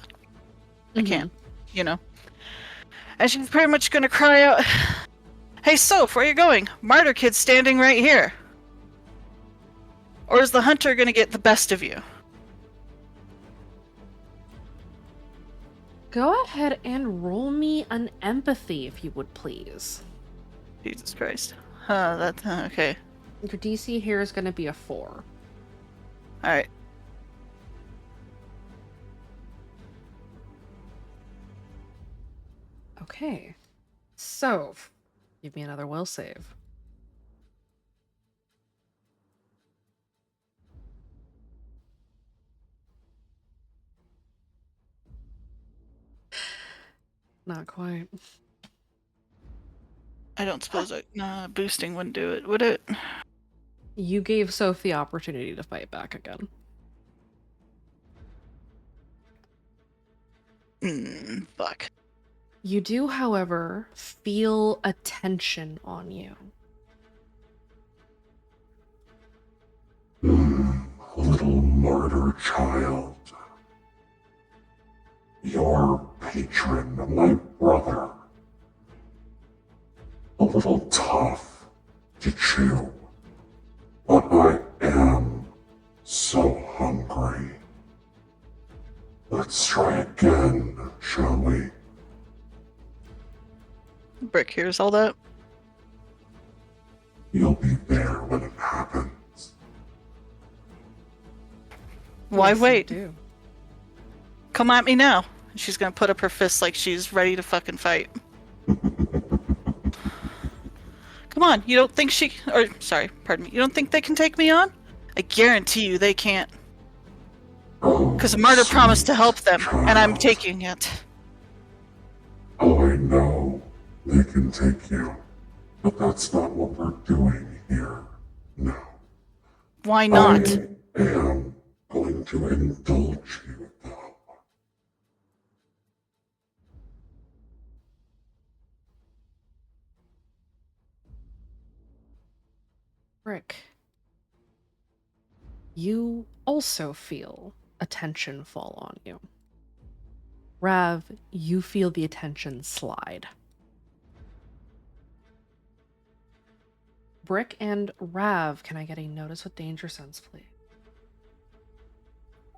I can't, And she's pretty much gonna cry out, "Hey, Soph, where you going? Martyr Kid's standing right here. Or is the hunter gonna get the best of you?" Go ahead and roll me an empathy, if you would please. Jesus Christ. Okay. Your DC here is going to be a 4. Alright. Okay. So, give me another will save. Not quite. I don't suppose boosting wouldn't do it, would it? You gave Soph the opportunity to fight back again. Fuck. You do, however, feel a tension on you. martyr child. Your patron, my brother. A little tough to chew, but I am so hungry. Let's try again, shall we? Brick hears all that. You'll be there when it happens. Why Yes, I wait? do. Come at me now. She's gonna put up her fist like she's ready to fucking fight. Come on, you don't think she... Or, sorry, pardon me. You don't think they can take me on? I guarantee you they can't. Oh, Because Martyr promised to help them, and I'm child. taking it. Oh, I know. They can take you. But that's not what we're doing here. No. Why not? I am going to indulge you, though. Rick, you also feel attention fall on you. Rav, you feel the attention slide. Brick and Rav, can I get a notice with danger sense, please?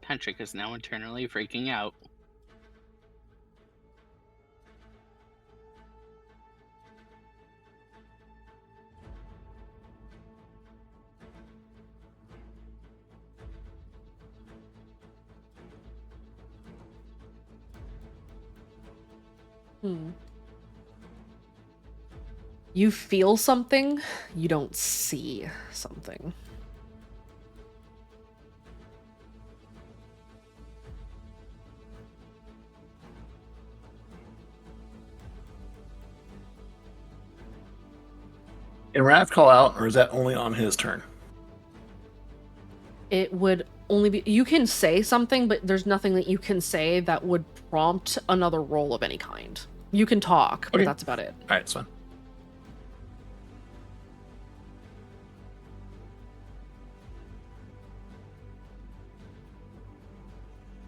Patrick is now internally freaking out. You feel something, you don't see something. Can Rav call out, or is that only on his turn? It would only be... You can say something, but there's nothing that you can say that would prompt another roll of any kind. You can talk, but Okay. that's about it. Alright, it's fine.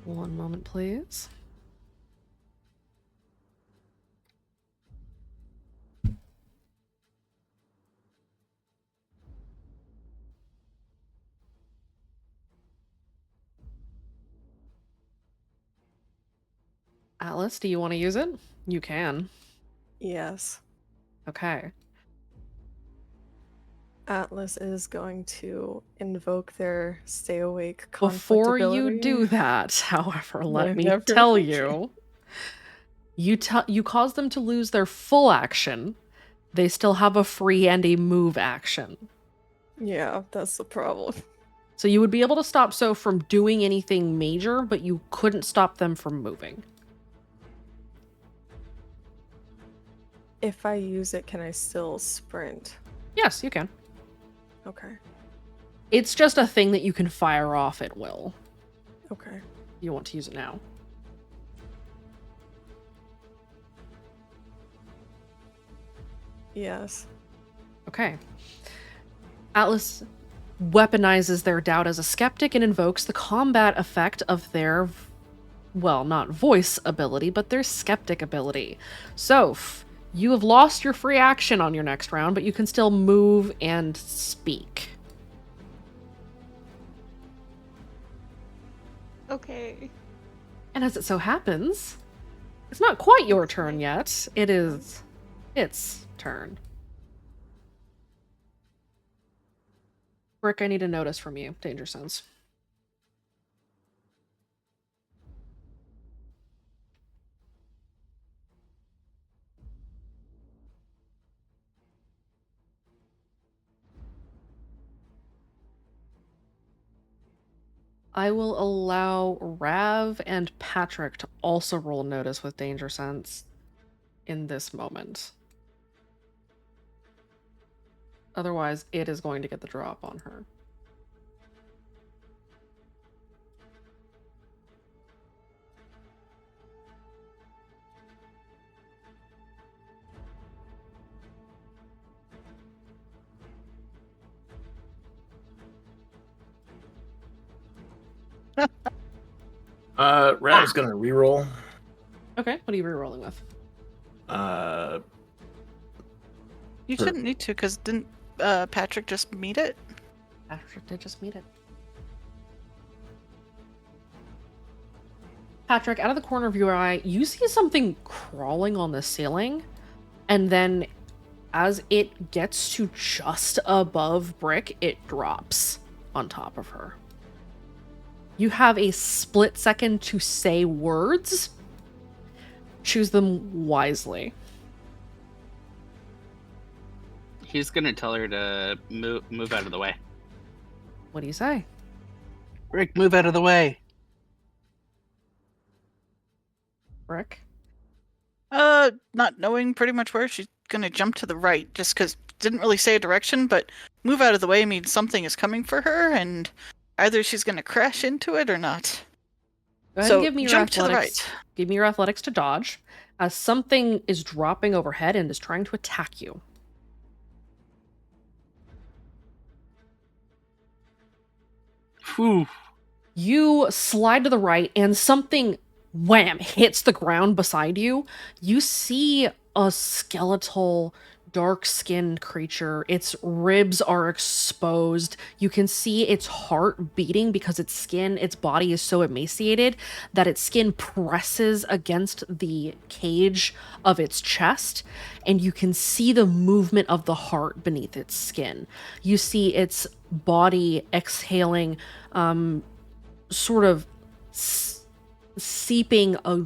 One moment, please. Atlas, do you want to use it? You can. Yes. Okay. Atlas is going to invoke their stay awake conflict Before you ability. do that, however, let me Whenever tell they you, you cause them to lose their full action. They still have a free and a move action. Yeah, that's the problem. So you would be able to stop So from doing anything major, but you couldn't stop them from moving. If I use it, can I still sprint? Yes, you can. Okay. It's just a thing that you can fire off at will. Okay. You want to use it now. Yes. Okay. Atlas weaponizes their doubt as a skeptic and invokes the combat effect of their, well, not voice ability, but their skeptic ability. Soph, you have lost your free action on your next round, but you can still move and speak. Okay. And as it so happens, it's not quite your turn yet. It is its turn. Brick, I need a notice from you. Danger sense. I will allow Rav and Patrick to also roll notice with danger sense in this moment. Otherwise, it is going to get the drop on her. Rat is gonna reroll. Okay, what are you rerolling with? You Sure. shouldn't need to, because didn't Patrick just meet it? After they just meet it. Patrick, out of the corner of your eye, you see something crawling on the ceiling, and then as it gets to just above Brick, it drops on top of her. You have a split second to say words. Choose them wisely. He's gonna tell her to move out of the way. What do you say? Rick, move out of the way. Brick? Not knowing pretty much where she's gonna jump to the right, just because didn't really say a direction, but move out of the way means something is coming for her, and either she's gonna crash into it or not. Go ahead So, and give me your jump to the athletics. right. Give me your athletics to dodge, as something is dropping overhead and is trying to attack you. Whew. You slide to the right, and something, wham, hits the ground beside you. You see a skeletal, dark-skinned creature. Its ribs are exposed. You can see its heart beating because its skin, its body is so emaciated that its skin presses against the cage of its chest, and you can see the movement of the heart beneath its skin. You see its body exhaling, sort of seeping a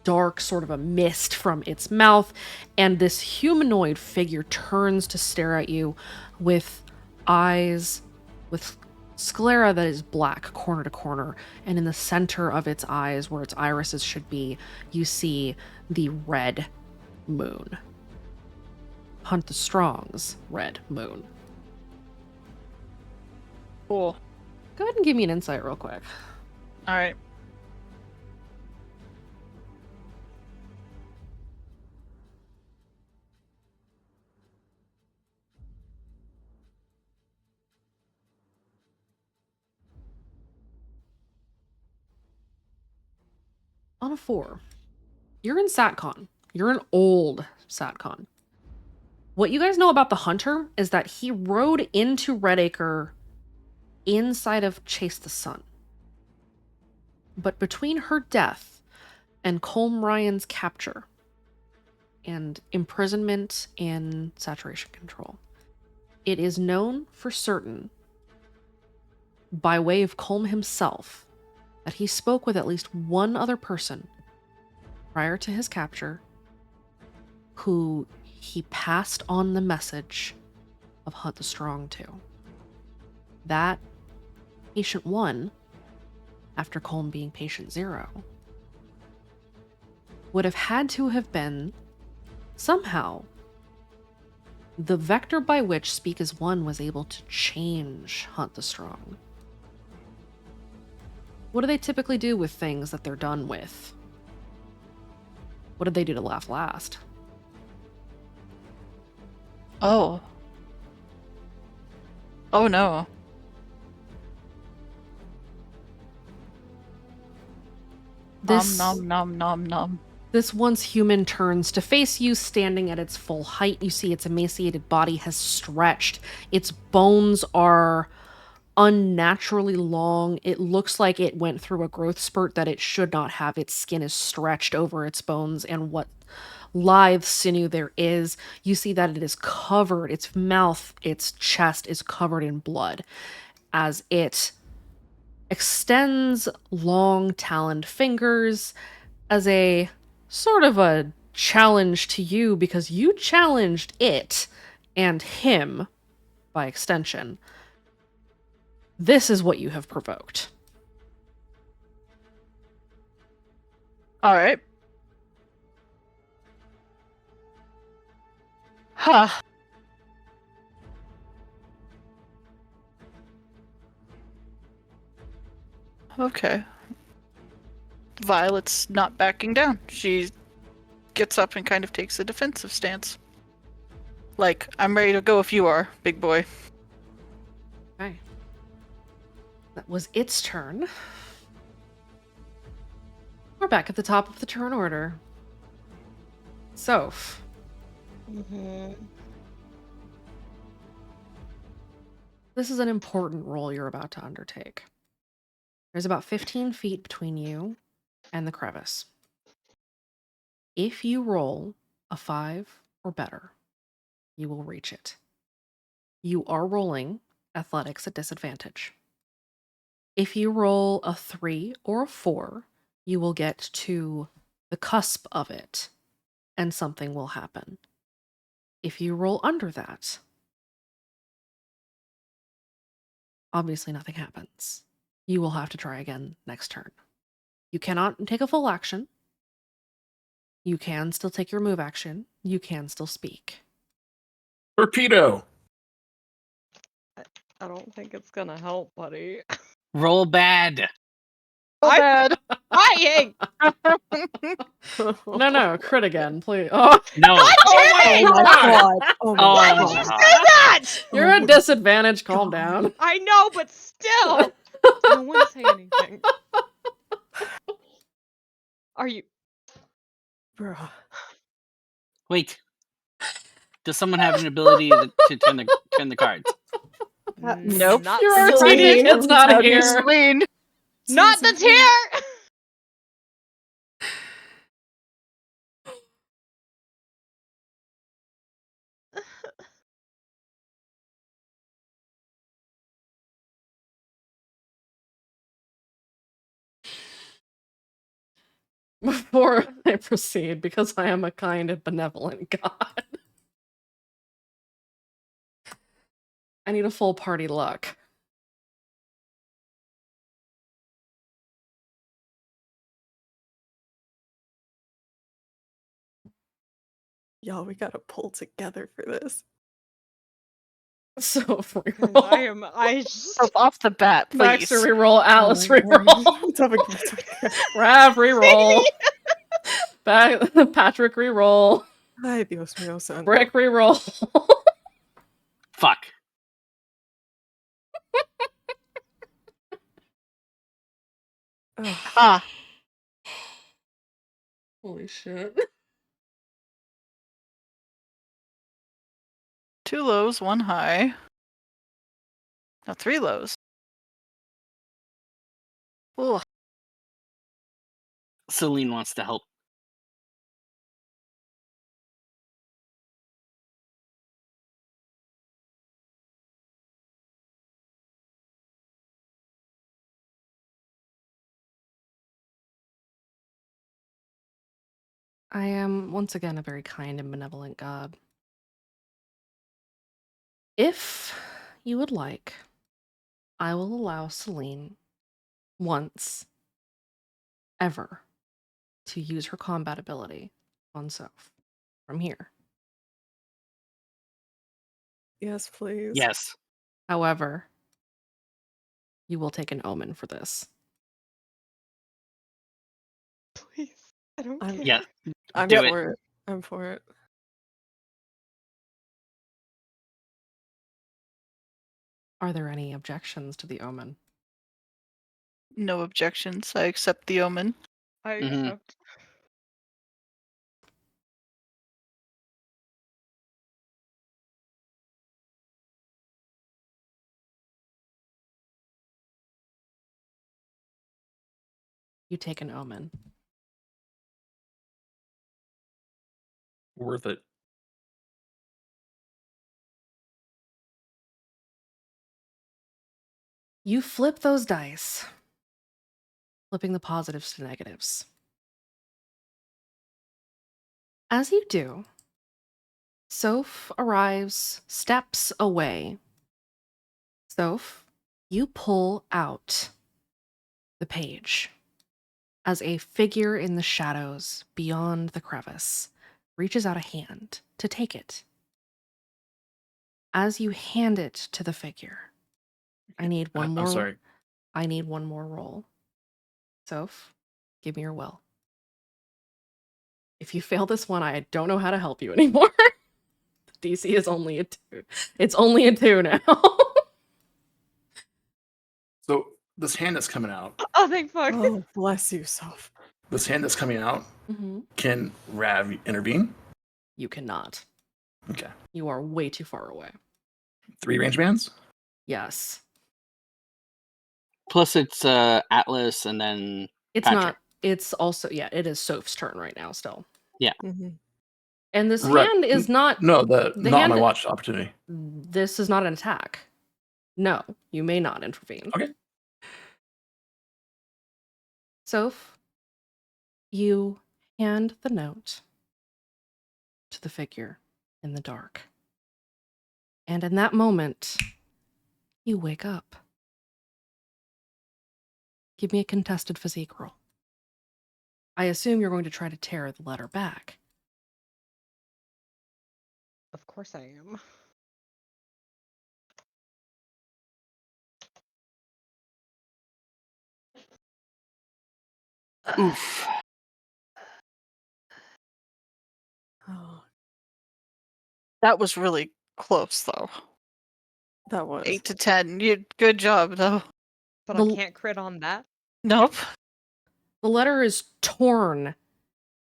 dark sort of a mist from its mouth, and this humanoid figure turns to stare at you with eyes, with sclera that is black corner to corner, and in the center of its eyes, where its irises should be, you see the red moon. Hunt the Strong's red moon. Cool. Go ahead and give me an insight real quick. Alright. On a 4. You're in SatCon. You're an old SatCon. What you guys know about the Hunter is that he rode into Redacre inside of Chase the Sun. But between her death and Colm Ryan's capture and imprisonment in saturation control, it is known for certain, by way of Colm himself, that he spoke with at least one other person prior to his capture who he passed on the message of Hunt the Strong to. That patient 1, after Colm being patient 0, would have had to have been somehow the vector by which Speak as One was able to change Hunt the Strong. What do they typically do with things that they're done with? What did they do to laugh last? Oh. Oh no. This, Nom nom nom nom. This once human turns to face you, standing at its full height. You see its emaciated body has stretched. Its bones are unnaturally long. It looks like it went through a growth spurt that it should not have. Its skin is stretched over its bones, and what lithe sinew there is, you see that it is covered, its mouth, its chest is covered in blood as it extends long taloned fingers as a sort of a challenge to you, because you challenged it and him by extension. This is what you have provoked. Alright. Huh. Okay. Violet's not backing down. She gets up and kind of takes a defensive stance. Like, I'm ready to go if you are, big boy. Okay. That was its turn. We're back at the top of the turn order. Soph. This is an important role you're about to undertake. There's about 15 feet between you and the crevice. If you roll a 5 or better, you will reach it. You are rolling athletics at disadvantage. If you roll a 3 or a 4, you will get to the cusp of it, and something will happen. If you roll under that, obviously nothing happens. You will have to try again next turn. You cannot take a full action. You can still take your move action. You can still speak. Torpedo. I don't think it's gonna help, buddy. Roll bad. I'm trying! No, crit again, please. Oh, No. Oh my god. Oh my Why god. did you say that? you're at disadvantage. Calm down. I know, but still! No one say anything. Are you... Bruh. Wait. Does someone have an ability to turn the cards? Nope. Not Your the artistic, it's not here. Celine. Not the tear! Before I proceed, because I am a kind and benevolent god, I need a full party luck. Y'all, we gotta pull together for this. So reroll. I just... So off the bat, please. Max reroll, Alice Oh my reroll, god. It's over. Rav reroll, Patrick reroll, Ay, Dios mío, santo. Brick reroll. Fuck. Ugh. Ah, Holy shit. 2 lows, 1 high. No, 3 lows. Ugh. Celine wants to help. I am, once again, a very kind and benevolent god. If you would like, I will allow Celine once, ever, to use her combat ability on Soph from here. Yes, please. Yes. However, you will take an omen for this. Please. I don't I'm- care. Yeah. I'm Do it. for it. I'm for it. Are there any objections to the omen? No objections. I accept the omen. I Mhm. accept. You take an omen. Worth it. You flip those dice, flipping the positives to negatives. As you do, Soph arrives steps away. Soph, you pull out the page as a figure in the shadows beyond the crevice reaches out a hand to take it. As you hand it to the figure, I need one more. I'm sorry. I need one more roll. Soph, give me your will. If you fail this one, I don't know how to help you anymore. DC is only a 2. It's only a 2 now. So this hand that's coming out, Oh, thank fuck. Oh, bless you, Soph. this hand that's coming out, Mm-hmm. can Rav intervene? You cannot. Okay. You are way too far away. 3 range bands? Yes. Plus, it's Atlas and then It's Patrick. not. It's also, yeah, it is Soph's turn right now still. Mm-hmm. And this Right. hand is not. No, The not on my hand. watch opportunity. This is not an attack. No, you may not intervene. Okay. Soph, you hand the note to the figure in the dark. And in that moment, you wake up. Give me a contested physique roll. I assume you're going to try to tear the letter back. Of course I am. Oof. Oh, That was really close, though. that was 8 to 10. Good job, though. But The- I can't crit on that. Nope. The letter is torn,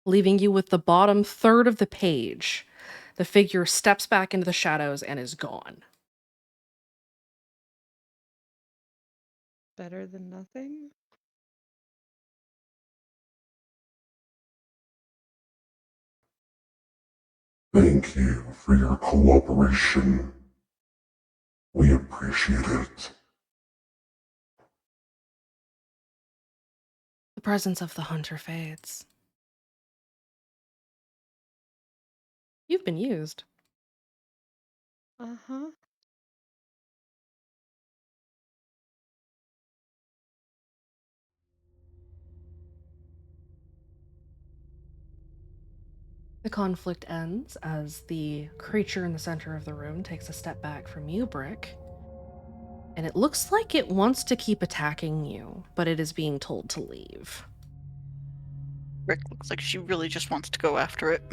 leaving you with the bottom third of the page. The figure steps back into the shadows and is gone. Better than nothing? Thank you for your cooperation. We appreciate it. The presence of the hunter fades. You've been used. Uh-huh. The conflict ends as the creature in the center of the room takes a step back from you, Brick. And it looks like it wants to keep attacking you, but it is being told to leave. Rick looks like she really just wants to go after it.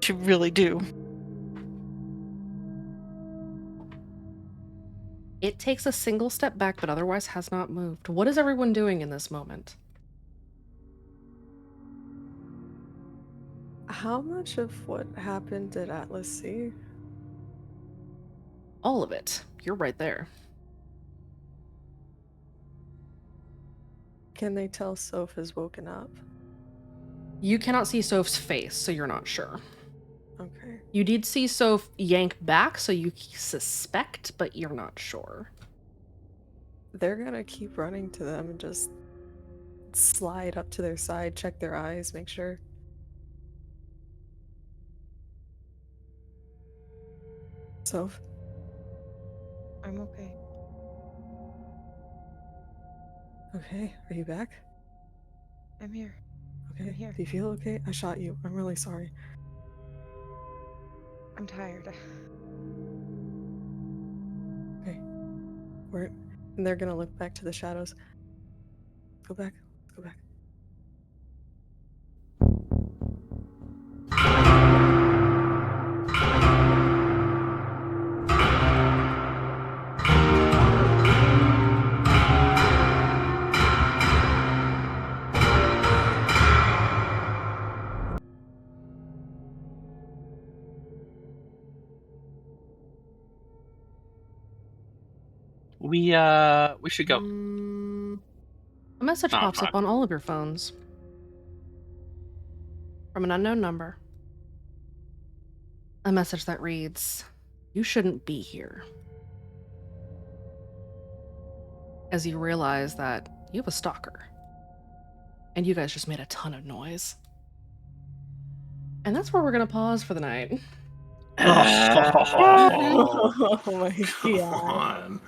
She really do. It takes a single step back, but otherwise has not moved. What is everyone doing in this moment? How much of what happened did Atlas see? All of it. You're right there. Can they tell Soph has woken up? You cannot see Soph's face, so you're not sure. Okay. You did see Soph yank back, so you suspect, but you're not sure. They're gonna keep running to them and just slide up to their side, check their eyes, make sure. Soph? I'm okay. Okay, are you back? I'm here. Okay, I'm here. do you feel okay? I shot you. I'm really sorry. I'm tired. Okay. And they're gonna look back to the shadows. Go back. Go back. We should go. A message Oh, pops fuck. up on all of your phones from an unknown number. A message that reads, "You shouldn't be here." As you realize that you have a stalker. And you guys just made a ton of noise. And that's where we're going to pause for the night. Oh my Come god. on.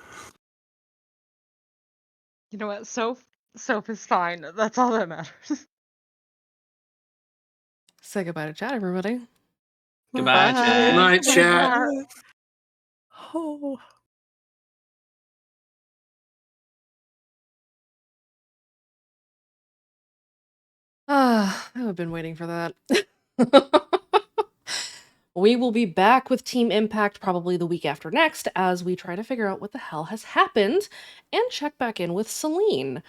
You know what? Soph is fine. That's all that matters. Say goodbye to chat, everybody. Goodbye, Bye. chat. Good night, chat. Oh. I've been waiting for that. We will be back with Team Impact probably the week after next as we try to figure out what the hell has happened and check back in with Celine.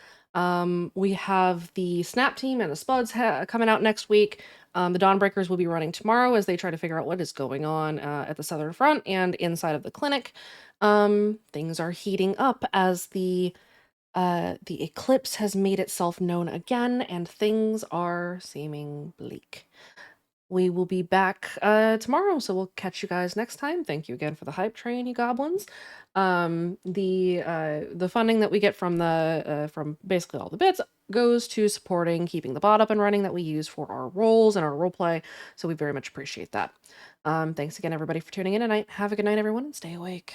We have the Snap team and the Spuds coming out next week. The Dawnbreakers will be running tomorrow as they try to figure out what is going on at the Southern Front and inside of the clinic. Things are heating up as the eclipse has made itself known again, and things are seeming bleak. We will be back tomorrow, so we'll catch you guys next time. Thank you again for the hype train, you goblins. The funding that we get from the from basically all the bits goes to supporting keeping the bot up and running that we use for our roles and our roleplay. So we very much appreciate that. Thanks again, everybody, for tuning in tonight. Have a good night, everyone, and stay awake.